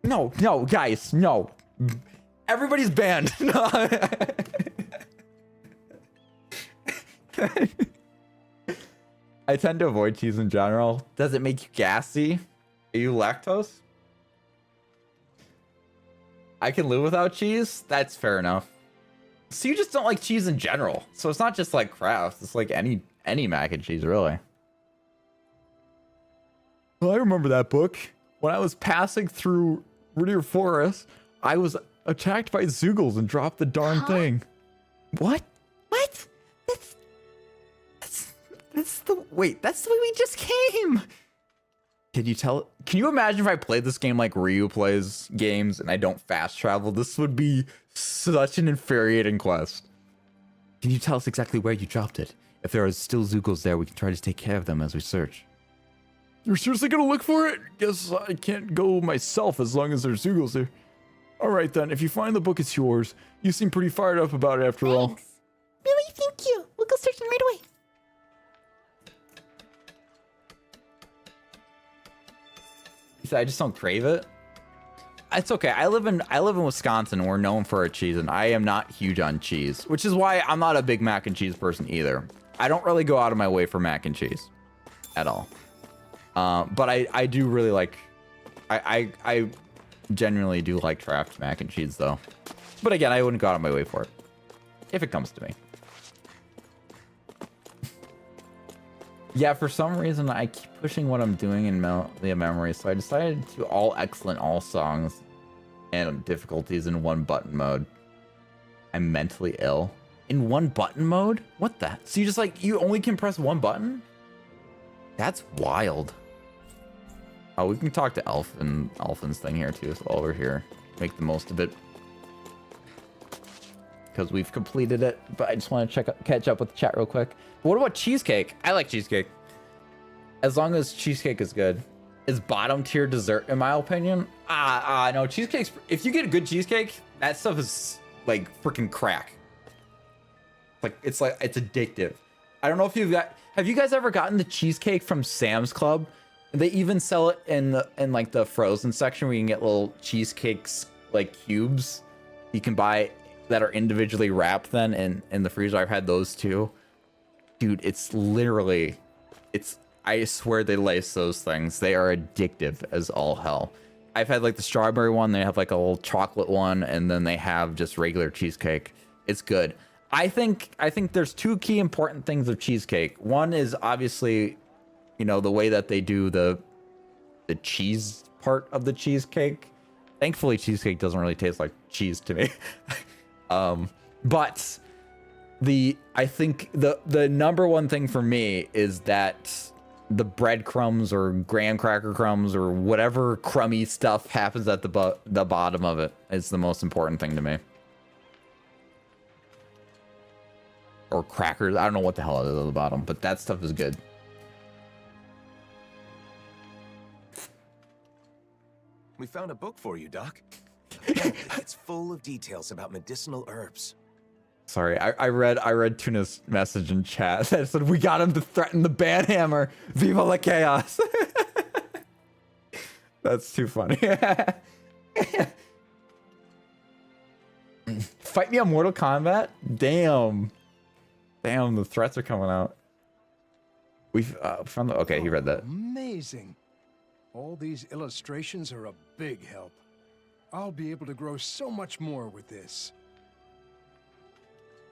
No, guys, no. Everybody's banned. No. I tend to avoid cheese in general. Does it make you gassy? Are you lactose? I can live without cheese? That's fair enough. So you just don't like cheese in general. So it's not just like Kraft. It's like any mac and cheese, really. Well, I remember that book. When I was passing through Rudier Forest, I was attacked by Zoogles and dropped the darn thing. What? What? That's the wait, that's the way we just came. Can you imagine if I played this game like Ryu plays games and I don't fast travel? This would be such an infuriating quest. Can you tell us exactly where you dropped it? If there are still Zoogles there, we can try to take care of them as we search. You're seriously gonna look for it? Guess I can't go myself as long as there's Zoogles there. Alright then, if you find the book, it's yours. You seem pretty fired up about it after all. Really, thank you. We'll go searching right away. I just don't crave it. It's okay. I live in Wisconsin and we're known for our cheese, and I am not huge on cheese, which is why I'm not a big mac and cheese person either. I don't really go out of my way for mac and cheese at all. But I do really like, I genuinely do like Kraft mac and cheese though. But again, I wouldn't go out of my way for it if it comes to me. Yeah, for some reason, I keep pushing what I'm doing in the memory, so I decided to all excellent all songs and difficulties in one button mode. I'm mentally ill. In one button mode? What the? So you just like, you only can press one button? That's wild. Oh, we can talk to Elfin's thing here too, so while we're here. Make the most of it. Because we've completed it, but I just want to catch up with the chat real quick. What about cheesecake? I like cheesecake. As long as cheesecake is good. Is bottom tier dessert, in my opinion. No, cheesecake's, if you get a good cheesecake, that stuff is like freaking crack. It's addictive. I don't know if have you guys ever gotten the cheesecake from Sam's Club? They even sell it in like the frozen section where you can get little cheesecakes, like cubes you can buy that are individually wrapped then in the freezer. I've had those too. Dude, it's literally, I swear they lace those things. They are addictive as all hell. I've had like the strawberry one, they have like a little chocolate one, and then they have just regular cheesecake. It's good. I think there's two key important things of cheesecake. One is obviously, you know, the way that they do the cheese part of the cheesecake. Thankfully, cheesecake doesn't really taste like cheese to me. But I think the number one thing for me is that the breadcrumbs or graham cracker crumbs or whatever crummy stuff happens at the bottom of it is the most important thing to me. Or crackers. I don't know what the hell it is at the bottom, but that stuff is good. We found a book for you, Doc. It's full of details about medicinal herbs. Sorry, I read Tuna's message in chat that said we got him to threaten the banhammer. Viva la chaos. That's too funny. Fight me on Mortal Kombat? Damn, the threats are coming out. We've found the, okay, he read that. Amazing. All these illustrations are a big help. I'll be able to grow so much more with this.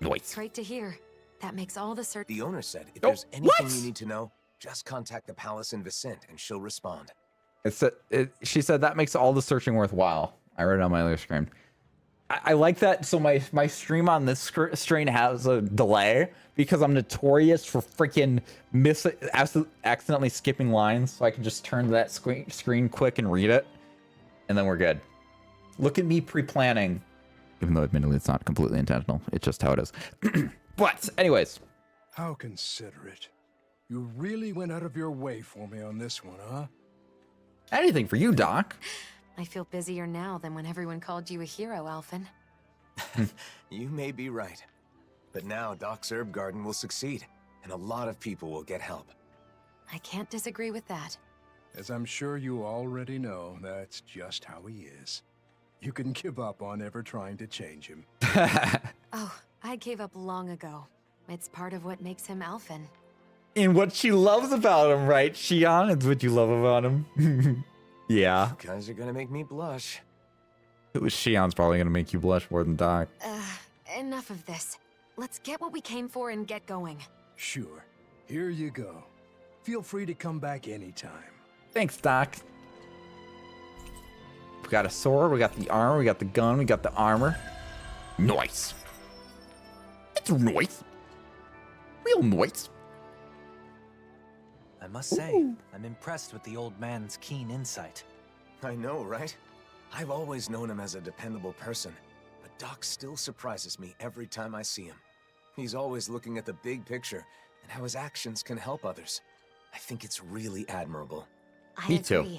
It's great to hear. That makes all the search. The owner said if there's anything you need to know, just contact the palace in Vicent and she'll respond. She said that makes all the searching worthwhile. I read it on my other screen. I like that. So my stream on this strain has a delay because I'm notorious for freaking accidentally skipping lines. So I can just turn to that screen quick and read it, and then we're good. Look at me pre-planning, even though admittedly it's not completely intentional. It's just how it is. But anyways. How considerate. You really went out of your way for me on this one, huh? Anything for you, Doc. I feel busier now than when everyone called you a hero, Alphen. You may be right. But now Doc's herb garden will succeed, and a lot of people will get help. I can't disagree with that. As I'm sure you already know, that's just how he is. you can give up on ever trying to change him. Oh, I gave up long ago. It's part of what makes him Alphen. And what she loves about him, right, Shion? It's what you love about him. Yeah. You guys are gonna make me blush. It was Shion's probably gonna make you blush more than Doc. Enough of this. Let's get what we came for and get going. Sure. Here you go. Feel free to come back anytime. Thanks, Doc. We got a sword, we got the armor, we got the gun, we got the armor. Nice. It's nice. Real nice. I must say, I'm impressed with the old man's keen insight. I know, right? I've always known him as a dependable person, but Doc still surprises me every time I see him. He's always looking at the big picture and how his actions can help others. I think it's really admirable. I Me agree. too.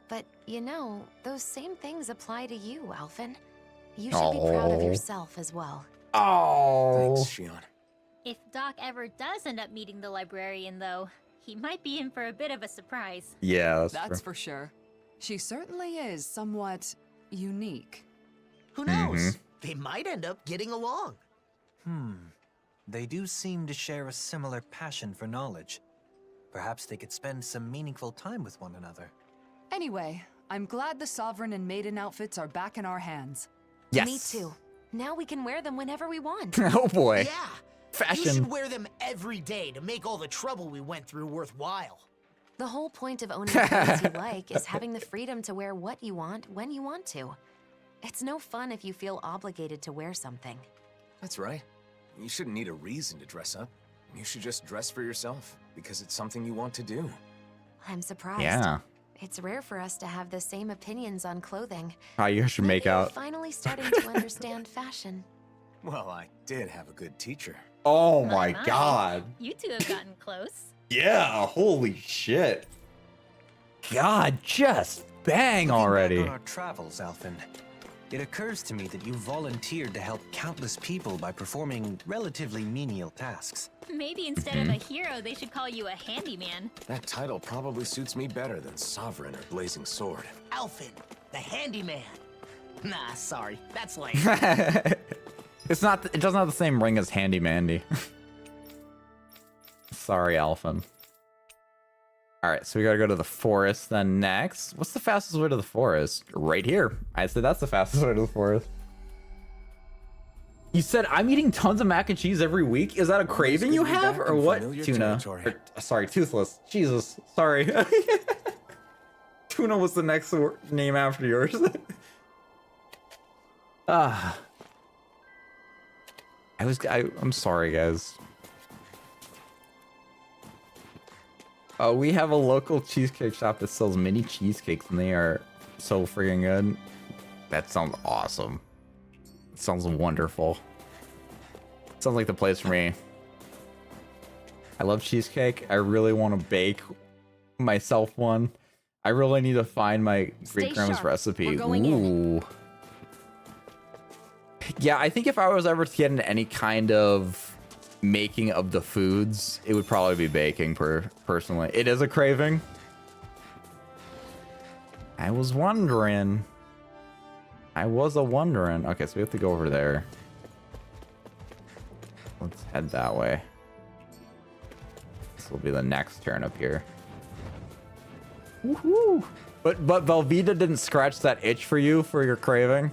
But, you know, those same things apply to you, Alphen. You should be proud of yourself as well. Oh. Thanks, Shion. If Doc ever does end up meeting the librarian, though, he might be in for a bit of a surprise. Yeah, That's for sure. She certainly is somewhat unique. Who knows? They might end up getting along. They do seem to share a similar passion for knowledge. Perhaps they could spend some meaningful time with one another. Anyway, I'm glad the Sovereign and Maiden outfits are back in our hands. Yes. Me too. Now we can wear them whenever we want. Oh boy. Yeah. Fashion. You should wear them every day to make all the trouble we went through worthwhile. The whole point of owning clothes you like is having the freedom to wear what you want when you want to. It's no fun if you feel obligated to wear something. That's right. You shouldn't need a reason to dress up. You should just dress for yourself, because it's something you want to do. I'm surprised. Yeah. It's rare for us to have the same opinions on clothing. How you should make Maybe you're out. finally starting to understand fashion. Well, I did have a good teacher. Oh my god. You two have gotten close. Yeah, holy shit. God, just bang Looking already. back on our travels, Alphen, it occurs to me that you volunteered to help countless people by performing relatively menial tasks. Maybe instead of a hero, they should call you a handyman. That title probably suits me better than Sovereign or Blazing Sword. Alphen, the handyman. Nah, sorry. That's lame. It's not. It doesn't have the same ring as Handy Mandy. Sorry, Alphen. All right, so we gotta go to the forest then next. What's the fastest way to the forest? Right here. I said that's the fastest way to the forest. You said I'm eating tons of mac and cheese every week. Is that a craving you have, or what? Tuna. Sorry, Toothless. Jesus. Sorry. Tuna was the next name after yours. I'm sorry, guys. Oh, we have a local cheesecake shop that sells mini cheesecakes, and they are so freaking good. That sounds awesome. It sounds wonderful. Sounds like the place for me. I love cheesecake. I really want to bake myself one. I really need to find my great grandma's recipe. Ooh. Yeah, I think if I was ever to get into any kind of making of the foods, it would probably be baking personally. It is a craving. I was wondering. Okay, so we have to go over there. Let's head that way. This will be the next turn up here. Woohoo! But Velveeta didn't scratch that itch for you for your craving.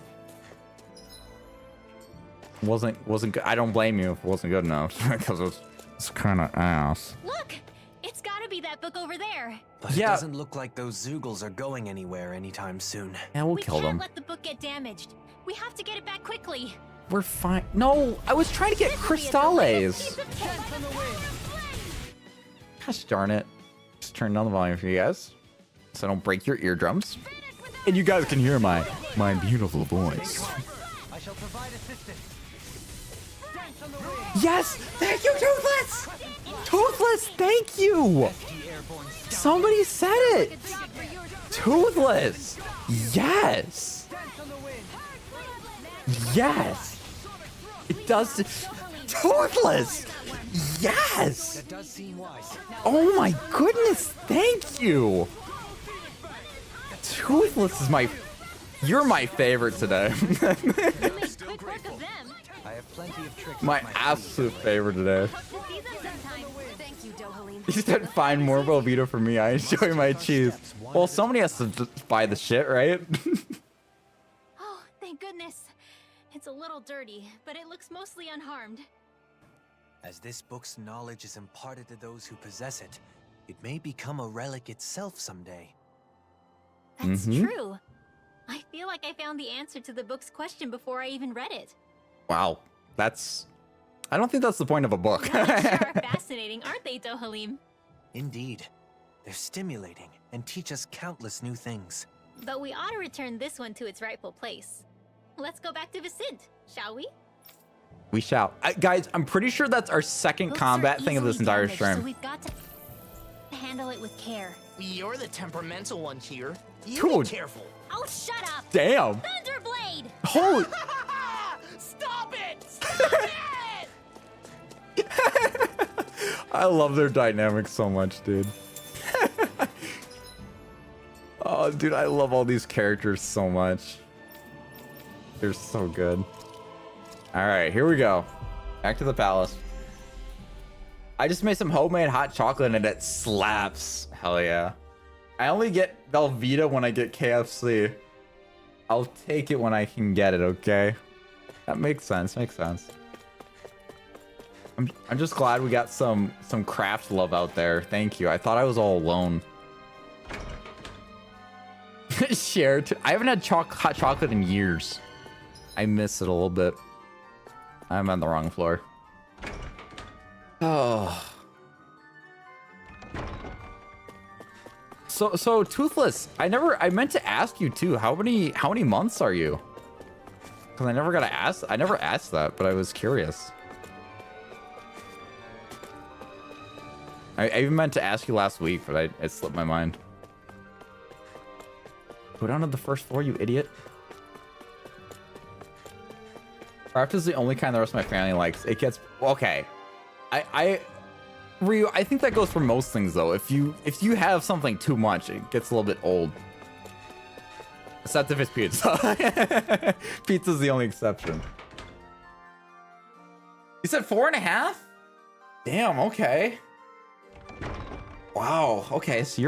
Wasn't good. I don't blame you if it wasn't good enough because it's kind of ass. Look! It's gotta be that book over there. But it doesn't look like those Zoogles are going anywhere anytime soon. Yeah, we'll kill them. We can't let the book get damaged. We have to get it back quickly. We're fine. No, I was trying to get crystales. Gosh darn it. Just turn down the volume for you guys so I don't break your eardrums. And you guys can hear my beautiful voice. I shall provide assistance. Yes! Thank you, Toothless! Toothless, thank you! Somebody said it! Toothless! Yes! Yes! It does. Toothless! Yes! That does seem wise. Oh my goodness, thank you! Toothless is my You're my favorite today. Quick work of them. I have plenty of tricks. My up my absolute favorite today. Hope to see them sometime. Thank you, Dohalim. You said find more Velveeta for me. I enjoy my cheese. Well, somebody has to buy the shit, right? Oh, thank goodness. It's a little dirty, but it looks mostly unharmed. As this book's knowledge is imparted to those who possess it, it may become a relic itself someday. That's true. I feel like I found the answer to the book's question before I even read it. Wow, that's... I don't think that's the point of a book. Knowledge sure are fascinating, aren't they, Dohalim? Indeed. They're stimulating and teach us countless new things. But we ought to return this one to its rightful place. Let's go back to Vicint, shall we? We shall. Guys, I'm pretty sure that's our second Books combat are thing of this easily entire damaged, stream. So we've got to handle it with care. You're the temperamental one here. You Dude. be careful. Oh, shut up! Damn. Thunderblade! Holy... Stop it! Stop it! I love their dynamic so much, dude. Oh, dude, I love all these characters so much. They're so good. All right, here we go. Back to the palace. I just made some homemade hot chocolate and it slaps. Hell yeah. I only get Velveeta when I get KFC. I'll take it when I can get it, okay? That makes sense, makes sense. I'm just glad we got some craft love out there. Thank you. I thought I was all alone. Share. I haven't had hot chocolate in years. I miss it a little bit. I'm on the wrong floor. Oh. So Toothless, I meant to ask you too. How many months are you? Because I never asked that, but I was curious. I even meant to ask you last week, but it slipped my mind. Go down to the first floor, you idiot. Craft is the only kind the rest of my family likes. It gets... Okay. Ryu, I think that goes for most things, though. If you have something too much, it gets a little bit old. Except if it's pizza. Pizza's the only exception. You said 4.5? Damn, okay. Wow, okay, so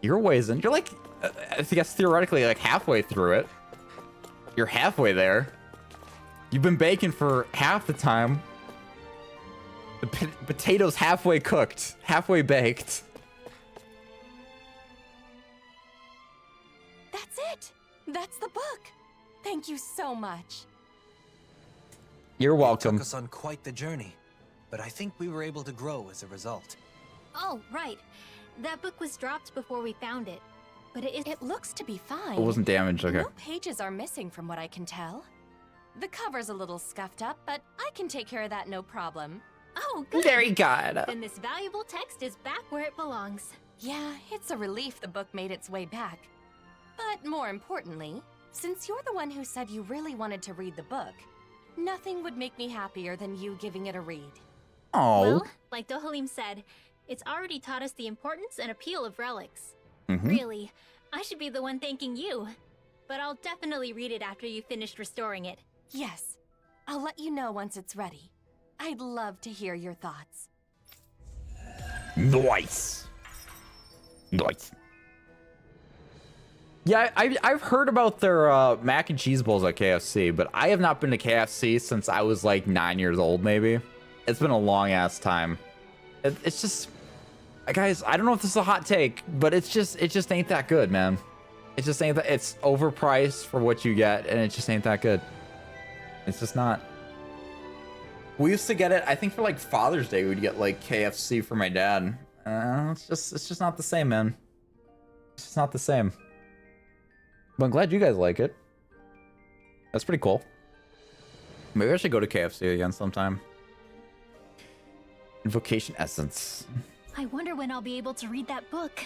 you're ways in. You're like, I guess theoretically, like halfway through it. You're halfway there. You've been baking for half the time. The potatoes halfway cooked, halfway baked. That's it. That's the book. Thank you so much. You're It welcome. took us on quite the journey, but I think we were able to grow as a result. Oh, right. That book was dropped before we found it. But It looks to be fine. It wasn't damaged, okay. No pages are missing from what I can tell. The cover's a little scuffed up, but I can take care of that no problem. Oh, good. Very good. Then this valuable text is back where it belongs. Yeah, it's a relief the book made its way back. But more importantly, since you're the one who said you really wanted to read the book, nothing would make me happier than you giving it a read. Oh. Well, like Dohalim said, it's already taught us the importance and appeal of relics. Really, I should be the one thanking you. But I'll definitely read it after you've finished restoring it. Yes, I'll let you know once it's ready. I'd love to hear your thoughts. Nice. Nice. Yeah, I've heard about their mac and cheese bowls at KFC, but I have not been to KFC since I was like 9 years old, maybe. It's been a long ass time. It's just, guys, I don't know if this is a hot take, but it just ain't that good, man. It just ain't that. It's overpriced for what you get, and it just ain't that good. It's just not. We used to get it, I think for like Father's Day, we'd get like KFC for my dad. It's just not the same, man. It's just not the same. But I'm glad you guys like it. That's pretty cool. Maybe I should go to KFC again sometime. Invocation Essence. I wonder when I'll be able to read that book.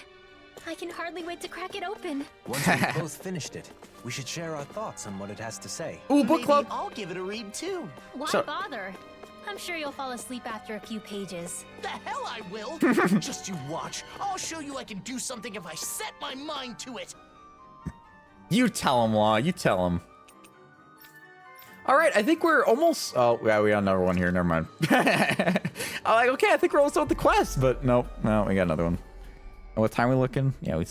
I can hardly wait to crack it open. Once we've both finished it, we should share our thoughts on what it has to say. Ooh, book club. Maybe I'll give it a read too. Why So- bother? I'm sure you'll fall asleep after a few pages. The hell I will! Just you watch. I'll show you I can do something if I set my mind to it. You tell him, Law. You tell him. All right, I think we're almost... Oh, yeah, we got another one here. Never mind. I'm like, okay, I think we're almost done with the quest, but nope. No, we got another one. And what time are we looking? Yeah,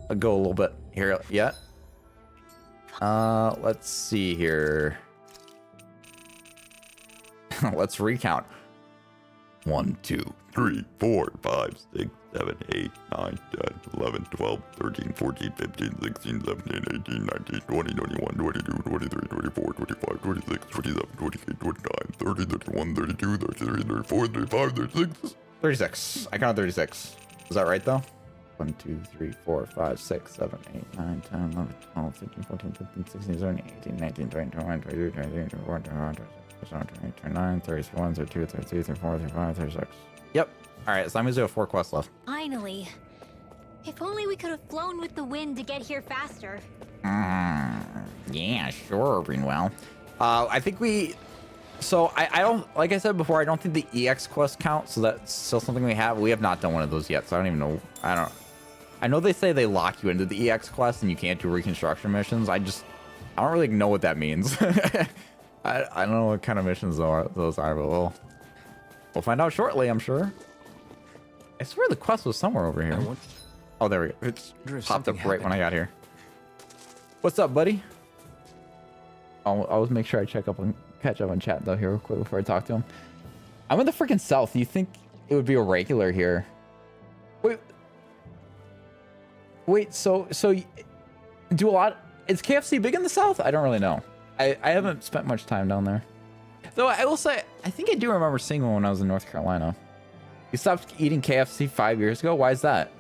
I'll go a little bit here. Yeah. Let's see here. Let's recount. 1, 2, 3, 4, 5, 6, 7, 8, 9, 10, 11, 12, 13, 14, 15, 16, 17, 18, 19, 20, 21, 22, 23, 24, 25, 26, 27, 28, 29, 30, 31, 32, 33, 34, 35, 36. 36. I counted 36. Is that right, though? 1, 2, 3, 4, 5, 6, 7, 8, 9, 10, 11, 12, 13, 14, 15, 16, 17, 18, 19, 20, 21, 22, 23, 24, 25, 26, 27, 28, 29, 30, 31, 32, 33, 34, 35, 36. Yep. All right, so I'm gonna do 4 quests left. Finally. If only we could have flown with the wind to get here faster. Yeah, sure, Greenwell. I think we... So, I don't... Like I said before, I don't think the EX quest counts, so that's still something we have. We have not done one of those yet, so I don't even know... I know they say they lock you into the EX quest and you can't do reconstruction missions. I don't really know what that means. I don't know what kind of missions those are, but we'll find out shortly, I'm sure. I swear the quest was somewhere over here. Oh, there we go. It popped up right when I got here. What's up, buddy? I'll always make sure I catch up on chat though here real quick before I talk to him. I'm in the freaking south. You think it would be a regular here? Wait. So do a lot? Is KFC big in the south? I don't really know. I haven't spent much time down there. Though I will say, I think I do remember seeing one when I was in North Carolina. You stopped eating KFC 5 years ago? Why is that?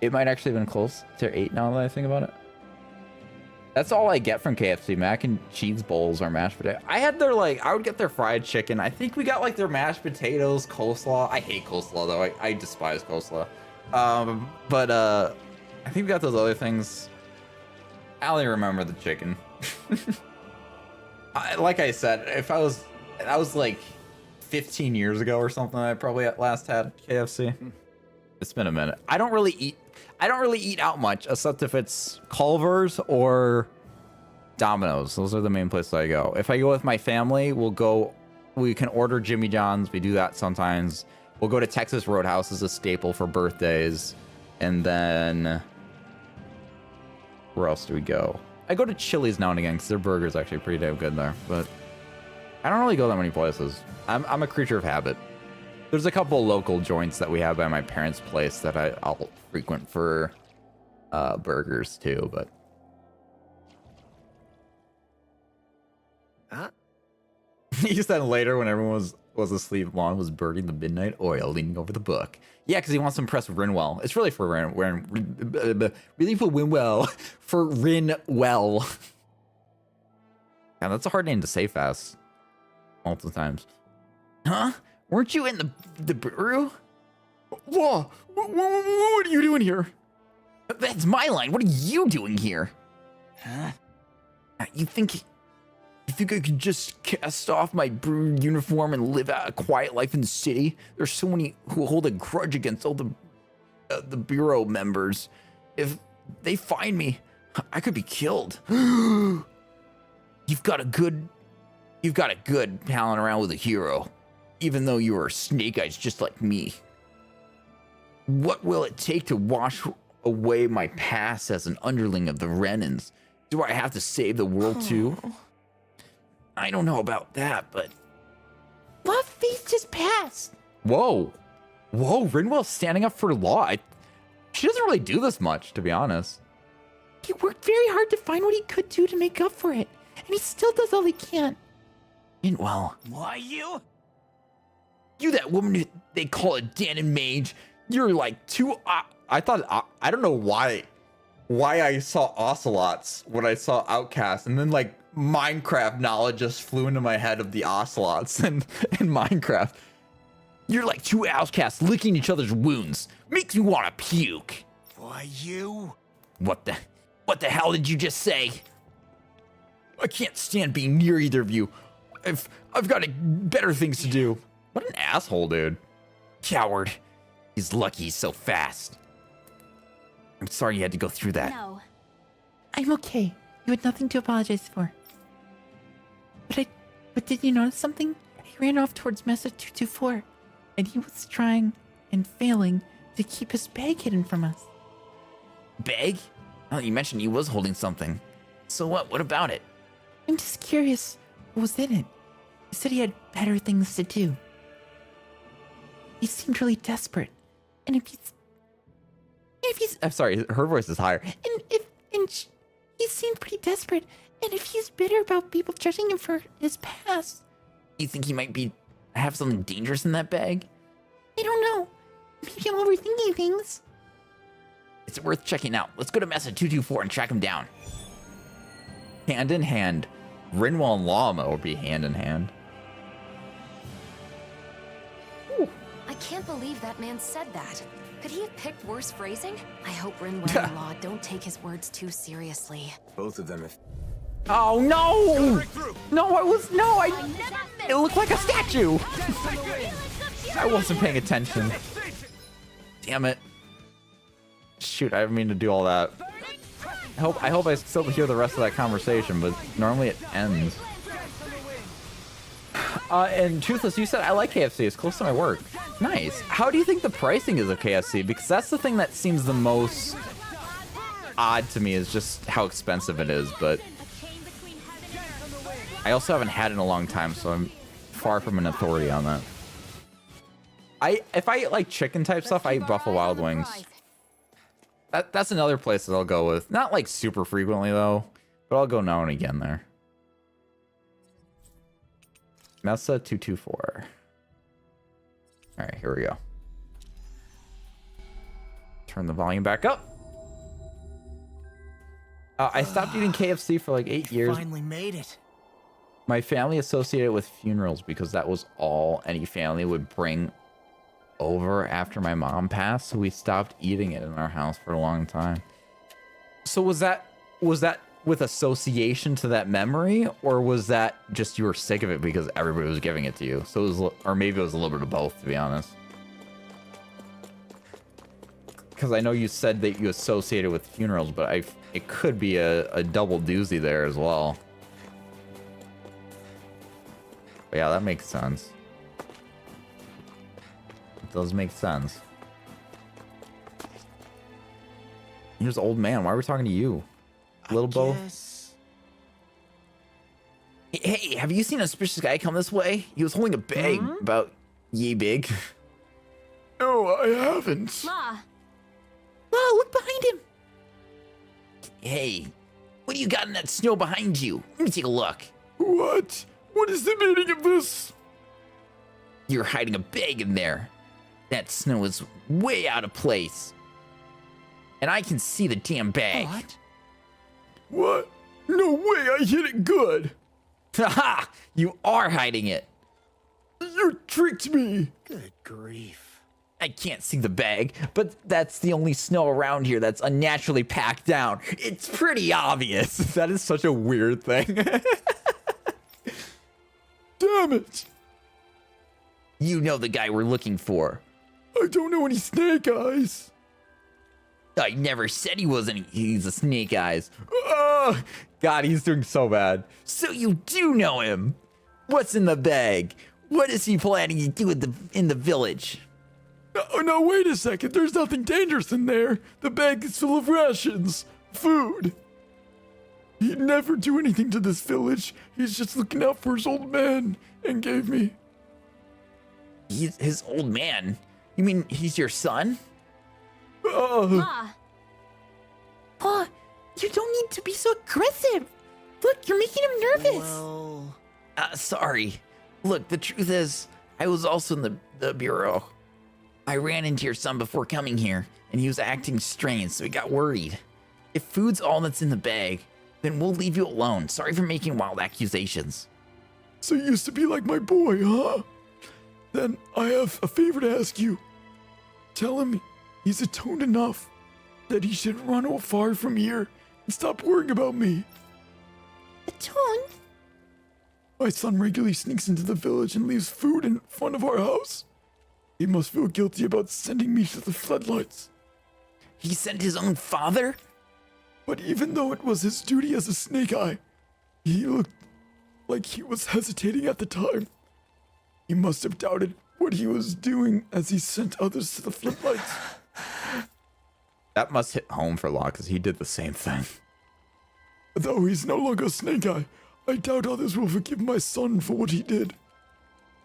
It might actually have been close to 8 now that I think about it. That's all I get from KFC. Mac and cheese bowls or mashed potato. I would get their fried chicken. I think we got like their mashed potatoes, coleslaw. I hate coleslaw though. I despise coleslaw. But I think we got those other things. I only remember the chicken. Like I said, that was like 15 years ago or something. I probably at last had KFC. It's been a minute. I don't really eat out much, except if it's Culver's or Domino's. Those are the main places I go. If I go with my family, we can order Jimmy John's. We do that sometimes. We'll go to Texas Roadhouse as a staple for birthdays. And then where else do we go? I go to Chili's now and again because their burger's actually pretty damn good there. But I don't really go that many places. I'm a creature of habit. There's a couple local joints that we have by my parents' place that I'll frequent for burgers too, but... Huh? He said later when everyone was asleep, Lon was burning the midnight oil, leaning over the book. Yeah, because he wants to impress Rinwell. It's really for really for Winwell. For Rinwell. Yeah, that's a hard name to say fast. Multiple times. Huh? Weren't you in the brew? Whoa! What are you doing here? That's my line. What are you doing here? Huh? You think I could just cast off my brew uniform and live out a quiet life in the city? There's so many who hold a grudge against all the bureau members. If they find me, I could be killed. You've got a good palling around with a hero, even though you are snake eyes just like me. What will it take to wash away my past as an underling of the Renans? Do I have to save the world too? I don't know about that, but... What feast just passed? Whoa, Rinwell's standing up for law. She doesn't really do this much, to be honest. He worked very hard to find what he could do to make up for it, and he still does all he can. Rinwell. Why you? You that woman they call a Danon mage. You're like too... I thought... I don't know why I saw Ocelots when I saw Outcast, and then like Minecraft knowledge just flew into my head of the Ocelots in Minecraft. You're like two outcasts licking each other's wounds. Makes me want to puke. Why you? What the hell did you just say? I can't stand being near either of you. I've got better things to do. What an asshole, dude. Coward. He's lucky he's so fast. I'm sorry you had to go through that. No, I'm okay. You had nothing to apologize for. But did you notice something? He ran off towards Mesa 224, and he was trying and failing to keep his bag hidden from us. Bag? Oh, you mentioned he was holding something. So what? What about it? I'm just curious what was in it. He said he had better things to do. He seemed really desperate. And if he's I'm sorry, her voice is higher. he seemed pretty desperate. And if he's bitter about people judging him for his past, You think he might have something dangerous in that bag? I don't know. Maybe I'm overthinking things. It's worth checking out. Let's go to Mesa 224 and track him down. Hand in hand. Rinwell and Llama will be hand in hand. I can't believe that man said that. Could he have picked worse phrasing? I hope Rinwell and Law don't take his words too seriously. Both of them have... Oh no! It looked like a statue! I wasn't paying attention. Damn it. Shoot, I didn't mean to do all that. I hope I still hear the rest of that conversation, but normally it ends. And Toothless, you said I like KFC. It's close to my work. Nice. How do you think the pricing is of KFC? Because that's the thing that seems the most odd to me, is just how expensive it is. But I also haven't had it in a long time, so I'm far from an authority on that. If I eat like chicken type stuff, I eat Buffalo Wild Wings. That's another place that I'll go with. Not like super frequently though, but I'll go now and again there. Mesa 224. All right, here we go. Turn the volume back up. I stopped eating KFC for like 8 years. Finally made it. My family associated with funerals because that was all any family would bring over after my mom passed, so we stopped eating it in our house for a long time. So was that with association to that memory, or was that just you were sick of it because everybody was giving it to you? So it was, or maybe it was a little bit of both, to be honest. Because I know you said that you associated with funerals, but it could be a double doozy there as well. But yeah, that makes sense. It does make sense. Here's old man. Why are we talking to you? Little Bo? Hey, have you seen a suspicious guy come this way? He was holding a bag about yay big. No, I haven't. Law. Law, look behind him. Hey, what do you got in that snow behind you? Let me take a look. What? What is the meaning of this? You're hiding a bag in there. That snow is way out of place. And I can see the damn bag. What? No way, I hit it good. Haha! You are hiding it. You tricked me. Good grief. I can't see the bag, but that's the only snow around here that's unnaturally packed down. It's pretty obvious. That is such a weird thing. Damn it. You know the guy we're looking for. I don't know any snake eyes. I never said he's a snake eyes. God, he's doing so bad. So you do know him. What's in the bag? What is he planning to do in the village? No, wait a second. There's nothing dangerous in there. The bag is full of rations. Food. He'd never do anything to this village. He's just looking out for his old man and gave me. He's his old man? You mean he's your son? Law. Law, you don't need to be so aggressive. Look, you're making him nervous. Well... Sorry. Look, the truth is, I was also in the bureau. I ran into your son before coming here, and he was acting strange, so we got worried. If food's all that's in the bag, then we'll leave you alone. Sorry for making wild accusations. So you used to be like my boy, huh? Then I have a favor to ask you. Tell him he's atoned enough that he should run far from here and stop worrying about me. Atoned? My son regularly sneaks into the village and leaves food in front of our house. He must feel guilty about sending me to the floodlights. He sent his own father? But even though it was his duty as a Snake Eye, he looked like he was hesitating at the time. He must have doubted what he was doing as he sent others to the floodlights. That must hit home for Law, because he did the same thing. Though he's no longer Snake Eye, I doubt others will forgive my son for what he did.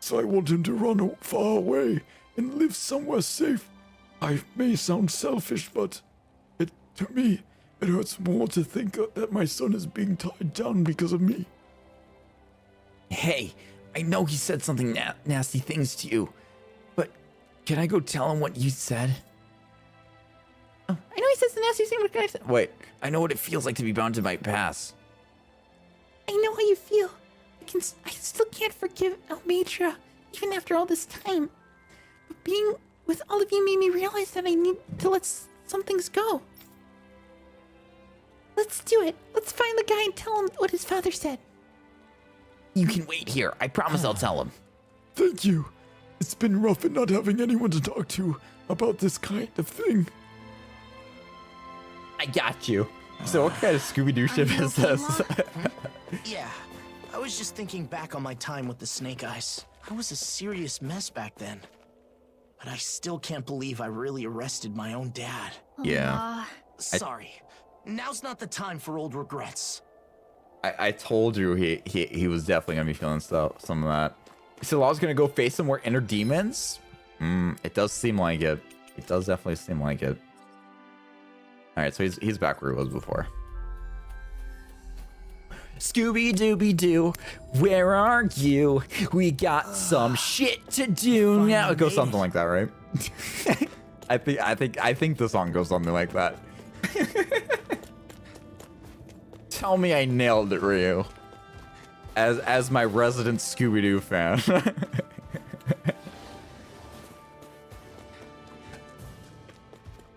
So I want him to run far away and live somewhere safe. I may sound selfish, but to me, it hurts more to think that my son is being tied down because of me. Hey, I know he said something nasty things to you, but can I go tell him what you said? Oh, I know he says the nasty thing, but can I say? Wait, I know what it feels like to be bound to my past. I know how you feel. I still can't forgive Almatra, even after all this time. But being with all of you made me realize that I need to let some things go. Let's do it. Let's find the guy and tell him what his father said. You can wait here. I promise I'll tell him. Thank you. It's been rough not having anyone to talk to about this kind of thing. I got you. So what kind of Scooby-Doo ship is this? Yeah, I was just thinking back on my time with the Snake Eyes. I was a serious mess back then. But I still can't believe I really arrested my own dad. Yeah. Sorry. Now's not the time for old regrets. I told you he was definitely gonna be feeling some of that. So Law's gonna go face some more inner demons? It does seem like it. It does definitely seem like it. Alright, so he's back where he was before. Scooby-Dooby-Doo, where are you? We got some shit to do now. It goes something like that, right? I think the song goes something like that. Tell me I nailed it, Ryu. As my resident Scooby-Doo fan.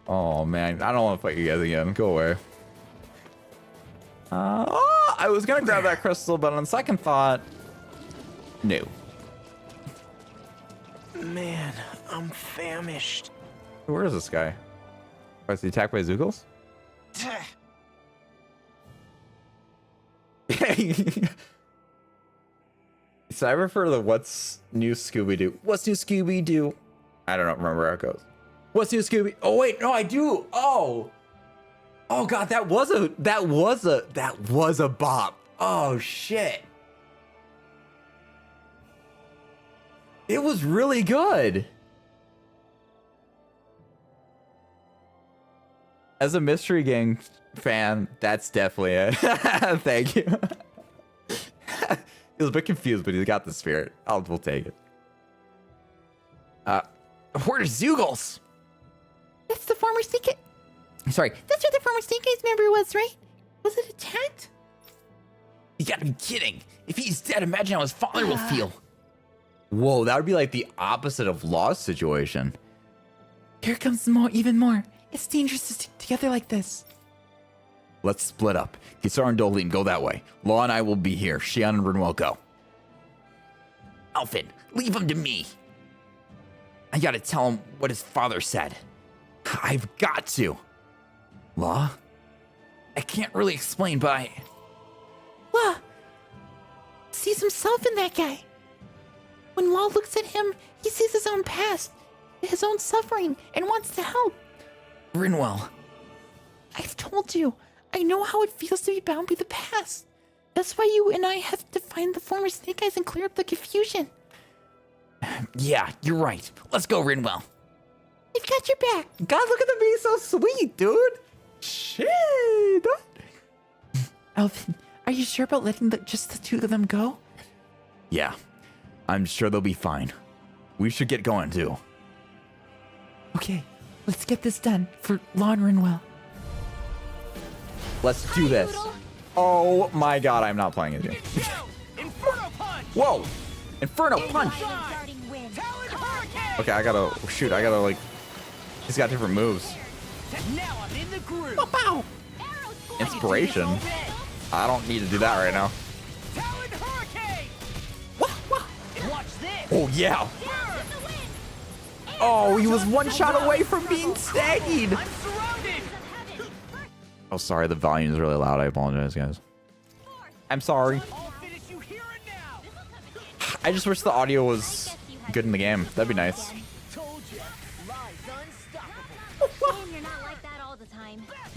Oh man, I don't want to fight you guys again. Go away. I was gonna grab that crystal, but on second thought, no. Man, I'm famished. Where is this guy? Was he attacked by Zoogles? So I refer to the what's new Scooby-Doo. What's new Scooby-Doo? I don't remember how it goes. What's new Scooby? Oh wait, no, I do. Oh god, that was a bop. Oh shit. It was really good. As a Mystery Gang fan, that's definitely it. Thank you. He was a bit confused, but he's got the spirit. We'll take it. Where's Zoogles? That's the former Snake Eye. Sorry. That's where the former Snake Eyes member was, right? Was it attacked? You gotta be kidding. If he's dead, imagine how his father will feel. Whoa, that would be like the opposite of Law's situation. Here comes even more. It's dangerous to stick together like this. Let's split up. Kisar and Doleem go that way. Law and I will be here. Shion and Rinwell go. Alfin, leave him to me. I gotta tell him what his father said. I've got to. Law? I can't really explain, but Law sees himself in that guy. When Law looks at him, he sees his own past, his own suffering, and wants to help. Rinwell. I've told you, I know how it feels to be bound by the past. That's why you and I have to find the former Snake Eyes and clear up the confusion. Yeah, you're right. Let's go, Rinwell. I've got your back. God, look at them being so sweet, dude. Shit. Alvin, are you sure about letting just the two of them go? Yeah, I'm sure they'll be fine. We should get going, too. Okay, let's get this done for Law and Rinwell. Let's do this. Oh my god, I'm not playing it again. Whoa! Inferno Punch! Okay, I gotta like... He's got different moves. Pow! Inspiration? I don't need to do that right now. Oh yeah! Oh, he was one shot away from being staggied! Oh, sorry, the volume is really loud. I apologize, guys. I'm sorry. I just wish the audio was good in the game. That'd be nice.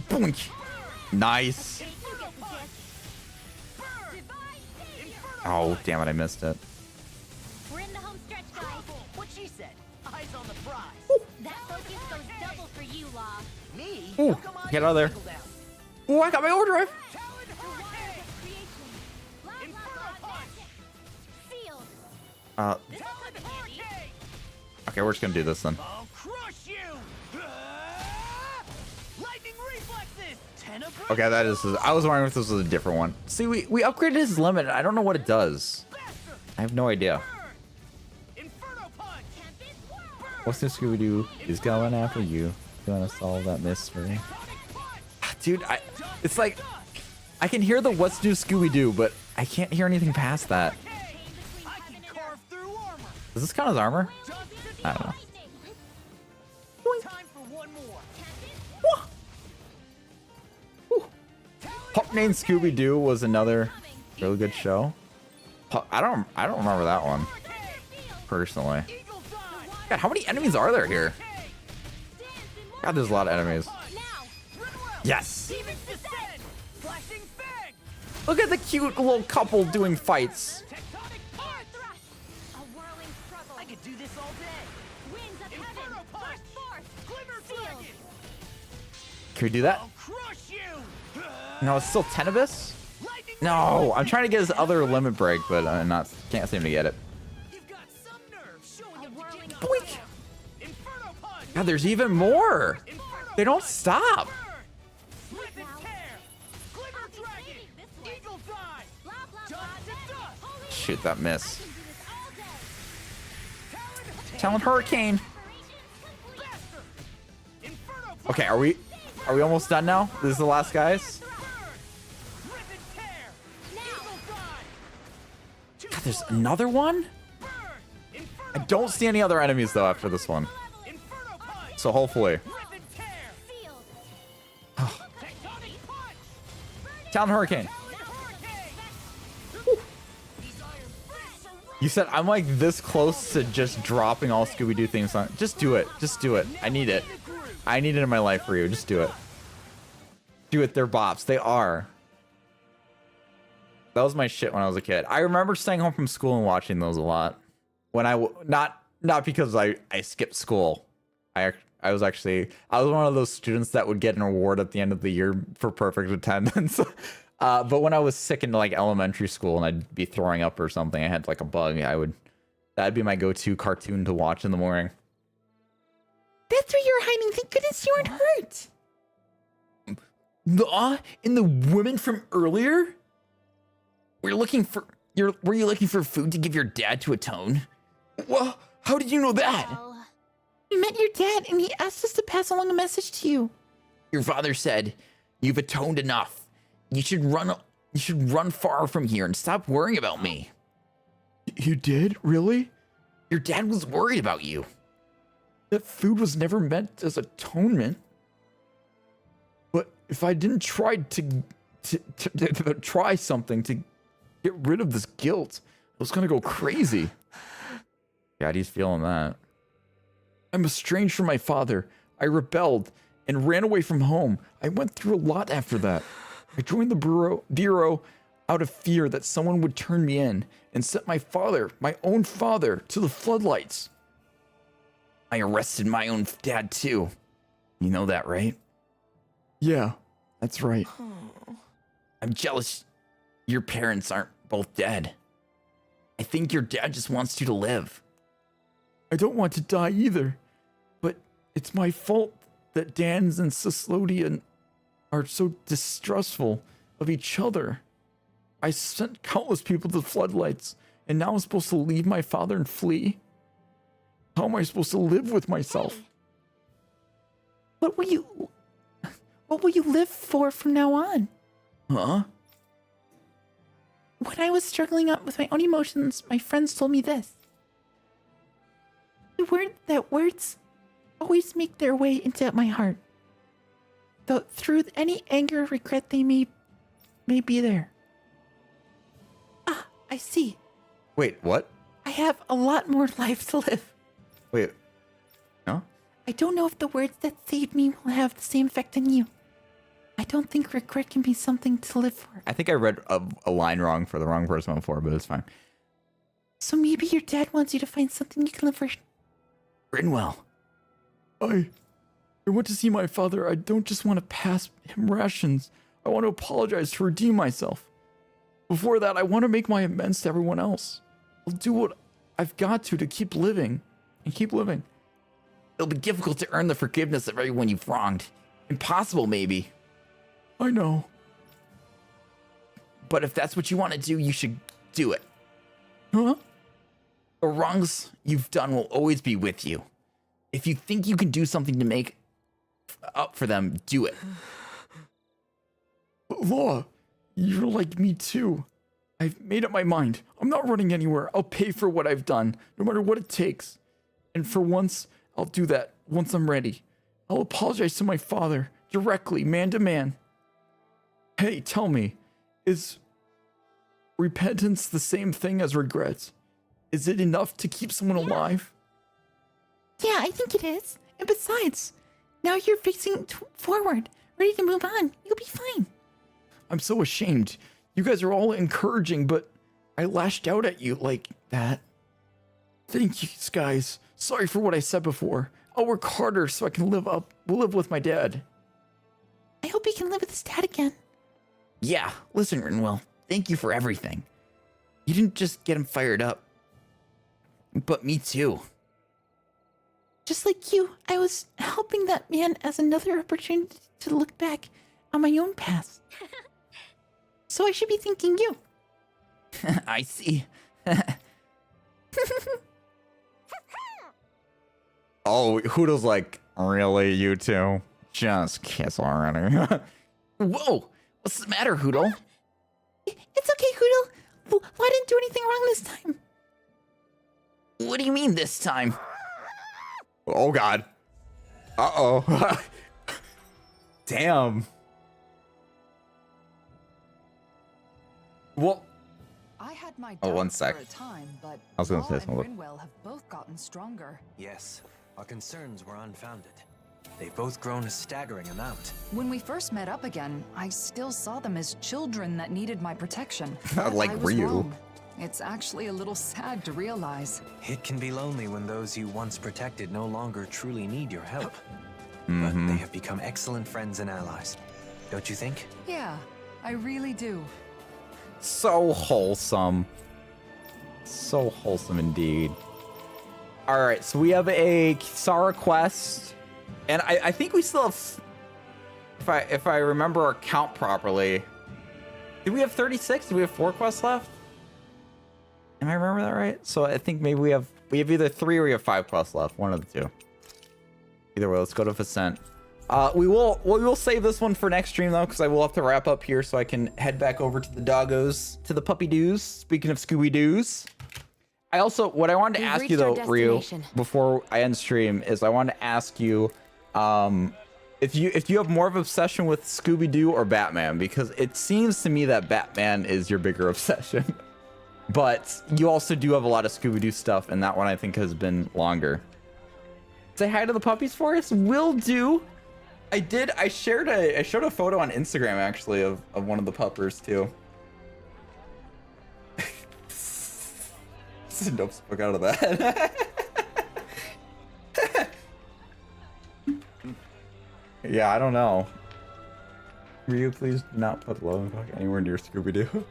Boink. Nice. Oh, damn it, I missed it. We're in the home stretch, guys. What she said. Eyes on the prize. That focus goes double for you, Law. Me? Ooh, get out of there. Ooh, I got my overdrive. Okay, we're just gonna do this then. I'll crush you. Lightning reflexes. Okay, that is. I was wondering if this was a different one. See, we upgraded his limit. I don't know what it does. I have no idea. What's this Scooby-Doo? He's going after you. Gonna solve that mystery. Dude, it's like I can hear the what's new Scooby-Doo, but I can't hear anything past that. Does this count as armor? I don't know. Pup Named Scooby-Doo was another really good show. I don't remember that one personally. God, how many enemies are there here? God, there's a lot of enemies. Yes. Look at the cute little couple doing fights. Can we do that? No, it's still Tenebus? No, I'm trying to get his other limit break, but I'm can't seem to get it. Boink. God, there's even more. They don't stop. Shoot, that miss. Talon Hurricane. Okay, are we almost done now? This is the last guys. God, there's another one? I don't see any other enemies though after this one. So hopefully. Oh. Talon Hurricane. You said I'm like this close to just dropping all Scooby-Doo themes on. Just do it. Just do it. I need it. I need it in my life for you. Just do it. Do it. They're bops. They are. That was my shit when I was a kid. I remember staying home from school and watching those a lot. When not because I skipped school. I was one of those students that would get an award at the end of the year for perfect attendance. But when I was sick in like elementary school and I'd be throwing up or something, I had like a bug. That'd be my go-to cartoon to watch in the morning. That's where you were hiding. Thank goodness you weren't hurt. In the women from earlier? Were you looking for food to give your dad to atone? Well, how did you know that? We met your dad and he asked us to pass along a message to you. Your father said, "You've atoned enough. You should run far from here and stop worrying about me." You did? Really? Your dad was worried about you. That food was never meant as atonement. But if I didn't try to try something to get rid of this guilt, I was gonna go crazy. God, he's feeling that. I'm estranged from my father. I rebelled and ran away from home. I went through a lot after that. I joined the bureau out of fear that someone would turn me in and set my own father, to the floodlights. I arrested my own dad too. You know that, right? Yeah, that's right. I'm jealous your parents aren't both dead. I think your dad just wants you to live. I don't want to die either, but it's my fault that Dans and Cyslodian are so distrustful of each other. I sent countless people to the floodlights, and now I'm supposed to leave my father and flee? How am I supposed to live with myself? What will you live for from now on? Huh? When I was struggling up with my own emotions, my friends told me this. Words always make their way into my heart. through any anger or regret they may be there. Ah, I see. Wait, what? I have a lot more life to live. Wait. No? I don't know if the words that saved me will have the same effect on you. I don't think regret can be something to live for. I think I read a line wrong for the wrong person before, but it's fine. So maybe your dad wants you to find something you can live for. Grinwell. I went to see my father. I don't just want to pass him rations. I want to apologize to redeem myself. Before that, I want to make my amends to everyone else. I'll do what I've got to keep living and keep living. It'll be difficult to earn the forgiveness of everyone you've wronged. Impossible, maybe. I know. But if that's what you want to do, you should do it. Huh? The wrongs you've done will always be with you. If you think you can do something to make up for them, do it. Law, you're like me too. I've made up my mind. I'm not running anywhere. I'll pay for what I've done, no matter what it takes. And for once, I'll do that once I'm ready. I'll apologize to my father, directly, man to man. Hey, tell me, is repentance the same thing as regrets? Is it enough to keep someone alive? Yeah, I think it is. And besides, now you're facing forward, ready to move on. You'll be fine. I'm so ashamed. You guys are all encouraging, but I lashed out at you like that. Thank you, guys. Sorry for what I said before. I'll work harder so I can live with my dad. I hope he can live with his dad again. Yeah, listen, Rinwell, thank you for everything. You didn't just get him fired up, but me too. Just like you, I was helping that man as another opportunity to look back on my own past. So I should be thanking you. I see. Oh, Hoodle's like, really, you two? Just kiss already. Whoa! What's the matter, Hoodle? It's okay, Hoodle. I didn't do anything wrong this time. What do you mean this time? Oh, God. Uh-oh. Damn. Well, I had my oh, one doubts sec. for a time, but I was gonna Law say and something. Grinwell have both gotten stronger. Yes, our concerns were unfounded. They've both grown a staggering amount. When we first met up again, I still saw them as children that needed my protection. Like I was Ryu. wrong. It's actually a little sad to realize. It can be lonely when those you once protected no longer truly need your help. Mm-hmm. But they have become excellent friends and allies. Don't you think? Yeah, I really do. So wholesome. So wholesome indeed. All right, so we have a Kisara quest, and I think we still have, if I remember our count properly, did we have 36? Did we have 4 quests left? Am I remember that right? So I think maybe we have either 3 or we have 5 quests left. One of the two. Either way, let's go to Vicent. We will save this one for next stream though, because I will have to wrap up here so I can head back over to the doggos, to the puppy doos. Speaking of Scooby Doos, I also, what I wanted to We've ask you reached though, our Ryu, destination. before I end stream, is I wanted to ask you, if you have more of an obsession with Scooby Doo or Batman, because it seems to me that Batman is your bigger obsession, but you also do have a lot of Scooby Doo stuff, and that one I think has been longer. Say hi to the puppies for us. Will do. I showed a photo on Instagram actually of one of the puppers too. Nope, spoke out of that. Yeah, I don't know. Ryu, please do not put Logan anywhere near Scooby-Doo.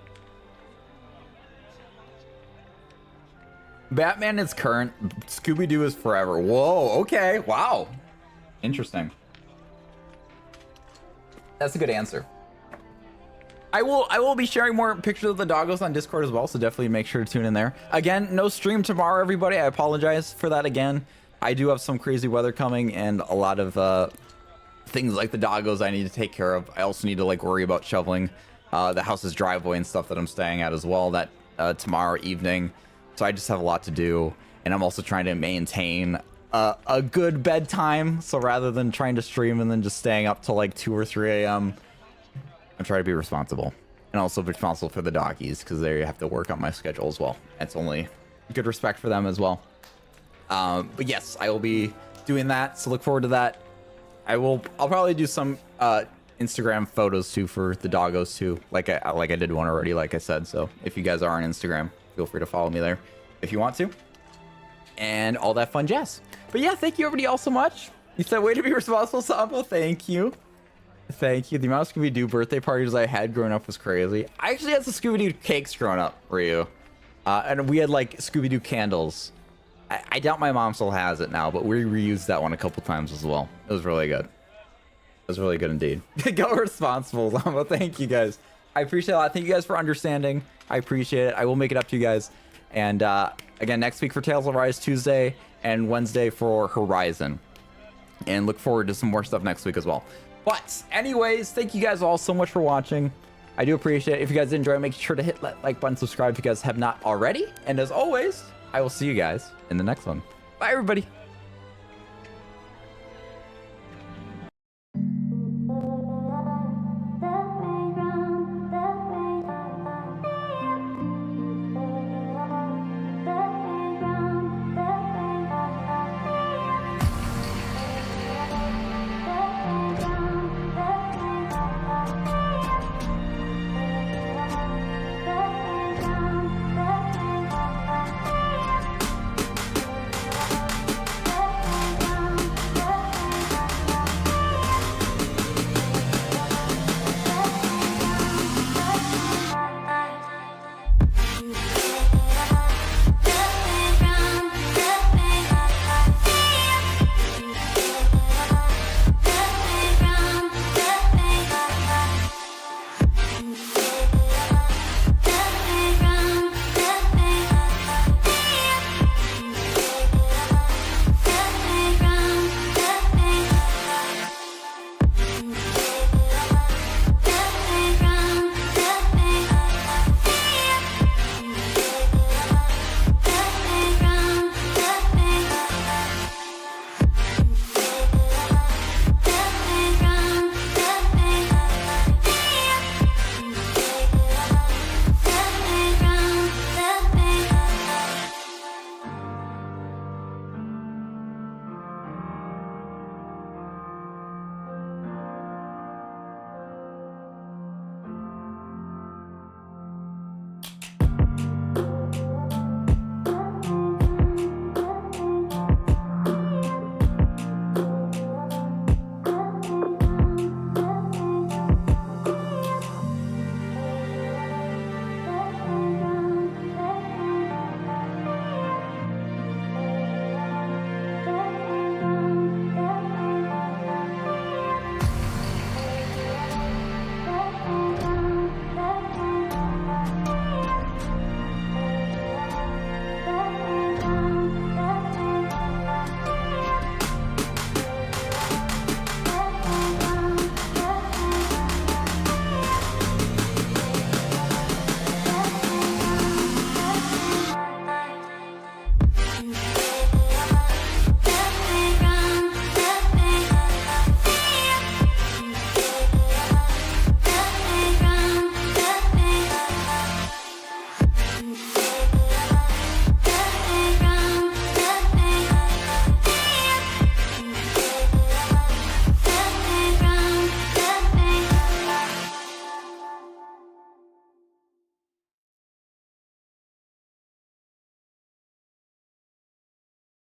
Batman is current. Scooby-Doo is forever. Whoa, okay. Wow. Interesting. That's a good answer. I will be sharing more pictures of the doggos on Discord as well, so definitely make sure to tune in there. Again, no stream tomorrow, everybody. I apologize for that again. I do have some crazy weather coming and a lot of things like the doggos I need to take care of. I also need to like worry about shoveling the house's driveway and stuff that I'm staying at as well that tomorrow evening. So I just have a lot to do, and I'm also trying to maintain a good bedtime. So rather than trying to stream and then just staying up till like 2 or 3 a.m., I try to be responsible. And also responsible for the doggies, because they have to work on my schedule as well. That's only good respect for them as well. But yes, I will be doing that, so look forward to that. I'll probably do some Instagram photos too for the doggos too, like I did one already, like I said. So if you guys are on Instagram, feel free to follow me there if you want to, and all that fun jazz. But yeah, thank you everybody all so much. You said way to be responsible, Sambo. Thank you. Thank you. The amount of Scooby-Doo birthday parties I had growing up was crazy. I actually had some Scooby-Doo cakes growing up, Ryu. And we had like Scooby-Doo candles. I doubt my mom still has it now, but we reused that one a couple times as well. It was really good. It was really good indeed. Go responsible, Sambo. Thank you guys. I appreciate it a lot. Thank you guys for understanding. I appreciate it. I will make it up to you guys. And again, next week for Tales of Rise, Tuesday, and Wednesday for Horizon. And look forward to some more stuff next week as well. But anyways, thank you guys all so much for watching. I do appreciate it. If you guys enjoy, make sure to hit that like button, subscribe if you guys have not already. And as always, I will see you guys in the next one. Bye, everybody.